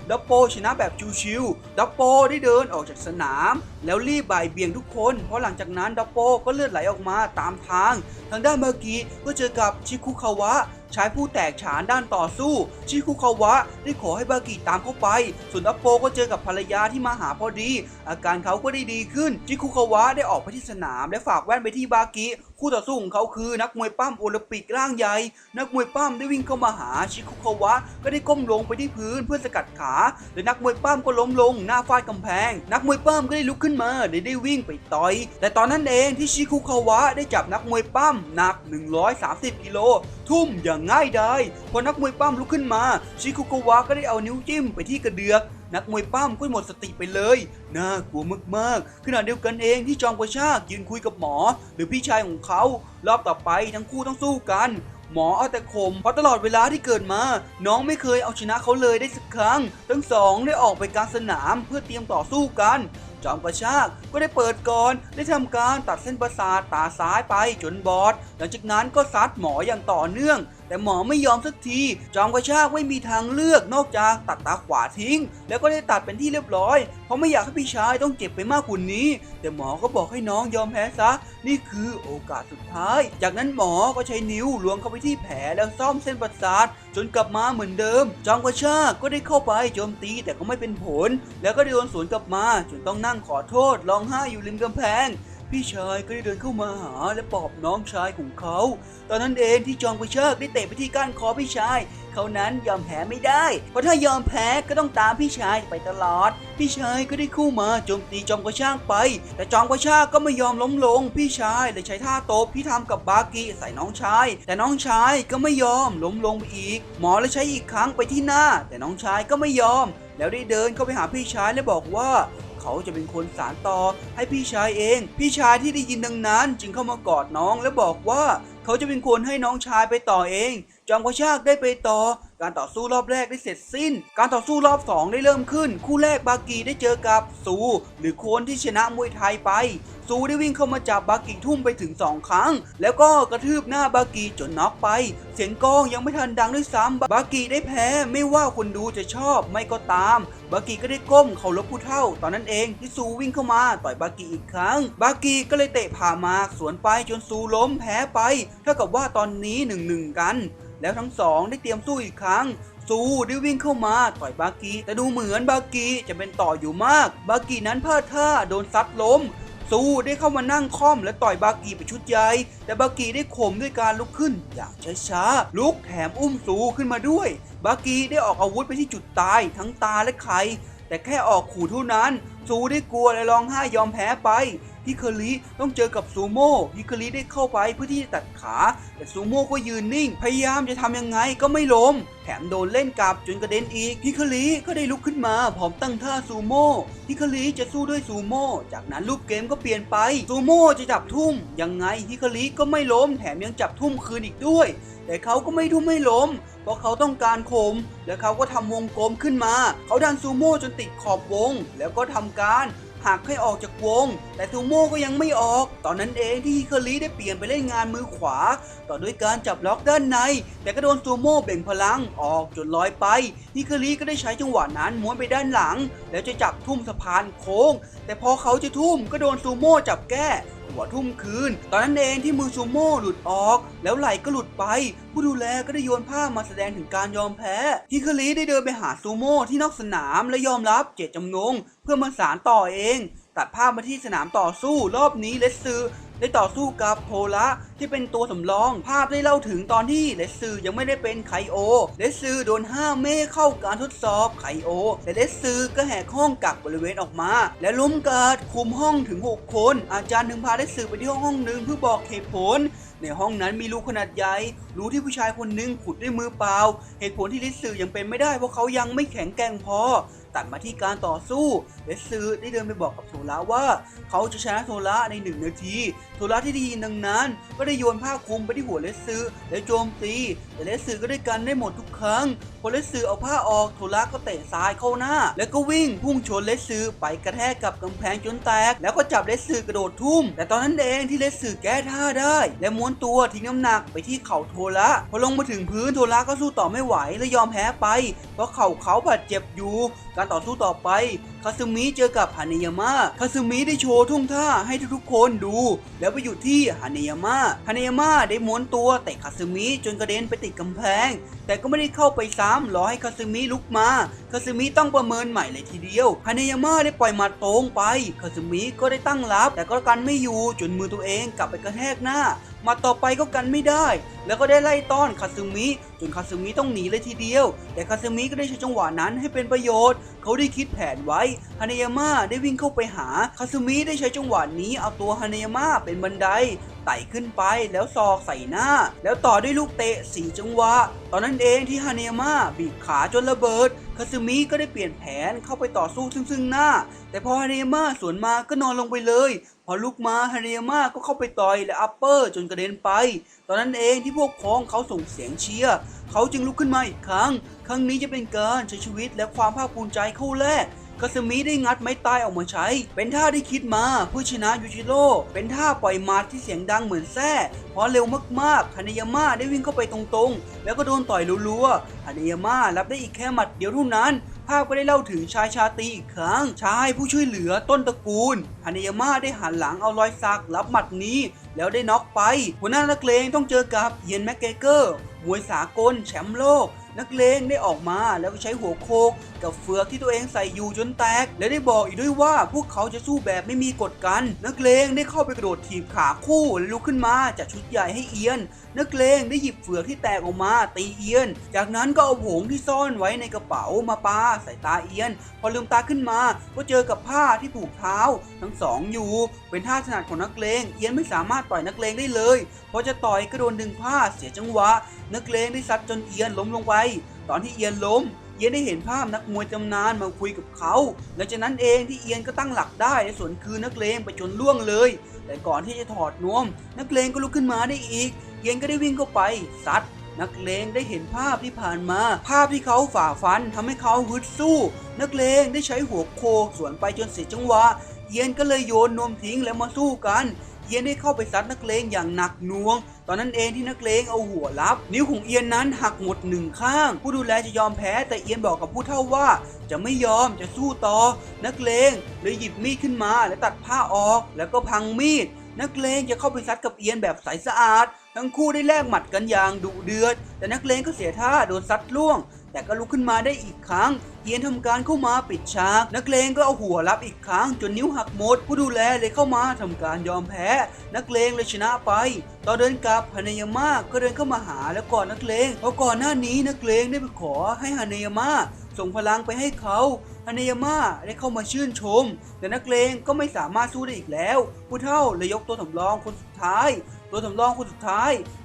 ดับโปชนะแบบชิวๆดับโปได้เดินออกจากสนามแล้วรีบบ่ายเบี่ยงทุกคนเพราะหลังจากนั้นดับโปก็เลือดไหลออกมาตามทางด้านเมื่อกี้ก็เจอกับชิคุคาวะชายผู้แตกฉานด้านต่อสู้ชิคุคาวะได้ขอให้บากิตามเข้าไปส่วนดับโปก็เจอกับภรรยาที่มาหาพอดีอาการเขาก็ได้ดีขึ้นชิคุคาวะได้ออกไปที่สนามและฝากแว่นไปที่บากิคู่ต่อสู้ของเขาคือนักมวยปั้มโอลิมปิกร่างใหญ่นักมวยปั้มได้วิ่งเข้ามาหาชิคุคาวะก็ได้ก้มลงไปที่พื้นเพื่อสกัดขาและนักมวยปั้มก็ล้มลงหน้าฟาดกำแพงนักมวยปั้มก็ได้ลุกขึ้นมาได้วิ่งไปต่อยแต่ตอนนั้นเองที่ชิคุคาวะได้จับนักมวยปั้มหนัก130กิโลทุ่มอย่างง่ายดายพอนักมวยปั้มลุกขึ้นมาชิคุคาวะก็ได้เอานิ้วจิ้มไปที่กระเดือกนักมวยปั้มก็หมดสติไปเลยน่ากลัวมากๆขณะเดียวกันเองที่จอมกระชากยืนคุยกับหมอหรือพี่ชายของเขารอบต่อไปทั้งคู่ต้องสู้กันหมอเอาแต่ข่มเพราะตลอดเวลาที่เกิดมาน้องไม่เคยเอาชนะเขาเลยได้สักครั้งทั้งสองได้ออกไปกลางสนามเพื่อเตรียมต่อสู้กันจอมกระชากก็ได้เปิดก่อนได้ทำการตัดเส้นประสาทตาซ้ายไปจนบอดหลังจากนั้นก็ซัดหมออย่างต่อเนื่องแต่หมอไม่ยอมสักทีจอมกระชากไม่มีทางเลือกนอกจากตัดตาขวาทิ้งแล้วก็ได้ตัดเป็นที่เรียบร้อยเพราะไม่อยากให้พี่ชายต้องเจ็บไปมากกว่านี้แต่หมอก็บอกให้น้องยอมแพ้ซะนี่คือโอกาสสุดท้ายจากนั้นหมอก็ใช้นิ้วล้วงเข้าไปที่แผลแล้วซ่อมเส้นประสาทจนกลับมาเหมือนเดิมจอมกระชากก็ได้เข้าไปโจมตีแต่ก็ไม่เป็นผลแล้วก็โดนสวนกลับมาจนต้องนั่งขอโทษร้องไห้อยู่ริมกำแพงพี่ชายก็ได้เดินเข้ามาหาและปลอบน้องชายของเขาตอนนั้นเองที่จอมกระชากได้เตะไปที่ก้านคอพี่ชายเขานั้นยอมแพ้ไม่ได้เพราะถ้ายอมแพ้ก็ต้องตามพี่ชายไปตลอดพี่ชายก็ได้เข้ามาโจมตีจอมกระชากไปแต่จอมกระชากก็ไม่ยอมล้มลงพี่ชายเลยใช้ท่าตบที่ทำกับบากิใส่น้องชายแต่น้องชายก็ไม่ยอมล้มลงไปอีกหมอเลยใช้อีกครั้งไปที่หน้าแต่น้องชายก็ไม่ยอมแล้วได้เดินเข้าไปหาพี่ชายและบอกว่าเขาจะเป็นคนสานต่อให้พี่ชายเองพี่ชายที่ได้ยินดังนั้นจึงเข้ามากอดน้องและบอกว่าเขาจะเป็นคนให้น้องชายไปต่อเองจอมกระชากได้ไปต่อการต่อสู้รอบแรกได้เสร็จสิ้นการต่อสู้รอบ2ได้เริ่มขึ้นคู่แรกบากิได้เจอกับซูหรือคนที่ชนะมวยไทยไปซูได้วิ่งเข้ามาจับบากิทุ่มไปถึง2ครั้งแล้วก็กระทืบหน้าบากิจนน็อกไปเสียงกลองยังไม่ทันดังด้วยซ้ำบากิได้แพ้ไม่ว่าคนดูจะชอบไม่ก็ตามบากิก็ได้ก้มเคารพผู้เฒ่าตอนนั้นเองที่ซูวิ่งเข้ามาต่อยบากิอีกครั้งบากิก็เลยเตะผ่ามากสวนไปจนซูล้มแพ้ไปเท่ากับว่าตอนนี้1-1กันแล้วทั้งสองได้เตรียมสู้อีกครั้งซูได้วิ่งเข้ามาต่อยบากิแต่ดูเหมือนบากิจะเป็นต่ออยู่มากบากินั้นพลาดท่าโดนซัดล้มซูได้เข้ามานั่งค่อมและต่อยบากิไปชุดใหญ่แต่บากิได้ข่มด้วยการลุกขึ้นอย่างช้าๆลุกแถมอุ้มซูขึ้นมาด้วยบากิได้ออกอาวุธไปที่จุดตายทั้งตาและไข่แต่แค่ออกขู่เท่านั้นซูได้กลัวและร้องไห้ยอมแพ้ไปฮิคาริต้องเจอกับซูโม่ฮิคาริได้เข้าไปเพื่อที่จะตัดขาแต่ซูโม่ก็ยืนนิ่งพยายามจะทำยังไงก็ไม่ล้มแถมโดนเล่นกลับจนกระเด็นอีกฮิคาริก็ได้ลุกขึ้นมาพร้อมตั้งท่าซูโม่ฮิคาริจะสู้ด้วยซูโม่จากนั้นรูปเกมก็เปลี่ยนไปซูโม่จะจับทุ่มยังไงฮิคาริก็ไม่ล้มแถมยังจับทุ่มคืนอีกด้วย แต่เขาก็ไม่ทุ่มไม่ล้มเพราะเขาต้องการข่มและเขาก็ทำวงกลมขึ้นมาเขาดันซูโม่จนติดขอบวงแล้วก็ทำการหักให้ออกจากวงแต่ซูโม่ก็ยังไม่ออกตอนนั้นเองที่ฮิคาริได้เปลี่ยนไปเล่นงานมือขวาต่อด้วยการจับล็อกด้านในแต่ก็โดนซูโม่เบ่งพลังออกจนลอยไปฮิคาริก็ได้ใช้จังหวะนั้นม้วนไปด้านหลังแล้วจะจับทุ่มสะพานโค้งแต่พอเขาจะทุ่มก็โดนซูโม่จับแก้หัวทุ่มคืนตอนนั้นเองที่มือซูโม่หลุดออกแล้วไหล่ก็หลุดไปผู้ดูแลก็ได้โยนผ้ามาแสดงถึงการยอมแพ้ฮิคาริได้เดินไปหาซูโม่ที่นอกสนามและยอมรับเจตจำนงเพื่อมาสานต่อเองตัดภาพมาที่สนามต่อสู้รอบนี้เลสซือได้ต่อสู้กับโทระที่เป็นตัวสำรองภาพได้เล่าถึงตอนที่เลสซือยังไม่ได้เป็นไคโอเลสซือโดนห้ามไม่ให้เข้าการทดสอบไคโอแต่เลสซือก็แหกห้องกักบริเวณออกมาและล้มการ์ดคุมห้องถึง6คนอาจารย์ถึงพาเลสซือไปที่ห้องหนึ่งเพื่อบอกเหตุผลในห้องนั้นมีรูขนาดใหญ่รูที่ผู้ชายคนหนึ่งขุดด้วยมือเปล่าเหตุผลที่เลสซือยังเป็นไม่ได้เพราะเขายังไม่แข็งแกร่งพอตัดมาที่การต่อสู้เลสซือได้เดินไปบอกกับโทระว่าเขาจะชนะโทระใน1 นาทีโทระที่ได้ยินดังนั้นก็ได้โยนผ้าคลุมไปที่หัวเลสซือและโจมตีแต่เลสซือก็ได้กันได้หมดทุกครั้งพอเลสซือเอาผ้าออกโทระก็เตะทรายเข้าหน้าแล้วก็วิ่งพุ่งชนเลสซือไปกระแทกกับกำแพงจนแตกแล้วก็จับเลสซือกระโดดทุ่มแต่ตอนนั้นเองที่เลสซือแก้ท่าได้และม้วนตัวทิ้งน้ำหนักไปที่เข่าโทระพอลงมาถึงพื้นโทระก็สู้ต่อไม่ไหวและยอมแพ้ไปเพราะเข่าเขาบาดเจ็บอยู่การต่อสู้ต่อไปคาซึมิเจอกับฮาเนยามะคาซึมิได้โชว์ท่วงท่าให้ทุกๆคนดูแล้วไปอยู่ที่ฮาเนยามะได้ม้วนตัวเตะคาซึมิจนกระเด็นไปติดกำแพงแต่ก็ไม่ได้เข้าไปซ้ำรอให้คาซึมิลุกมาคาซึมิต้องประเมินใหม่เลยทีเดียวฮาเนยามะได้ปล่อยหมัดตรงไปคาซึมิก็ได้ตั้งรับแต่ก็กันไม่อยู่จนมือตัวเองกลับไปกระแทกหน้ามาต่อไปก็กันไม่ได้แล้วก็ได้ไล่ต้อนคาซึมิจนคาซึมิต้องหนีเลยทีเดียวแต่คาซึมิก็ได้ใช้จังหวะนั้นให้เป็นประโยชน์เขาได้คิดแผนไว้ฮาเนยามะได้วิ่งเข้าไปหาคาซึมิได้ใช้จังหวะนี้เอาตัวฮาเนยามะเป็นบันไดไต่ขึ้นไปแล้วศอกใส่หน้าแล้วต่อด้วยลูกเตะ4 จังหวะตอนนั้นเองที่ฮาเนยามะบีบขาจนระเบิดคาซึมิก็ได้เปลี่ยนแผนเข้าไปต่อสู้ซึ่งหน้าแต่พอฮาเนยามะสวนมาก็นอนลงไปเลยพอลุกมาฮาเนยามะก็เข้าไปต่อยและอัปเปอร์จนกระเด็นไปตอนนั้นเองที่พวกพ้องเขาส่งเสียงเชียร์เขาจึงลุกขึ้นมาอีกครั้งนี้จะเป็นการใช้ชีวิตและความภาคภูมิใจเข้าแลกคาซึมิได้งัดไม้ตายออกมาใช้เป็นท่าที่คิดมาเพื่อชนะยูจิโร่เป็นท่าปล่อยหมัดที่เสียงดังเหมือนแส้เพราะเร็วมากๆฮาเนยามะได้วิ่งเข้าไปตรงๆแล้วก็โดนต่อยรัวๆฮาเนยามะรับได้อีกแค่หมัดเดียวเท่านั้นภาพก็ได้เล่าถึงชายชาตรีอีกครั้งชายผู้ช่วยเหลือต้นตระกูลฮาเนยามะได้หันหลังเอารอยสักรับหมัดนี้แล้วได้น็อกไปหัวหน้านักเลงต้องเจอกับเอียนแม็กเกเกอร์มวยสากลแชมป์โลกนักเลงได้ออกมาแล้วก็ใช้หัวโคกกับเฟือกที่ตัวเองใส่อยู่จนแตกและได้บอกอีกด้วยว่าพวกเขาจะสู้แบบไม่มีกฎกันนักเลงได้เข้าไปกระโดดถีบขาคู่และลุกขึ้นมาจัดชุดใหญ่ให้เอียนนักเลงได้หยิบเฟือกที่แตกออกมาตีเอียนจากนั้นก็เอาผงที่ซ่อนไว้ในกระเป๋ามาปาใส่ตาเอียนพอลืมตาขึ้นมาก็เจอกับผ้าที่ผูกเท้าทั้งสองอยู่เป็นท่าถนัดของนักเลงเอียนไม่สามารถต่อยนักเลงได้เลยพอจะต่อยก็โดนดึงผ้าเสียจังหวะนักเลงได้ซัดจนเอียนล้มลงไปตอนที่เอียนล้มเอียนได้เห็นภาพนักมวยตำนานมาคุยกับเขาหลังจากนั้นเองที่เอียนก็ตั้งหลักได้และสวนคืนนักเลงไปจนล่วงเลยแต่ก่อนที่จะถอดนวมนักเลงก็ลุกขึ้นมาได้อีกเอียนก็ได้วิ่งเข้าไปซัดนักเลงได้เห็นภาพที่ผ่านมาภาพที่เขาฝ่าฟันทำให้เขาฮึดสู้นักเลงได้ใช้หัวโคสวนไปจนเสียจังหวะเอียนก็เลยโยนนวมทิ้งแล้วมาสู้กันเอียนได้เข้าไปซัดนักเลงอย่างหนักหน่วงตอนนั้นเองที่นักเลงเอาหัวรับนิ้วของเอียนนั้นหักหมด1 ข้างผู้ดูแลจะยอมแพ้แต่เอียนบอกกับผู้เฒ่าว่าจะไม่ยอมจะสู้ต่อนักเลงเลยหยิบมีดขึ้นมาและตัดผ้าออกแล้วก็พังมีดนักเลงจะเข้าไปซัดกับเอียนแบบใสสะอาดทั้งคู่ได้แลกหมัดกันอย่างดุเดือดแต่นักเลงก็เสียท่าโดนซัดล่วงแต่ก็ลุกขึ้นมาได้อีกครั้งเอียนทำการเข้ามาปิดฉากนักเลงก็เอาหัวรับอีกครั้งจนนิ้วหักหมดผู้ดูแลเลยเข้ามาทำการยอมแพ้นักเลงเลยชนะไปตอนเดินกลับฮาเนยามะก็เดินเข้ามาหาแล้วกอดนักเลงเพราะก่อนหน้านี้นักเลงได้ไปขอให้ฮาเนยามะส่งพลังไปให้เขาฮาเนยามะได้เข้ามาชื่นชมแต่นักเลงก็ไม่สามารถสู้ได้อีกแล้วผู้เฒ่าเลยยกตัวสำรองคนสุดท้าย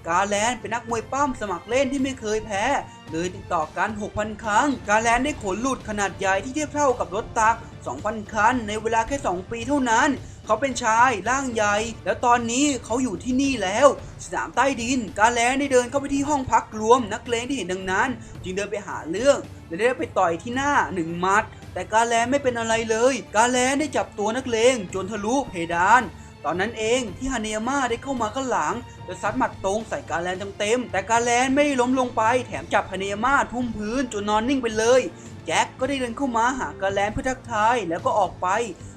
กาแลนเป็นนักมวยปั้มสมัครเล่นที่ไม่เคยแพ้เลยติดต่อกัน 6,000 ครั้งกาแลนได้ขนหลุดขนาดใหญ่ที่เทียบเท่ากับรถตัก 2,000 คันในเวลาแค่2 ปีเท่านั้นเขา เขาเป็นชายร่างใหญ่แล้วตอนนี้เขาอยู่ที่นี่แล้วสนามใต้ดินกาแลนได้เดินเข้าไปที่ห้องพักรวมนักเลงที่เห็นดังนั้นจึงเดินไปหาเรื่องและได้ไปต่อยที่หน้า1 มัดแต่กาแลนไม่เป็นอะไรเลยกาแลนได้จับตัวนักเลงจนทะลุเพดานตอนนั้นเองที่ฮาเนยาม่าได้เข้ามาข้างหลังและซัดหมัดตรงใส่กาแลนเต็มแต่กาแลนไม่ล้มลงไปแถมจับฮาเนยาม่าทุ่มพื้นจนนอนนิ่งไปเลยแจ็คก็ได้เดินเข้ามาหากาแลนเพื่อทักทายแล้วก็ออกไป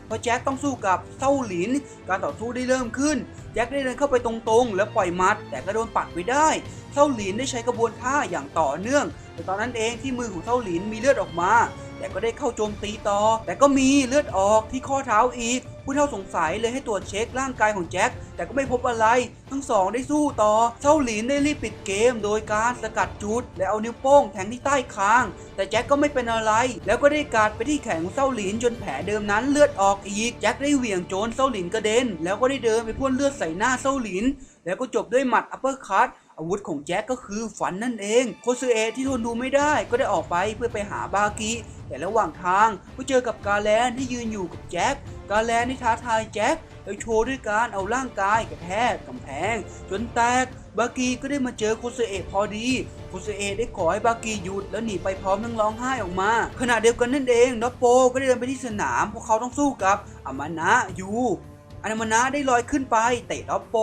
เพราะแจ็คต้องสู้กับเซาหลินการต่อสู้ได้เริ่มขึ้นแจ็คได้เดินเข้าไปตรงๆแล้วปล่อยมัดแต่ก็โดนปัดไว้ได้เซาหลินได้ใช้กระบวนท่าอย่างต่อเนื่องแต่ตอนนั้นเองที่มือของเซาหลินมีเลือดออกมาแต่ก็ได้เข้าโจมตีต่อแต่ก็มีเลือดออกที่ข้อเท้าอีกผู้เฒ่าสงสัยเลยให้ตรวจเช็คร่างกายของแจ็คแต่ก็ไม่พบอะไรทั้งสองได้สู้ต่อเซาหลินได้รีบปิดเกมโดยการสกัดจุดและเอานิ้วโป้งแทงที่ใต้คางแต่แจ็คก็ไม่เป็นอะไรแล้วก็ได้กัดไปที่แขนของเซาหลินจนแผลเดิมนั้นเลือดออกอีกแจ็คได้เหวี่ยงโจนเซาหลินกระเด็นแล้วก็ได้เดินไปพ่นเลือดใส่หน้าเซาหลินแล้วก็จบด้วยหมัดอัปเปอร์คัตอาวุธของแจ็คก็คือฝันนั่นเองโคซึเอะที่ทนดูไม่ได้ก็ได้ออกไปเพื่อไปหาบากิแต่ระหว่างทางก็เจอกับกาแลนที่ยืนอยู่กับแจ็คกาแลนได้ท้าทายแจ็คโดยโชว์ด้วยการเอาร่างกายกระแทกกำแพงจนแตกบากิก็ได้มาเจอโคซึเอะพอดีโคซึเอะได้ขอให้บากิหยุดแล้วหนีไปพร้อมทั้งร้องไห้ออกมาขณะเดียวกันนั่นเองด็อปโปก็ได้เดินไปที่สนามพวกเขาต้องสู้กับอามานะยูอานามานะได้ลอยขึ้นไปเตะด็อปโป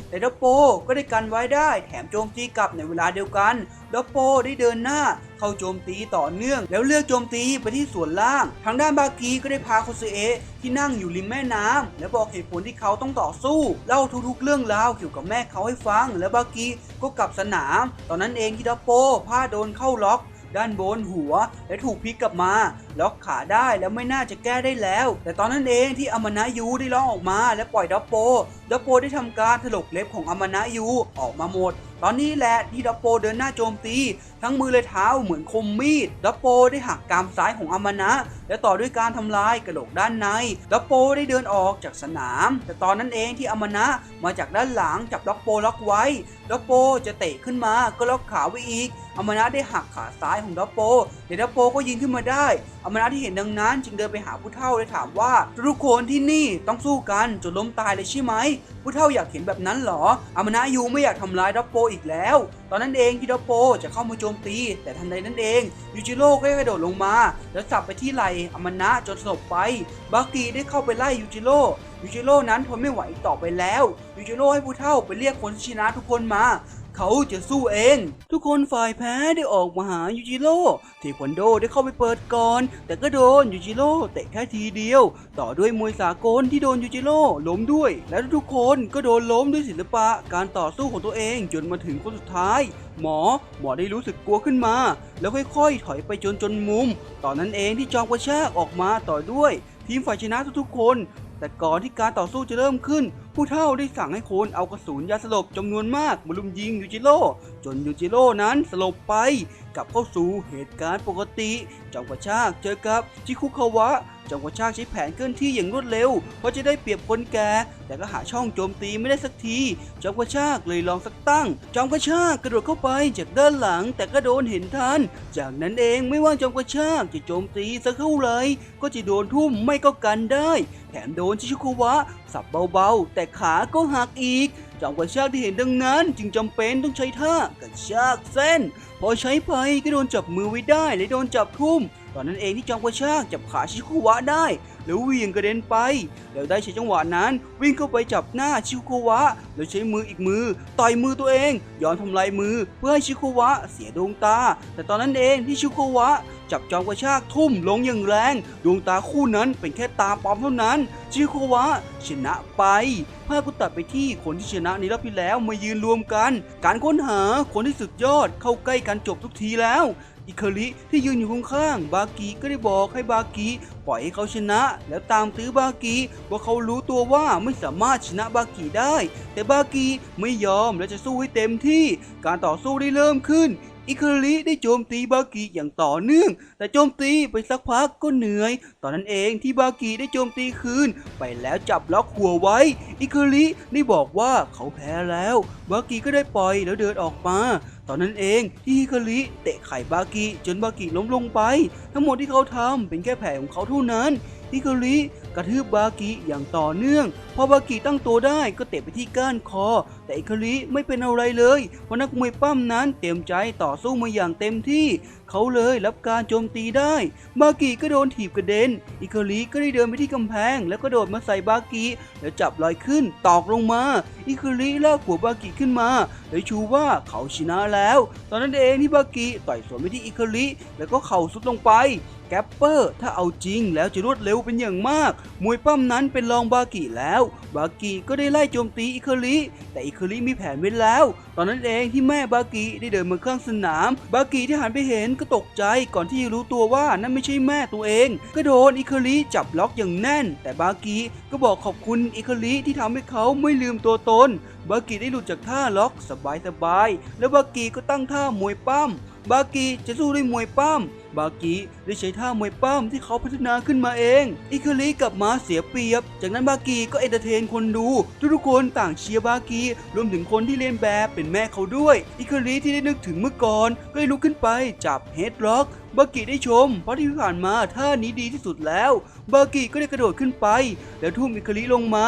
แต่ด็อปโปก็ได้กันไว้ได้แถมโจมตีกลับในเวลาเดียวกันด็อปโปได้เดินหน้าเข้าโจมตีต่อเนื่องแล้วเลือกโจมตีไปที่ส่วนล่างทางด้านบากิก็ได้พาโคซึเอะที่นั่งอยู่ริมแม่น้ำและบอกเหตุผลที่เขาต้องต่อสู้เล่าทุกๆเรื่องราวเกี่ยวกับแม่เขาให้ฟังแล้วบากิก็กลับสนามตอนนั้นเองที่ด็อปโปพลาดโดนเข้าล็อกด้านบนหัวและถูกพลิกกลับมาล็อกขาได้แล้วไม่น่าจะแก้ได้แล้วแต่ตอนนั้นเองที่อามานะยูได้ร้องออกมาและปล่อยด็อปโปได้ทำการถลกเล็บของอามานะยูออกมาหมดตอนนี้แหละที่ด็อปโปเดินหน้าโจมตีทั้งมือและเท้าเหมือนคมมีดด็อปโปได้หักกรามซ้ายของอามานะและต่อด้วยการทำลายกระโหลกด้านในด็อปโปได้เดินออกจากสนามแต่ตอนนั้นเองที่อามานะมาจากด้านหลังจับด็อปโปล็อกไว้ด็อปโปจะเตะขึ้นมาก็ล็อกขาไว้อีกอามานะได้หักขาซ้ายของด็อปโปแต่ด็อปโปก็ยืนขึ้นมาได้อามานะที่เห็นดังนั้นจึงเดินไปหาผู้เฒ่าและถามว่าทุกคนที่นี่ต้องสู้กันจนล้มตายเลยใช่ไหมผู้เฒ่าอยากเห็นแบบนั้นหรออามานะยูไม่อยากทำร้ายด็อปโปอีกแล้วตอนนั้นเองที่ด็อปโปจะเข้ามาโจมตีแต่ทันใดนั้นเองยูจิโร่ก็ได้กระโดดลงมาแล้วสับไปที่ไหล่อามานะจนสลบไปบากิได้เข้าไปไล่ยูจิโร่นั้นทนไม่ไหวต่อไปแล้วยูจิโร่ให้ผู้เฒ่าไปเรียกคนที่ชนะทุกคนมาเขาจะสู้เองทุกคนฝ่ายแพ้ได้ออกมาหายูจิโร่เทควันโดได้เข้าไปเปิดก่อนแต่ก็โดนยูจิโร่เตะแค่ทีเดียวต่อด้วยมวยสากลที่โดนยูจิโร่ล้มด้วยและทุกคนก็โดนล้มด้วยศิลปะการต่อสู้ของตัวเองจนมาถึงคนสุดท้ายหมอได้รู้สึกกลัวขึ้นมาแล้วค่อยๆถอยไปจนมุมตอนนั้นเองที่จอมกระชากออกมาต่อด้วยทีมฝ่ายชนะทุกๆคนแต่ก่อนที่การต่อสู้จะเริ่มขึ้นผู้เฒ่าได้สั่งให้คนเอากระสุนยาสลบจำนวนมากมาลุมยิงยูจิโร่จนยูจิโร่นั้นสลบไปกลับเข้าสู่เหตุการณ์ปกติจอมกระชากเจอกับจิคุคาวะจอมกระชากใช้แผนเคลื่อนที่อย่างรวดเร็วเพราะจะได้เปรียบคนแก่แต่ก็หาช่องโจมตีไม่ได้สักทีจอมกระชากเลยลองสักตั้งจอมกระชากกระโดดเข้าไปจากด้านหลังแต่ก็โดนเห็นทันจากนั้นเองไม่ว่าจอมกระชากจะโจมตีสักเท่าไหร่ก็จะโดนทุ่มไม่ก็กันได้แถมโดนจิคุคาวะสับเบาๆแต่ขาก็หักอีกจอมกระชากที่เห็นดังนั้นจึงจำเป็นต้องใช้ท่ากระชากเส้นพอใช้ไปก็โดนจับมือไว้ได้และโดนจับทุ่มตอนนั้นเองที่จอมกระชากจับขาชิคุวะได้แล้ววิ่งกระเด็นไปแล้วได้ใช้จังหวะนั้นวิ่งเข้าไปจับหน้าชิคุวะแล้วใช้มืออีกมือต่อยมือตัวเองย้อนทำลายมือเพื่อให้ชิคุวะเสียดวงตาแต่ตอนนั้นเองที่ชิคุวะจับจอมกระชากทุ่มลงอย่างแรงดวงตาคู่นั้นเป็นแค่ตาปลอมเท่านั้นชิคุวะชนะไปภาพก็ตัดไปที่คนที่ชนะในรอบที่แล้วมายืนรวมกันการค้นหาคนที่สุดยอดเข้าใกล้กันจบทุกทีแล้วอิคาริที่ยืนอยู่ข้างๆบากิก็ได้บอกให้บากิปล่อยให้เขาชนะแล้วตามตื้อบากิว่าเขารู้ตัวว่าไม่สามารถชนะบากิได้แต่บากิไม่ยอมและจะสู้ให้เต็มที่การต่อสู้ได้เริ่มขึ้นอิคาริได้โจมตีบากิอย่างต่อเนื่องแต่โจมตีไปสักพักก็เหนื่อยตอนนั้นเองที่บากิได้โจมตีคืนไปแล้วจับล็อกหัวไว้อิคาริได้บอกว่าเขาแพ้แล้วบากิก็ได้ปล่อยแล้วเดินออกมา ตอนนั้นเองที่ฮิคาริเตะไข่บากิจนบากิล้มลงไปทั้งหมดที่เขาทำเป็นแค่แผลของเขาเท่านั้นฮิคาริกระทืบบากิอย่างต่อเนื่องพอบากิตั้งตัวได้ก็เตะไปที่ก้านคอแต่ฮิคาริไม่เป็นอะไรเลยเพราะนักมวยปั้มนั้นเต็มใจต่อสู้มาอย่างเต็มที่เขาเลยรับการโจมตีได้บากิก็โดนถีบกระเด็นฮิคาริก็ได้เดินไปที่กำแพงแล้วก็โดดมาใส่บากิแล้วจับลอยขึ้นตอกลงมาฮิคาริลากหัวบากิขึ้นมาเลยชูว่าเขาชนะแล้วตอนนั้นเองที่บากิต่อยสวนไปที่ฮิคาริแล้วก็เข่าสุดลงไปแกปเปอร์ถ้าเอาจริงแล้วจะรวดเร็วเป็นอย่างมากมวยปั้มนั้นเป็นรองบากิแล้วบากิก็ได้ไล่โจมตีอิคาริแต่อิคาริมีแผนไว้แล้วตอนนั้นเองที่แม่บากิได้เดินมาข้างสนามบากิที่หันไปเห็นก็ตกใจก่อนที่จะรู้ตัวว่านั่นไม่ใช่แม่ตัวเองก็โดนอิคาริจับล็อกอย่างแน่นแต่บากิก็บอกขอบคุณอิคาริที่ทำให้เขาไม่ลืมตัวตนบากิได้หลุดจากท่าล็อกสบายแล้วบากิก็ตั้งท่ามวยปั้มบากิจะสู้ด้วยมวยปั้มบากิได้ใช้ท่ามวยปั้มที่เขาพัฒนาขึ้นมาเองอิคาริกลับมาเสียเปรียบจากนั้นบากิก็เอนเตอร์เทนคนดูทุกคนต่างเชียร์บากิรวมถึงคนที่เล่นแบบเป็นแม่เขาด้วยอิคาริที่ได้นึกถึงเมื่อก่อนก็เลยลุกขึ้นไปจับเฮดล็อกบากิได้ชมเพราะที่ผ่านมาท่านี้ดีที่สุดแล้วบากิก็ได้กระโดดขึ้นไปแล้วทุ่มอิคาริลงมา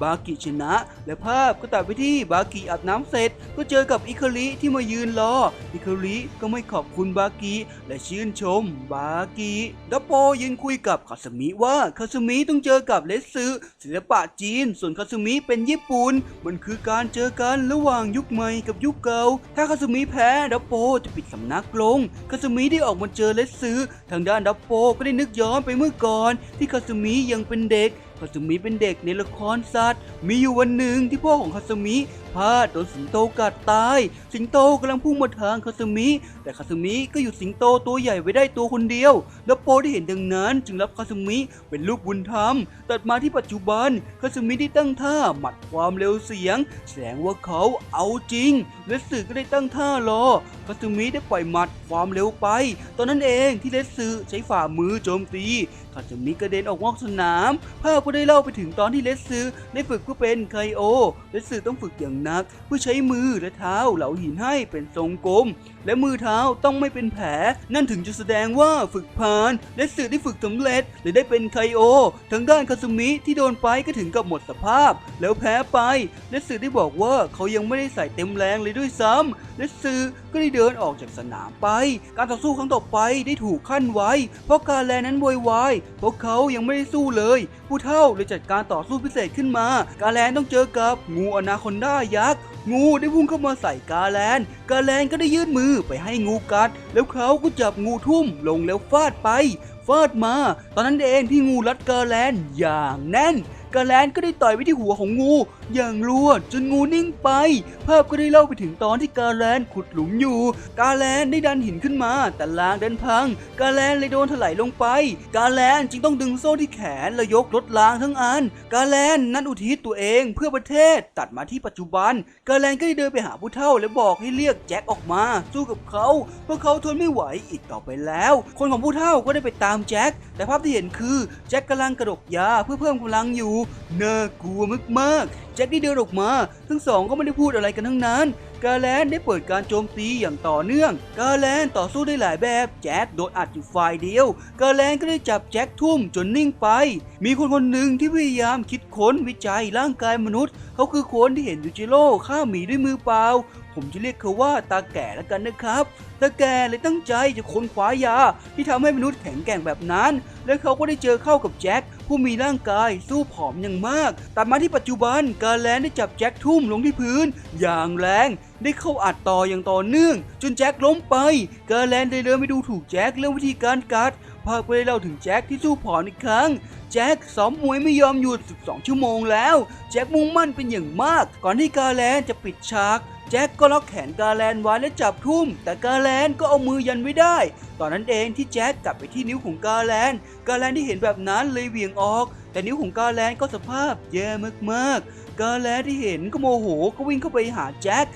บากิชนะและภาพก็ตัดไปที่บากิอาบน้ำเสร็จก็เจอกับอิคาริที่มายืนรออิคาริก็ไม่ขอบคุณบากิและชื่นชมบากิดับโปยืนคุยกับคาซึมิว่าคาซึมิต้องเจอกับเลสซึศิลปะจีนส่วนคาซึมิเป็นญี่ปุ่นมันคือการเจอกันระหว่างยุคใหม่กับยุคเก่าถ้าคาซึมิแพ้ดับโปจะปิดสำนักลงคาซึมิได้ออกมาเจอเลสซึทางด้านดับโปก็ได้นึกย้อนไปเมื่อก่อนที่คาซึมิยังเป็นเด็กคาซึมิเป็นเด็กในละครสัตว์มีอยู่วันหนึ่งที่พ่อของคาซึมิพลาดโดนสิงโตกัดตายสิงโตกำลังพุ่งมาทางคาซึมิแต่คาซึมิก็หยุดสิงโตตัวใหญ่ไว้ได้ตัวคนเดียวดับโปได้เห็นดังนั้นจึงรับคาซึมิเป็นลูกบุญธรรมตัดมาที่ปัจจุบันคาซึมิได้ตั้งท่าหมัดความเร็วเสียงแสดงว่าเขาเอาจริงเลสซึก็ได้ตั้งท่ารอคาซึมิได้ปล่อยหมัดความเร็วไปตอนนั้นเองที่เลสซึใช้ฝ่ามือโจมตีคาซึมิกระเด็นออกนอกสนามภาพก็ได้เล่าไปถึงตอนที่เลสซึได้ฝึกเพื่อเป็นไคโอเลสซึต้องฝึกอย่างหนักเพื่อใช้มือและเท้าเหลาหินให้เป็นทรงกลมและมือเท้าต้องไม่เป็นแผลนั่นถึงจะแสดงว่าฝึกผ่านเลสซึได้ฝึกสำเร็จและได้เป็นไคโอทางด้านคาซึมิที่โดนไปก็ถึงกับหมดสภาพแล้วแพ้ไปเลสซึได้บอกว่าเขายังไม่ได้ใส่เต็มแรงเลยด้วยซ้ำเลสซึก็ได้เดินออกจากสนามไปการต่อสู้ครั้งต่อไปได้ถูกขั้นไว้เพราะการแลนั้นโวยวายพวกเขายังไม่ได้สู้เลยผู้เฒ่าเลยจัดการต่อสู้พิเศษขึ้นมาการแลนต้องเจอกับงูอนาคอนดายักษ์งูได้พุ่งเข้ามาใส่กาแลนก็ได้ยื่นมือไปให้งูกัดแล้วเขาก็จับงูทุ่มลงแล้วฟาดไปฟาดมาตอนนั้นเองที่งูรัดกาแลนอย่างแน่นกาแลนก็ได้ต่อยไปที่หัวของงูอย่างรัวจนงูนิ่งไปภาพก็ได้เล่าไปถึงตอนที่กาแลนขุดหลุมอยู่กาแลนได้ดันหินขึ้นมาแต่รางดันพังกาแลนเลยโดนถลายลงไปกาแลนจึงต้องดึงโซ่ที่แขนและยกรถรางทั้งอันกาแลนนั้นอุทิศตัวเองเพื่อประเทศตัดมาที่ปัจจุบันกาแลนก็ได้เดินไปหาผู้เฒ่าและบอกให้เรียกแจ็คออกมาสู้กับเขาเพราะเขาทนไม่ไหวอีกต่อไปแล้วคนของผู้เฒ่าก็ได้ไปตามแจ็คแต่ภาพที่เห็นคือแจ็คกำลังกระดกยาเพื่อเพิ่มกำลังอยู่น่ากลัวมากๆแจ็คได้เดินออกมาทั้งสองก็ไม่ได้พูดอะไรกันทั้งนั้นกาแลนได้เปิดการโจมตีอย่างต่อเนื่องกาแลนต่อสู้ได้หลายแบบแจ็คโดนอัดอยู่ฝ่ายเดียวกาแลนก็ได้จับแจ็คทุ่มจนนิ่งไปมีคนคนหนึ่งที่พยายามคิดค้นวิจัยร่างกายมนุษย์เขาคือคนที่เห็นยูจิโร่ฆ่าหมีด้วยมือเปล่าผมจะเรียกเขาว่าตาแก่แล้วกันนะครับตาแก่เลยตั้งใจจะค้นคว้ายาที่ทำให้มนุษย์แข็งแกร่งแบบนั้นและเขาก็ได้เจอเข้ากับแจ็คผู้มีร่างกายสู้ผอมอย่างมากตัดมาที่ปัจจุบันกาแลนได้จับแจ็คทุ่มลงที่พื้นอย่างแรงได้เข้าอัดต่ออย่างต่อเนื่องจนแจ็คล้มไปกาแลนได้เดินไปดูถูกแจ็คเรื่องวิธีการกัดภาพก็ได้เล่าถึงแจ็คที่สู้ผอมอีกครั้งแจ็คซ้อมมวยไม่ยอมหยุด12 ชั่วโมงแล้วแจ็คมุ่งมั่นเป็นอย่างมากก่อนที่กาแลนจะปิดฉากแจ็คก็ล็อกแขนกาแลนไว้และจับทุ่มแต่กาแลนก็เอามือยันไว้ได้ตอนนั้นเองที่แจ็คกลับไปที่นิ้วของกาแลนที่เห็นแบบนั้นเลยเหวี่ยงออกแต่นิ้วของกาแลนก็สภาพแย่มากๆกาแลนที่เห็นก็โมโหก็วิ่งเข้าไปหาแจ็ค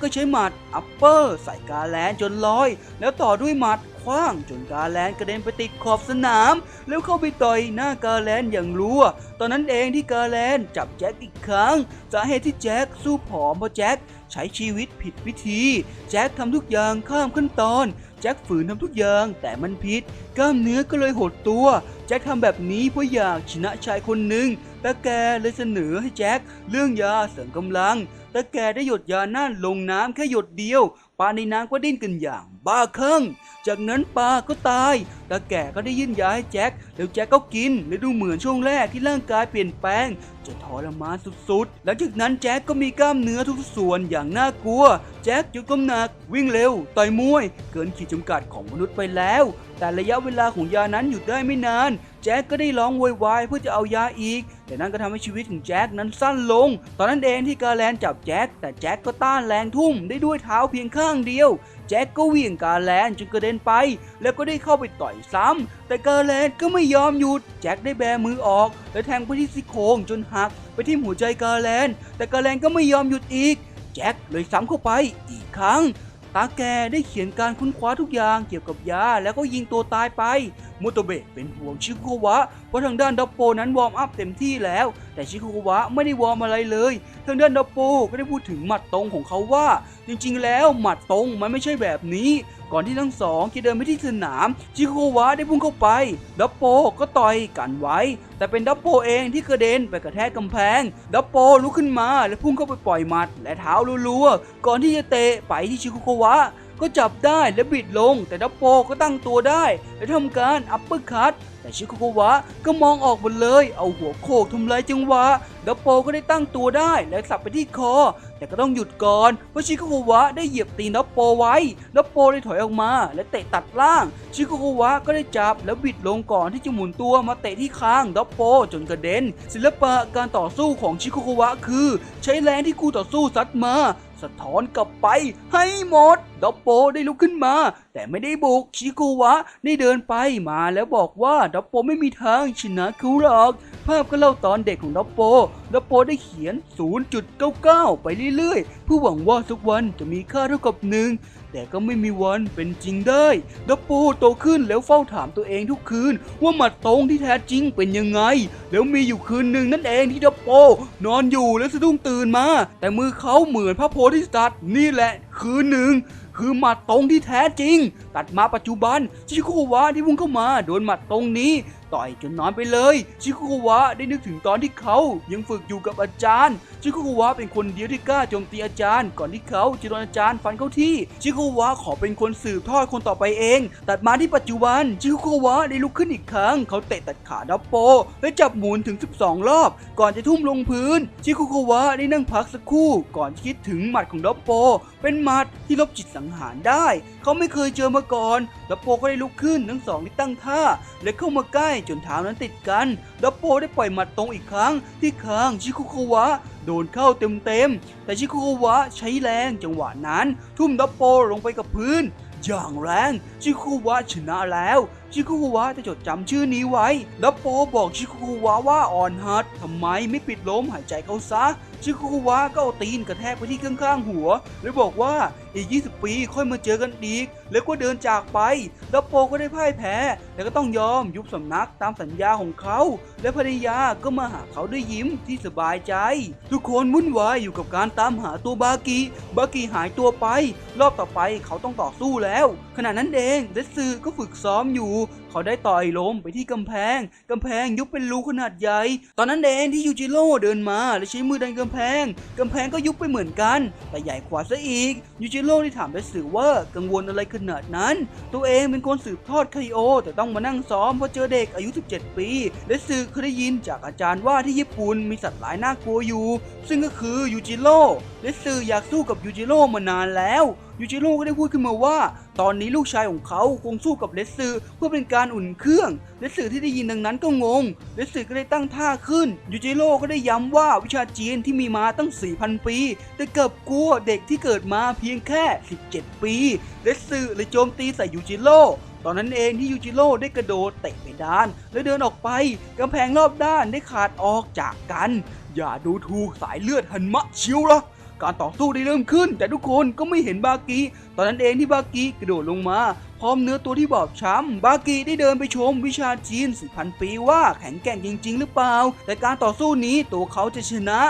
ก็ใช้หมัดอัปเปอร์ใส่กาแลนจนลอยแล้วต่อด้วยหมัดข ขว้างจนกาแลนกระเด็นไปติดขอบสนามแล้วเข้าไปต่อยหน้ากาแลนอย่างรัวตอนนั้นเองที่กาแลนจับแจ็คอีกครั้งสาเหตุที่แจ็คสู้ผอมเพราะแจ็คใช้ชีวิตผิดวิธีแจ็คทำทุกอย่างข้ามขั้นตอนแจ็คฝืนทำทุกอย่างแต่มันผิดกล้ามเนื้อก็เลยหดตัวแจ็คทำแบบนี้เพราะอยากชนะชายคนหนึ่งตาแกเลยเสนอให้แจ็คเรื่องยาเสริมกำลังตาแกได้หยดยานั่นลงน้ำแค่หยดเดียวปลาในน้ำก็ดิ้นกันอย่างบ้าคลั่งจากนั้นปลาก็ตายตาแกก็ได้ยื่นยาให้แจ็คแล้วแจ็คก็กินและดูเหมือนช่วงแรกที่ร่างกายเปลี่ยนแปลงจะทรมานสุดๆหลังจากนั้นแจ็คก็มีกล้ามเนื้อทุกส่วนอย่างน่ากลัวแจ็คยกน้ำหนักวิ่งเร็วต่อยมวยเกินขีดจำกัดของมนุษย์ไปแล้วแต่ระยะเวลาของยานั้นหยุดได้ไม่นานแจ็คก็ได้ร้องโวยวายเพื่อจะเอายาอีกแต่นั่นก็ทำให้ชีวิตของแจ็คนั้นสั้นลงตอนนั้นเองที่กาแลนจับแจ็คแต่แจ็คก็ต้านแรงทุ่มได้ด้วยเท้าเพียงข้างเดียวแจ็คก็เหวี่ยงกาแลนจนกระเด็นไปแล้วก็ได้เข้าไปต่อยซ้ำแต่กาแลนก็ไม่ยอมหยุดแจ็คได้แบมือออกและแทงไปที่ซี่โครงจนหักไปที่หัวใจกาแลนแต่กาแลนก็ไม่ยอมหยุดอีกแจ็คเลยซ้ำเข้าไปอีกครั้งตาแกได้เขียนการค้นคว้าทุกอย่างเกี่ยวกับยาแล้วก็ยิงตัวตายไปโมโตเบะเป็นห่วงชิโกวะเพราะทางด้านดับโปนั้นวอร์มอัพเต็มที่แล้วแต่ชิโกวะไม่ได้วอร์มอะไรเลยทางด้านดับโปก็ได้พูดถึงหมัดตรงของเขาว่าจริงๆแล้วหมัดตรงมันไม่ใช่แบบนี้ก่อนที่ทั้งสองจะเดินไปที่สนามชิโกวะได้พุ่งเข้าไปดับโปก็ต่อยกันไว้แต่เป็นดับโปเองที่กระเด็นไปกระแทกกำแพงดับโปลุกขึ้นมาและพุ่งเข้าไปปล่อยหมัดและเท้ารัวๆก่อนที่จะเตะไปที่ชิโกวะก็จับได้และบิดลงแต่ดับโปก็ตั้งตัวได้และทำการอัปเปอร์คัตแต่ชิโกวะก็มองออกหมดเลยเอาหัวโขกทำลายจังหวะดับโปก็ได้ตั้งตัวได้และสับไปที่คอแต่ก็ต้องหยุดก่อนเพราะชิโกวะได้เหยียบตีนดับโปไว้ดับโปได้ถอยออกมาและเตะตัดล่างชิโกวะก็ได้จับแล้วบิดลงก่อนที่จะหมุนตัวมาเตะที่คางดับโปจนกระเด็นศิลปะการต่อสู้ของชิโกวะคือใช้แรงที่คู่ต่อสู้ซัดมาสะท้อนกลับไปให้หมดดับโปได้ลุกขึ้นมาแต่ไม่ได้บุกชิโกวะได้เดินไปมาแล้วบอกว่าดับโปไม่มีทางชนะเขาหรอกภาพก็เล่าตอนเด็กของดับโปได้เขียน 0.99 ไปเรื่อยๆเพื่อหวังว่าสักวันจะมีค่าเท่ากับ1แต่ก็ไม่มีวันเป็นจริงได้ดับโปโตขึ้นแล้วเฝ้าถามตัวเองทุกคืนว่าหมัดตรงที่แท้จริงเป็นยังไงแล้วมีอยู่คืนหนึ่งนั่นเองที่ดับโปนอนอยู่แล้วสะดุ้งตื่นมาแต่มือเขาเหมือนพระโพธิสัตว์นี่แหละคืนหนึ่งคือหมัดตรงที่แท้จริงตัดมาปัจจุบันชิโกวะที่พุ่งเข้ามาโดนหมัดตรงนี้ต่อยจนนอนไปเลยชิโกวะได้นึกถึงตอนที่เขายังฝึกอยู่กับอาจารย์ชิโกวะเป็นคนเดียวที่กล้าโจมตีอาจารย์ก่อนที่เขาจะโดนอาจารย์ฟันเข้าที่ชิโกวะขอเป็นคนสืบทอดคนต่อไปเองตัดมาที่ปัจจุบันชิโกวะได้ลุกขึ้นอีกครั้งเขาเตะตัดขาดับโปและจับหมุนถึง12รอบก่อนจะทุ่มลงพื้นชิโกวะได้นั่งพักสักครู่ก่อนคิดถึงหมัดของดับโปเป็นหมัดที่ลบจิตสังหารได้เขาไม่เคยเจอมาก่อนดับโปก็ได้ลุกขึ้นทั้งสองที่ตั้งท่าและเข้ามาใกล้จนเท้านั้นติดกันดับโปได้ปล่อยหมัดตรงอีกครั้งที่คางชิโกวะโดนเข้าเต็มแต่ชิโกวะใช้แรงจังหวะนั้นทุ่มดับโปลงไปกับพื้นอย่างแรงชิโกวะชนะแล้วชิโกวะจะจดจำชื่อนี้ไว้ดับโปบอกชิโกวะว่าอ่อนหัดทำไมไม่ปิดลมหายใจเขาซะชิโกวะก็เอาตีนกระแทกไปที่ข้างๆหัวแล้วบอกว่าอีก20 ปีค่อยมาเจอกันอีกแล้วก็เดินจากไปดับโปก็ได้พ่ายแพ้แล้วก็ต้องยอมยุบสำนักตามสัญญาของเขาและภรรยาก็มาหาเขาด้วยยิ้มที่สบายใจทุกคนวุ่นวายอยู่กับการตามหาตัวบากิหายตัวไปรอบต่อไปเขาต้องต่อสู้แล้วขณะนั้นเองเดซึก็ฝึกซ้อมอยู่เขาได้ต่อยลมไปที่กำแพงยุบเป็นรูขนาดใหญ่ตอนนั้นเองที่ยูจิโร่เดินมาและใช้มือดันกำแพงก็ยุบไปเหมือนกันแต่ใหญ่กว่าซะอีกยูจิโร่ได้ถามเดซึว่ากังวลอะไรขนาดนั้นตัวเองเป็นคนสืบทอดไคโอแต่ต้องมานั่งซ้อมเพราะเจอเด็กอายุ17 ปีเดซึเคยได้ยินจากอาจารย์ว่าที่ญี่ปุ่นมีสัตว์หลายน่ากลัวอยู่ซึ่งก็คือยูจิโร่เดซึอยากสู้กับยูจิโร่มานานแล้วยูจิโร่ก็ได้พูดขึ้นมาว่าตอนนี้ลูกชายของเขาคงสู้กับเดซึเพื่อเป็นการอุ่นเครื่องเดซึที่ได้ยินดังนั้นก็งงเดซึก็ได้ตั้งท่าขึ้นยูจิโร่ก็ได้ย้ำว่าวิชาจีนที่มีมาตั้ง 4,000 ปีแต่เกับกลัวเด็กที่เกิดมาเพียงแค่17 ปีเดซึเลยโจมตีใส่ยูจิโร่ตอนนั้นเองที่ยูจิโร่ได้กระโดดเตะเพดานและเดินออกไปกำแพงรอบด้านได้ขาดออกจากกันอย่าดูถูกสายเลือดฮันมะชิวละการต่อสู้ได้เริ่มขึ้นแต่ทุกคนก็ไม่เห็นบากิตอนนั้นเองที่บากิกระโดดลงมา พร้อมเนื้อตัวที่บอบช้ำบากิได้เดินไปชมวิชาจีน 4,000 ปีว่าแข็งแกร่งจริงๆหรือเปล่าแต่การต่อสู้นี้ตัวเขาจะชนะ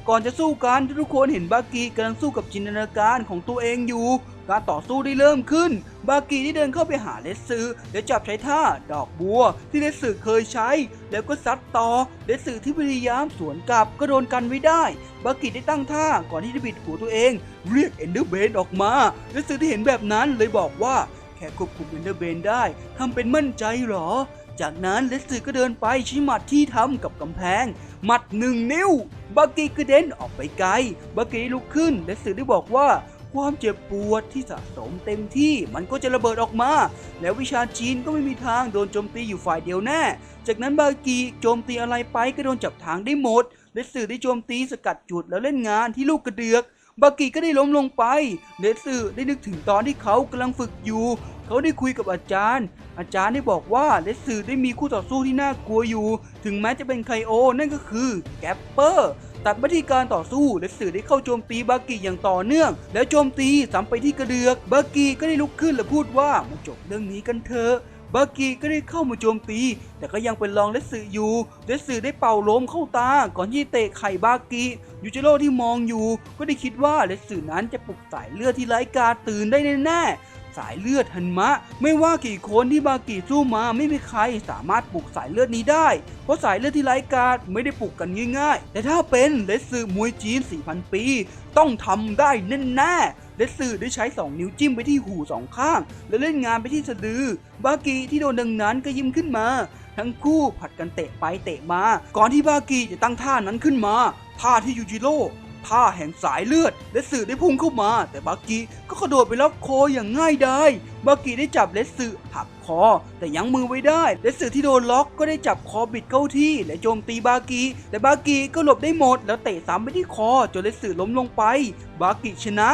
ก่อนจะสู้กันทุกคนเห็นบากิกำลังสู้กับจินตนาการของตัวเองอยู่การต่อสู้ได้เริ่มขึ้นบากิได้เดินเข้าไปหาเลสซึและจับใช้ท่าดอกบัวที่เลสซึเคยใช้แล้วก็ซัดต่อเลสซึที่พยายามสวนกลับก็โดนกันไว้ได้บากิได้ตั้งท่าก่อนที่จะบิดหัวตัวเองเรียกเอนเดอร์เบนออกมาเลสซึที่เห็นแบบนั้นเลยบอกว่าแค่ควบคุมเอนเดอร์เบนได้ทำเป็นมั่นใจหรอจากนั้นเลสซึก็เดินไปชี้หมัดที่ทำกับกำแพงหมัด1 นิ้วบากิกระเด็นออกไปไกลบากิลุกขึ้นเลสซึได้บอกว่าความเจ็บปวดที่สะสมเต็มที่มันก็จะระเบิดออกมาแล้ววิชาจีนก็ไม่มีทางโดนโจมตีอยู่ฝ่ายเดียวแน่จากนั้นบากิโจมตีอะไรไปก็โดนจับทางได้หมดเลสซึได้โจมตีสกัดจุดแล้วเล่นงานที่ลูกกระเดือกบากิก็ได้ล้มลงไปเลสซึได้นึกถึงตอนที่เขากำลังฝึกอยู่เขาได้คุยกับอาจารย์ได้บอกว่าเลสซึได้มีคู่ต่อสู้ที่น่ากลัวอยู่ถึงแม้จะเป็นไคโอนั่นก็คือแกปเปอร์ตัดมาที่การต่อสู้เลสซึได้เข้าโจมตีบากิอย่างต่อเนื่องแล้วโจมตีซ้ำไปที่กระเดือกบากิก็ได้ลุกขึ้นและพูดว่ามาจบเรื่องนี้กันเถอะบากิก็ได้เข้ามาโจมตีแต่ก็ยังเป็นรองเลสซึอยู่เลสซึได้เป่าลมเข้าตาก่อนที่เตะไข่บากิยูจิโร่ที่มองอยู่ก็ได้คิดว่าเลสซึนั้นจะปลุกสายเลือดที่ไร้กาตื่นได้แน่สายเลือดฮันมะไม่ว่ากี่คนที่บากิสู้มาไม่มีใครสามารถปลุกสายเลือดนี้ได้เพราะสายเลือดที่ไร้กาไม่ได้ปลุกกันง่ายๆแต่ถ้าเป็นเลสซึมวยจีน 4,000 ปีต้องทำได้แน่ๆเลสซึได้ใช้2 นิ้วจิ้มไปที่หู2 ข้างและเล่นงานไปที่สะดือบากิที่โดนดังนั้นก็ยิ้มขึ้นมาทั้งคู่ผัดกันเตะไปเตะมาก่อนที่บากิจะตั้งท่านั้นขึ้นมาท่าที่ยูจิโร่ท่าแห่งสายเลือดเลสซึได้พุ่งเข้ามาแต่บากิก็กระโดดไปล็อกคออย่างง่ายดายบากิได้จับเลสซึหักคอแต่ยั้งมือไว้ได้เลสซึที่โดนล็อกก็ได้จับคอบิดเข้าที่และโจมตีบากิแต่บากิก็หลบได้หมดแล้วเตะซ้ำไปที่คอจนเลสซึล้มลงไปบากิชนะ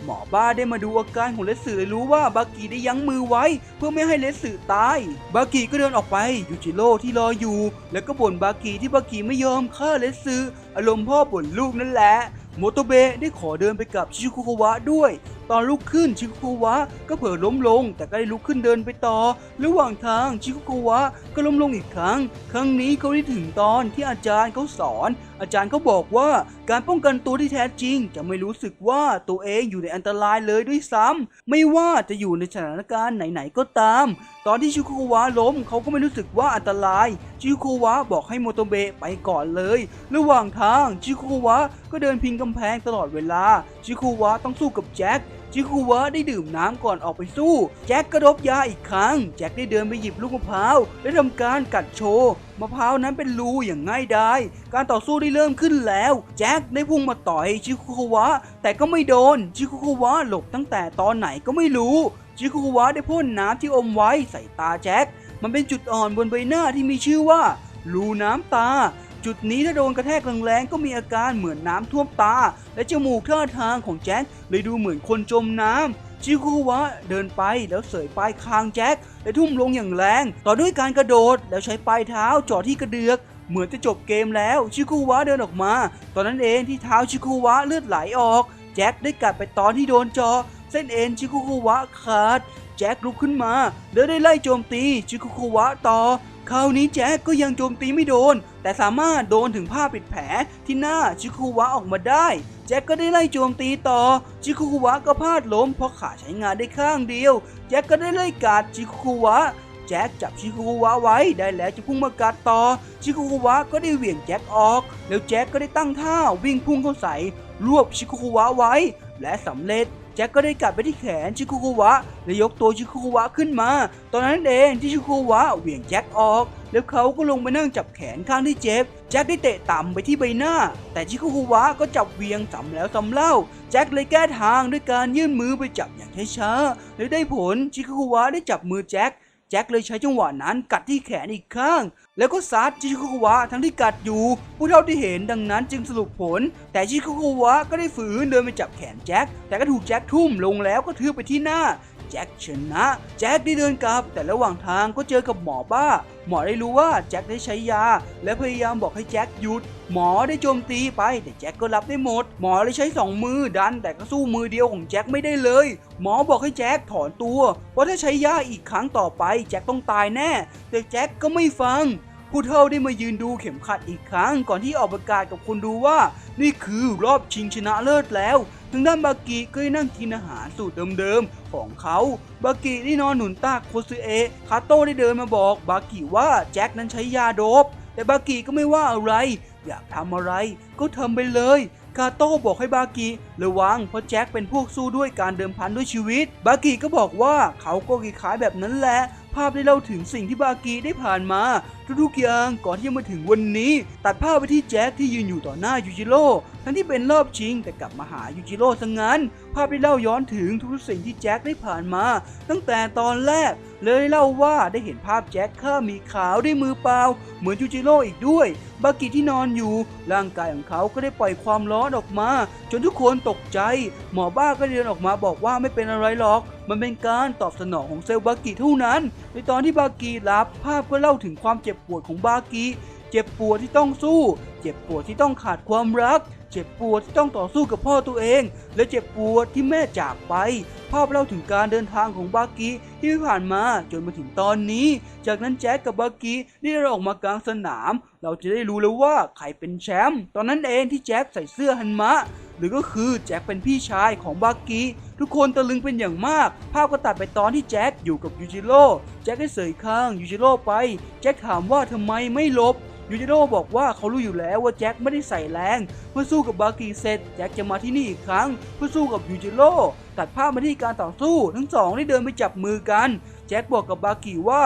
หมอบ้าได้มาดูอาการของเลสซึเลยรู้ว่าบากิได้ยั้งมือไว้เพื่อไม่ให้เลสซึตายบากิก็เดินออกไปยูจิโร่ที่รออยู่แล้วก็บ่นบากิที่บากิไม่ยอมฆ่าเลสซึอารมณ์พ่อบ่นลูกนั่นแหละโมโตเบะได้ขอเดินไปกับชิคุโกวะด้วยตอนลุกขึ้นชิคุโกวะก็เผลอล้มลงแต่ก็ได้ลุกขึ้นเดินไปต่อระหว่างทางชิคุโกวะก็ล้มลงอีกครั้งนี้เขาได้ถึงตอนที่อาจารย์เขาสอนอาจารย์เขาบอกว่าการป้องกันตัวที่แท้จริงจะไม่รู้สึกว่าตัวเองอยู่ในอันตรายเลยด้วยซ้ำไม่ว่าจะอยู่ในสถานการณ์ไหนๆก็ตามตอนที่ชิคุโกวะล้มเขาก็ไม่รู้สึกว่าอันตรายชิคุโกวะบอกให้โมโตเบะไปก่อนเลยระหว่างทางชิคุโกวะก็เดินพิงกำแพงตลอดเวลาชิคุโกวะต้องสู้กับแจ็คชิคุวะได้ดื่มน้ำก่อนออกไปสู้แจ็คก็ดบยาอีกครั้งแจ็คได้เดินไปหยิบลูกมะพร้าวและทำการกัดโชว์มะพร้าวนั้นเป็นรูอย่างง่ายดายการต่อสู้ได้เริ่มขึ้นแล้วแจ็คได้พุ่งมาต่อยชิคุวะแต่ก็ไม่โดนชิคุวะหลบตั้งแต่ตอนไหนก็ไม่รู้ชิคุวะได้พ่นน้ำที่อมไว้ใส่ตาแจ็คมันเป็นจุดอ่อนบนใบหน้าที่มีชื่อว่ารูน้ำตาจุดนี้ถ้าโดนกระแทกแรงๆก็มีอาการเหมือนน้ำท่วมตาและจมูกท่าทางของแจ็คเลยดูเหมือนคนจมน้ำชิคุวะเดินไปแล้วเสยปลายคางแจ็คและทุ่มลงอย่างแรงต่อด้วยการกระโดดแล้วใช้ปลายเท้าจ่อที่กระเดือกเหมือนจะจบเกมแล้วชิคุวะเดินออกมาตอนนั้นเองที่เท้าชิคุวะเลือดไหลออกแจ็คได้กัดไปตอนที่โดนจ่อเส้นเอ็นชิคุวะขาดแจ็คลุกขึ้นมาแล้วได้ไล่โจมตีชิคุวะต่อคราวนี้แจ็คก็ยังโจมตีไม่โดนแต่สามารถโดนถึงผ้าปิดแผลที่หน้าชิคุวะออกมาได้แจ็คก็ได้ไล่โจมตีต่อชิคุวะก็พลาดล้มเพราะขาใช้งานได้ข้างเดียวแจ็คก็ได้ไล่กัดชิคุวะแจ็คจับชิคุวะไว้ได้แล้วจะพุ่งมากัดต่อชิคุวะก็ได้เหวี่ยงแจ็คออกแล้วแจ็คก็ได้ตั้งท่าวิ่งพุ่งเข้าใส่รวบชิคุวะไว้และสำเร็จแจ็คก็ได้กัดไปที่แขนชิคุวะและยกตัวชิคุวะขึ้นมาตอนนั้นเองที่ชิคุวะเหวี่ยงแจ็คออกแล้วเขาก็ลงไปนั่งจับแขนข้างที่เจ็บแจ็คได้เตะต่ำไปที่ใบหน้าแต่ชิคุวะก็จับเวียงซ้ำแล้วซ้ำเล่าแจ็คเลยแก้ทางด้วยการยื่นมือไปจับอย่างช้าๆและได้ผลชิคุวะได้จับมือแจ็คเลยใช้จังหวะนั้นกัดที่แขนอีกข้างแล้วก็ซัดชิคุวะทั้งที่กัดอยู่ผู้เฒ่าที่เห็นดังนั้นจึงสรุปผลแต่ชิคุวะก็ได้ฝืนเดินไปจับแขนแจ็คแต่ก็ถูกแจ็คทุ่มลงแล้วก็ทืบไปที่หน้า แจ็คชนะแจ็คได้เดินกลับแต่ระหว่างทางก็เจอกับหมอบ้าหมอได้รู้ว่าแจ็คได้ใช้ยาและพยายามบอกให้แจ็คหยุดหมอได้โจมตีไปแต่แจ็คก็รับได้หมดหมอเลยใช้2 มือดันแต่ก็สู้มือเดียวของแจ็คไม่ได้เลยหมอบอกให้แจ็คถอนตัวเพราะถ้าใช้ยาอีกครั้งต่อไปแจ็คต้องตายแน่แต่แจ็คก็ไม่ฟังผู้เฒ่าได้มายืนดูเข็มขัดอีกครั้งก่อนที่ออกประกาศกับคนดูว่านี่คือรอบชิงชนะเลิศแล้วทางด้านบากิก็ได้นั่งกินอาหารสูตรเดิมๆของเขาบากิได้นอนหนุนตักโคซึเอะคาโต้ได้เดินมาบอกบากิว่าแจ็คนั้นใช้ยาโดปแต่บากิก็ไม่ว่าอะไรอยากทำอะไรก็ทำไปเลยคาโต้บอกให้บากิระวังเพราะแจ็คเป็นพวกสู้ด้วยการเดิมพันด้วยชีวิตบากิก็บอกว่าเขาก็คล้ายๆแบบนั้นแหละภาพได้เล่าถึงสิ่งที่บากิได้ผ่านมาทุกๆอย่างก่อนที่จะมาถึงวันนี้ตัดภาพไปที่แจ็คที่ยืนอยู่ต่อหน้ายูจิโร่ทั้งที่เป็นรอบชิงแต่กลับมาหายูจิโร่ซะงั้นภาพได้เล่าย้อนถึงทุกสิ่งที่แจ็คได้ผ่านมาตั้งแต่ตอนแรกเลยเล่าว่าได้เห็นภาพแจ็คฆ่าหมีขาวด้วยมือเปล่าเหมือนยูจิโร่อีกด้วยบากิที่นอนอยู่ร่างกายของเขาก็ได้ปล่อยความร้อนออกมาจนทุกคนตกใจหมอบ้าก็เดินออกมาบอกว่าไม่เป็นอะไรหรอกมันเป็นการตอบสนองของเซลล์บากิเท่านั้นในตอนที่บากิหลับภาพก็เล่าถึงความเจ็บปวดของบากิเจ็บปวดที่ต้องสู้เจ็บปวดที่ต้องขาดความรักเจ็บปวดที่ต้องต่อสู้กับพ่อตัวเองและเจ็บปวดที่แม่จากไปภาพเล่าถึงการเดินทางของบากิที่ผ่านมาจนมาถึงตอนนี้จากนั้นแจ็คกับบากิได้ออกมากลางสนามเราจะได้รู้แล้วว่าใครเป็นแชมป์ตอนนั้นเองที่แจ็คใส่เสื้อฮันมะหรือก็คือแจ็คเป็นพี่ชายของบากิทุกคนตะลึงเป็นอย่างมากภาพก็ตัดไปตอนที่แจ็คอยู่กับยูจิโร่แจ็คได้เสยข้างยูจิโร่ไปแจ็คถามว่าทำไมไม่หลบยูจิโร่บอกว่าเขารู้อยู่แล้วว่าแจ็คไม่ได้ใส่แรงเมื่อสู้กับบากิเสร็จแจ็คจะมาที่นี่อีกครั้งเพื่อสู้กับยูจิโร่ตัดภาพมาที่การต่อสู้ทั้งสองได้เดินไปจับมือกันแจ็คบอกกับบากิว่า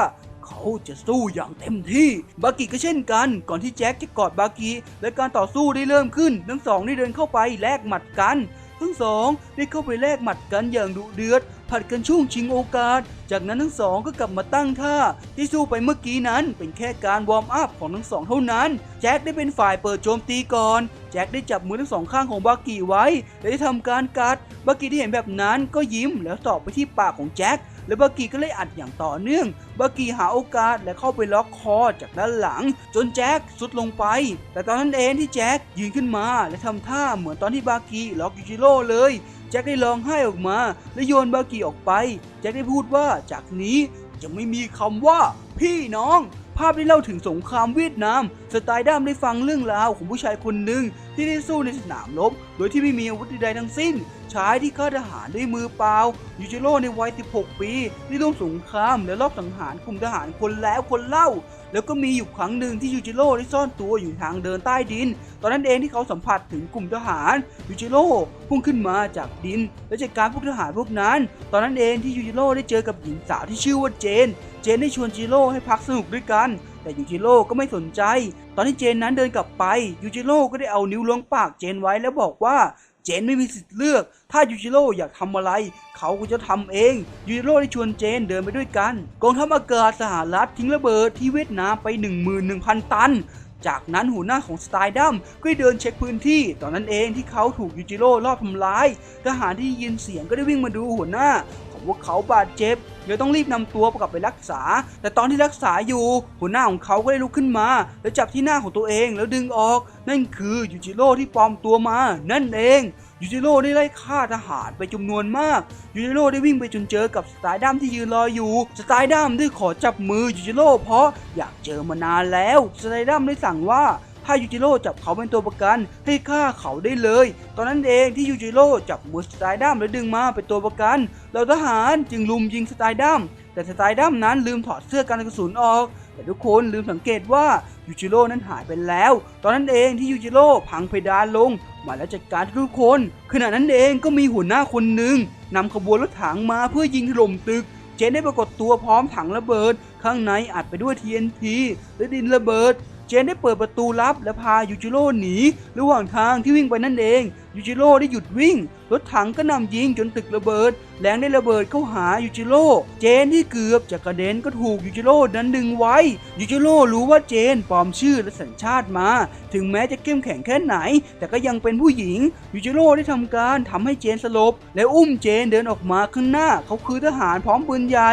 เขาจะสู้อย่างเต็มที่บากิก็เช่นกันก่อนที่แจ็คจะกอดบากิและการต่อสู้ได้เริ่มขึ้นทั้งสองได้เดินเข้าไปแลกหมัดกันทั้งสองได้เข้าไปแลกหมัดกันอย่างดุเดือดผัดกันช่วงชิงโอกาสจากนั้นทั้งสองก็กลับมาตั้งท่าที่สู้ไปเมื่อกี้นั้นเป็นแค่การวอร์มอัพของทั้งสองเท่านั้นแจ็คได้เป็นฝ่ายเปิดโจมตีก่อนแจ็คได้จับมือทั้งสองข้างของบากิไว้และได้ทำการกัดบากิที่เห็นแบบนั้นก็ยิ้มแล้วตอบไปที่ปากของแจ็คและบากิก็เลยอัดอย่างต่อเนื่องบากิหาโอกาสและเข้าไปล็อกคอจากด้านหลังจนแจ็คสุดลงไปแต่ตอนนั้นเองที่แจ็คยืนขึ้นมาและทำท่าเหมือนตอนที่บากิล็อกยูจิโร่เลยแจ็คได้ร้องไห้ออกมาและโยนบากิออกไปแจ็คได้พูดว่าจากนี้จะไม่มีคำว่าพี่น้องภาพได้เล่าถึงสงครามเวียดนามสไตล์ดัมได้ฟังเรื่องราวของผู้ชายคนหนึ่งที่ได้สู้ในสนามรบโดยที่ไม่มีอาวุธใดๆทั้งสิ้นชายที่ฆ่าทหารด้วยมือเปล่ายูจิโร่ในวัย16 ปีที่ร่วมสงครามและรอบสังหารกลุ่มทหารคนแล้วคนเล่าแล้วก็มีอยู่ครั้งหนึ่งที่ยูจิโร่ได้ซ่อนตัวอยู่ทางเดินใต้ดินตอนนั้นเองที่เขาสัมผัสถึงกลุ่มทหารยูจิโร่พุ่งขึ้นมาจากดินและจัดการพวกทหารพวกนั้นตอนนั้นเองที่ยูจิโร่ได้เจอกับหญิงสาวที่ชื่อว่าเจนได้ชวนจิโร่ให้พักสนุกด้วยกันแต่ยูจิโร่ก็ไม่สนใจตอนที่เจนนั้นเดินกลับไปยูจิโร่ก็ได้เอานิ้วล้วงปากเจนไว้แล้วบอกว่าเจนไม่มีสิทธิ์เลือกถ้ายูจิโร่อยากทำอะไรเขาก็จะทำเองยูจิโร่ได้ชวนเจนเดินไปด้วยกันกองทัพอากาศสหรัฐทิ้งระเบิดที่เวียดนามไป 11,000 ตันจากนั้นหัวหน้าของสไตล์ดัมก็ได้เดินเช็คพื้นที่ตอนนั้นเองที่เขาถูกยูจิโร่ลอบทำร้ายทหารที่ยินเสียงก็ได้วิ่งมาดูหัวหน้าพวกเขาบาดเจ็บเลยต้องรีบนำตัวกลับไปรักษาแต่ตอนที่รักษาอยู่หัวหน้าของเขาก็ได้ลุกขึ้นมาแล้วจับที่หน้าของตัวเองแล้วดึงออกนั่นคือยูจิโร่ที่ปลอมตัวมานั่นเองยูจิโร่ได้ไล่ฆ่าทหารไปจำนวนมากยูจิโร่ได้วิ่งไปจนเจอกับสไตล์ดัมที่ยืนรออยู่สไตล์ดัมได้ขอจับมือยูจิโร่เพราะอยากเจอมานานแล้วสไตล์ดัมได้สั่งว่าถ้ายูจิโร่จับเขาเป็นตัวประกันให้ฆ่าเขาได้เลยตอนนั้นเองที่ยูจิโร่จับมือสไตล์ดัมและดึงมาเป็นตัวประกันเหล่าทหารจึงลุมยิงสไตล์ดัมแต่สไตล์ดัมนั้นลืมถอดเสื้อกันกระสุนออกแต่ทุกคนลืมสังเกตว่ายูจิโร่นั้นหายไปแล้วตอนนั้นเองที่ยูจิโร่พังเพดานลงมาแล้วจัดการทุกคนขณะนั้นเองก็มีหัวหน้าคนหนึ่งนำขบวนรถถังมาเพื่อยิงถล่มตึกเจนได้ปรากฏตัวพร้อมถังระเบิดข้างในอัดไปด้วย TNT และดินระเบิด เจนได้เปิดประตูลับและพายูจิโร่หนีระหว่างทางที่วิ่งไปนั่นเองยูจิโร่ได้หยุดวิ่งรถถังก็นำยิงจนตึกระเบิดแรงได้ระเบิดเข้าหายูจิโร่เจนที่เกือบจะกระเด็นก็ถูกยูจิโร่นั้นดึงไว้ยูจิโร่รู้ว่าเจนปลอมชื่อและสัญชาติมาถึงแม้จะเข้มแข็งแค่ไหนแต่ก็ยังเป็นผู้หญิงยูจิโร่ได้ทำการทำให้เจนสลบและอุ้มเจนเดินออกมาข้างหน้าเขาคือทหารพร้อมปืนใหญ่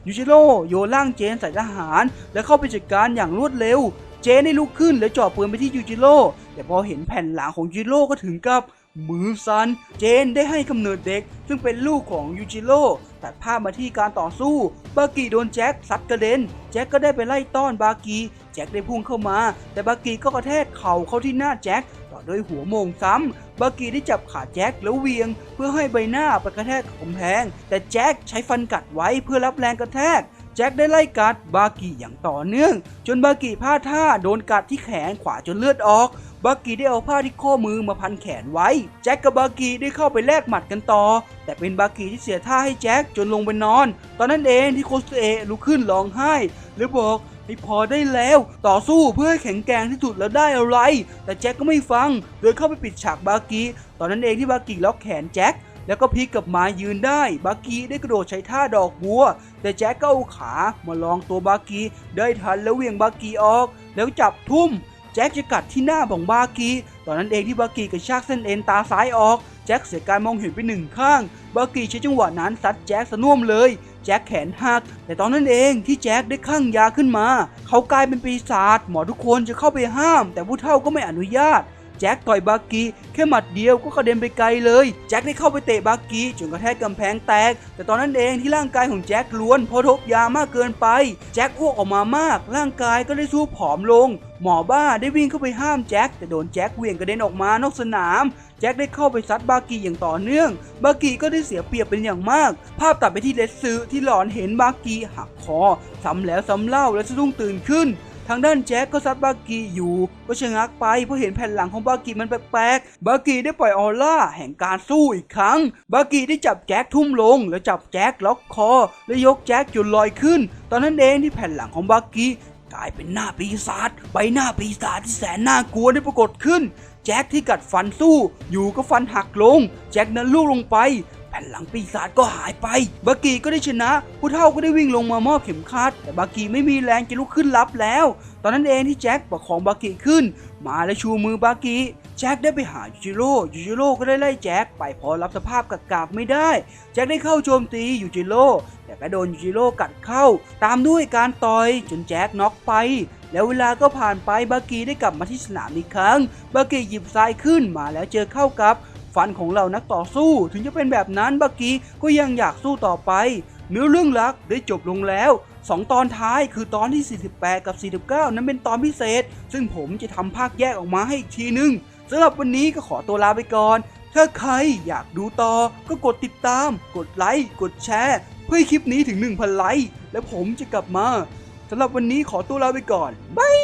ยูจิโร่โยนร่างเจนใส่ทหารและเข้าไปจัดการอย่างรวดเร็วเจนได้ลุกขึ้นและจ่อปืนไปที่ยูจิโร่แต่พอเห็นแผ่นหลังของยูจิโร่ก็ถึงกับมือสั่นเจนได้ให้กำเนิดเด็กซึ่งเป็นลูกของยูจิโร่ตัดภาพมาที่การต่อสู้บากิโดนแจ็คซัดกระเด็นแจ็คก็ได้ไปไล่ต้อนบากิแจ็คได้พุ่งเข้ามาแต่บากิก็กระแทกเข่าเข้าที่หน้าแจ็คต่อด้วยหัวโมงซ้ำบากิได้จับขาแจ็คแล้วเวียงเพื่อให้ใบหน้าไปกระแทกกับกำแพงแต่แจ็คใช้ฟันกัดไว้เพื่อรับแรงกระแทกแจ็คได้ไล่กัดบากิอย่างต่อเนื่องจนบากิพลาดท่าโดนกัดที่แขนขวาจนเลือดออกบากิได้เอาผ้าที่ข้อมือมาพันแขนไว้แจ็คกับบากิได้เข้าไปแลกหมัดกันต่อแต่เป็นบากิที่เสียท่าให้แจ็คจนลงไปนอนตอนนั้นเองที่โคสเอะลุกขึ้นร้องไห้และบอกให้พอได้แล้วต่อสู้เพื่อให้แข็งแกร่งที่สุดแล้วได้อะไรแต่แจ็คก็ไม่ฟังโดยเข้าไปปิดฉากบากิตอนนั้นเองที่บากิล็อกแขนแจ็คแล้วก็พลิกกลับมายืนได้บากิได้กระโดดใช้ท่าดอกบัวแต่แจ็คก็เอาขามาลองตัวบากิได้ทันแล้วเหวี่ยงบากิออกแล้วจับทุ่มแจ็คจะกัดที่หน้าของบากิตอนนั้นเองที่บากิกระชากเส้นเอ็นตาซ้ายออกแจ็คเสียการมองเห็นไปหนึ่งข้างบากิใช้จังหวะนั้นซัดแจ็คสะน่วมเลยแจ็คแขนหักแต่ตอนนั้นเองที่แจ็คได้คลั่งยาขึ้นมาเขากลายเป็นปีศาจหมอทุกคนจะเข้าไปห้ามแต่ผู้เฒ่าก็ไม่อนุญาตแจ็คต่อยบากิแค่หมัดเดียวก็กระเด็นไปไกลเลยแจ็คได้เข้าไปเตะบากิจนกระแทกกำแพงแตกแต่ตอนนั้นเองที่ร่างกายของแจ็คล้วนเพราะทบยามากเกินไปแจ็คอ้วกออกมามากร่างกายก็ได้สู้ผอมลงหมอบ้าได้วิ่งเข้าไปห้ามแจ็คแต่โดนแจ็คเหวี่ยงกระเด็นออกมานอกสนามแจ็คได้เข้าไปซัดบากิอย่างต่อเนื่องบากิก็ได้เสียเปรียบเป็นอย่างมากภาพตัดไปที่เลสซึที่หลอนเห็นบากิหักคอซ้ำแล้วซ้ำเล่าและสะดุ้งตื่นขึ้นทางด้านแจ็คก็ซัดบากิอยู่ก็ชะงักไปเพราะเห็นแผ่นหลังของบากิมันแปลกๆบากิได้ปล่อยออร่าแห่งการสู้อีกครั้งบากิได้จับแจ็คทุ่มลงแล้วจับแจ็คล็อกคอและยกแจ็คจนลอยขึ้นตอนนั้นเองที่แผ่นหลังของบากิกลายเป็นหน้าปีศาจใบหน้าปีศาจที่แสนน่ากลัวได้ปรากฏขึ้นแจ็คที่กัดฟันสู้อยู่ก็ฟันหักลงแจ็คนั้นลูกลงไปแผ่นหลังปีศาจก็หายไปบากิก็ได้ชนะผู้เฒ่าก็ได้วิ่งลงมามอบเข็มขัดแต่บากิไม่มีแรงจะลุกขึ้นรับแล้วตอนนั้นเองที่แจ็คประคองบากิขึ้นมาและชูมือบากิแจ็คได้ไปหายูจิโร่ก็ได้ไล่แจ็คไปพอรับสภาพกากๆไม่ได้แจ็คได้เข้าโจมตียูจิโร่แต่ก็โดนยูจิโร่กัดเข้าตามด้วยการต่อยจนแจ็คน็อกไปแล้วเวลาก็ผ่านไปบากิได้กลับมาที่สนามอีกครั้งบากิหยิบทรายขึ้นมาแล้วเจอเข้ากับฟันของเรานักต่อสู้ถึงจะเป็นแบบนั้นบากิก็ยังอยากสู้ต่อไปเนื้อเรื่องรักได้จบลงแล้ว2ตอนท้ายคือตอนที่48กับ49นั้นเป็นตอนพิเศษซึ่งผมจะทำภาคแยกออกมาให้อีกทีนึงสำหรับวันนี้ก็ขอตัวลาไปก่อนถ้าใครอยากดูต่อก็กดติดตามกดไลค์กดแชร์เพื่อให้คลิปนี้ถึง 1,000 ไลค์และผมจะกลับมาสำหรับวันนี้ขอตัวลาไปก่อนบาย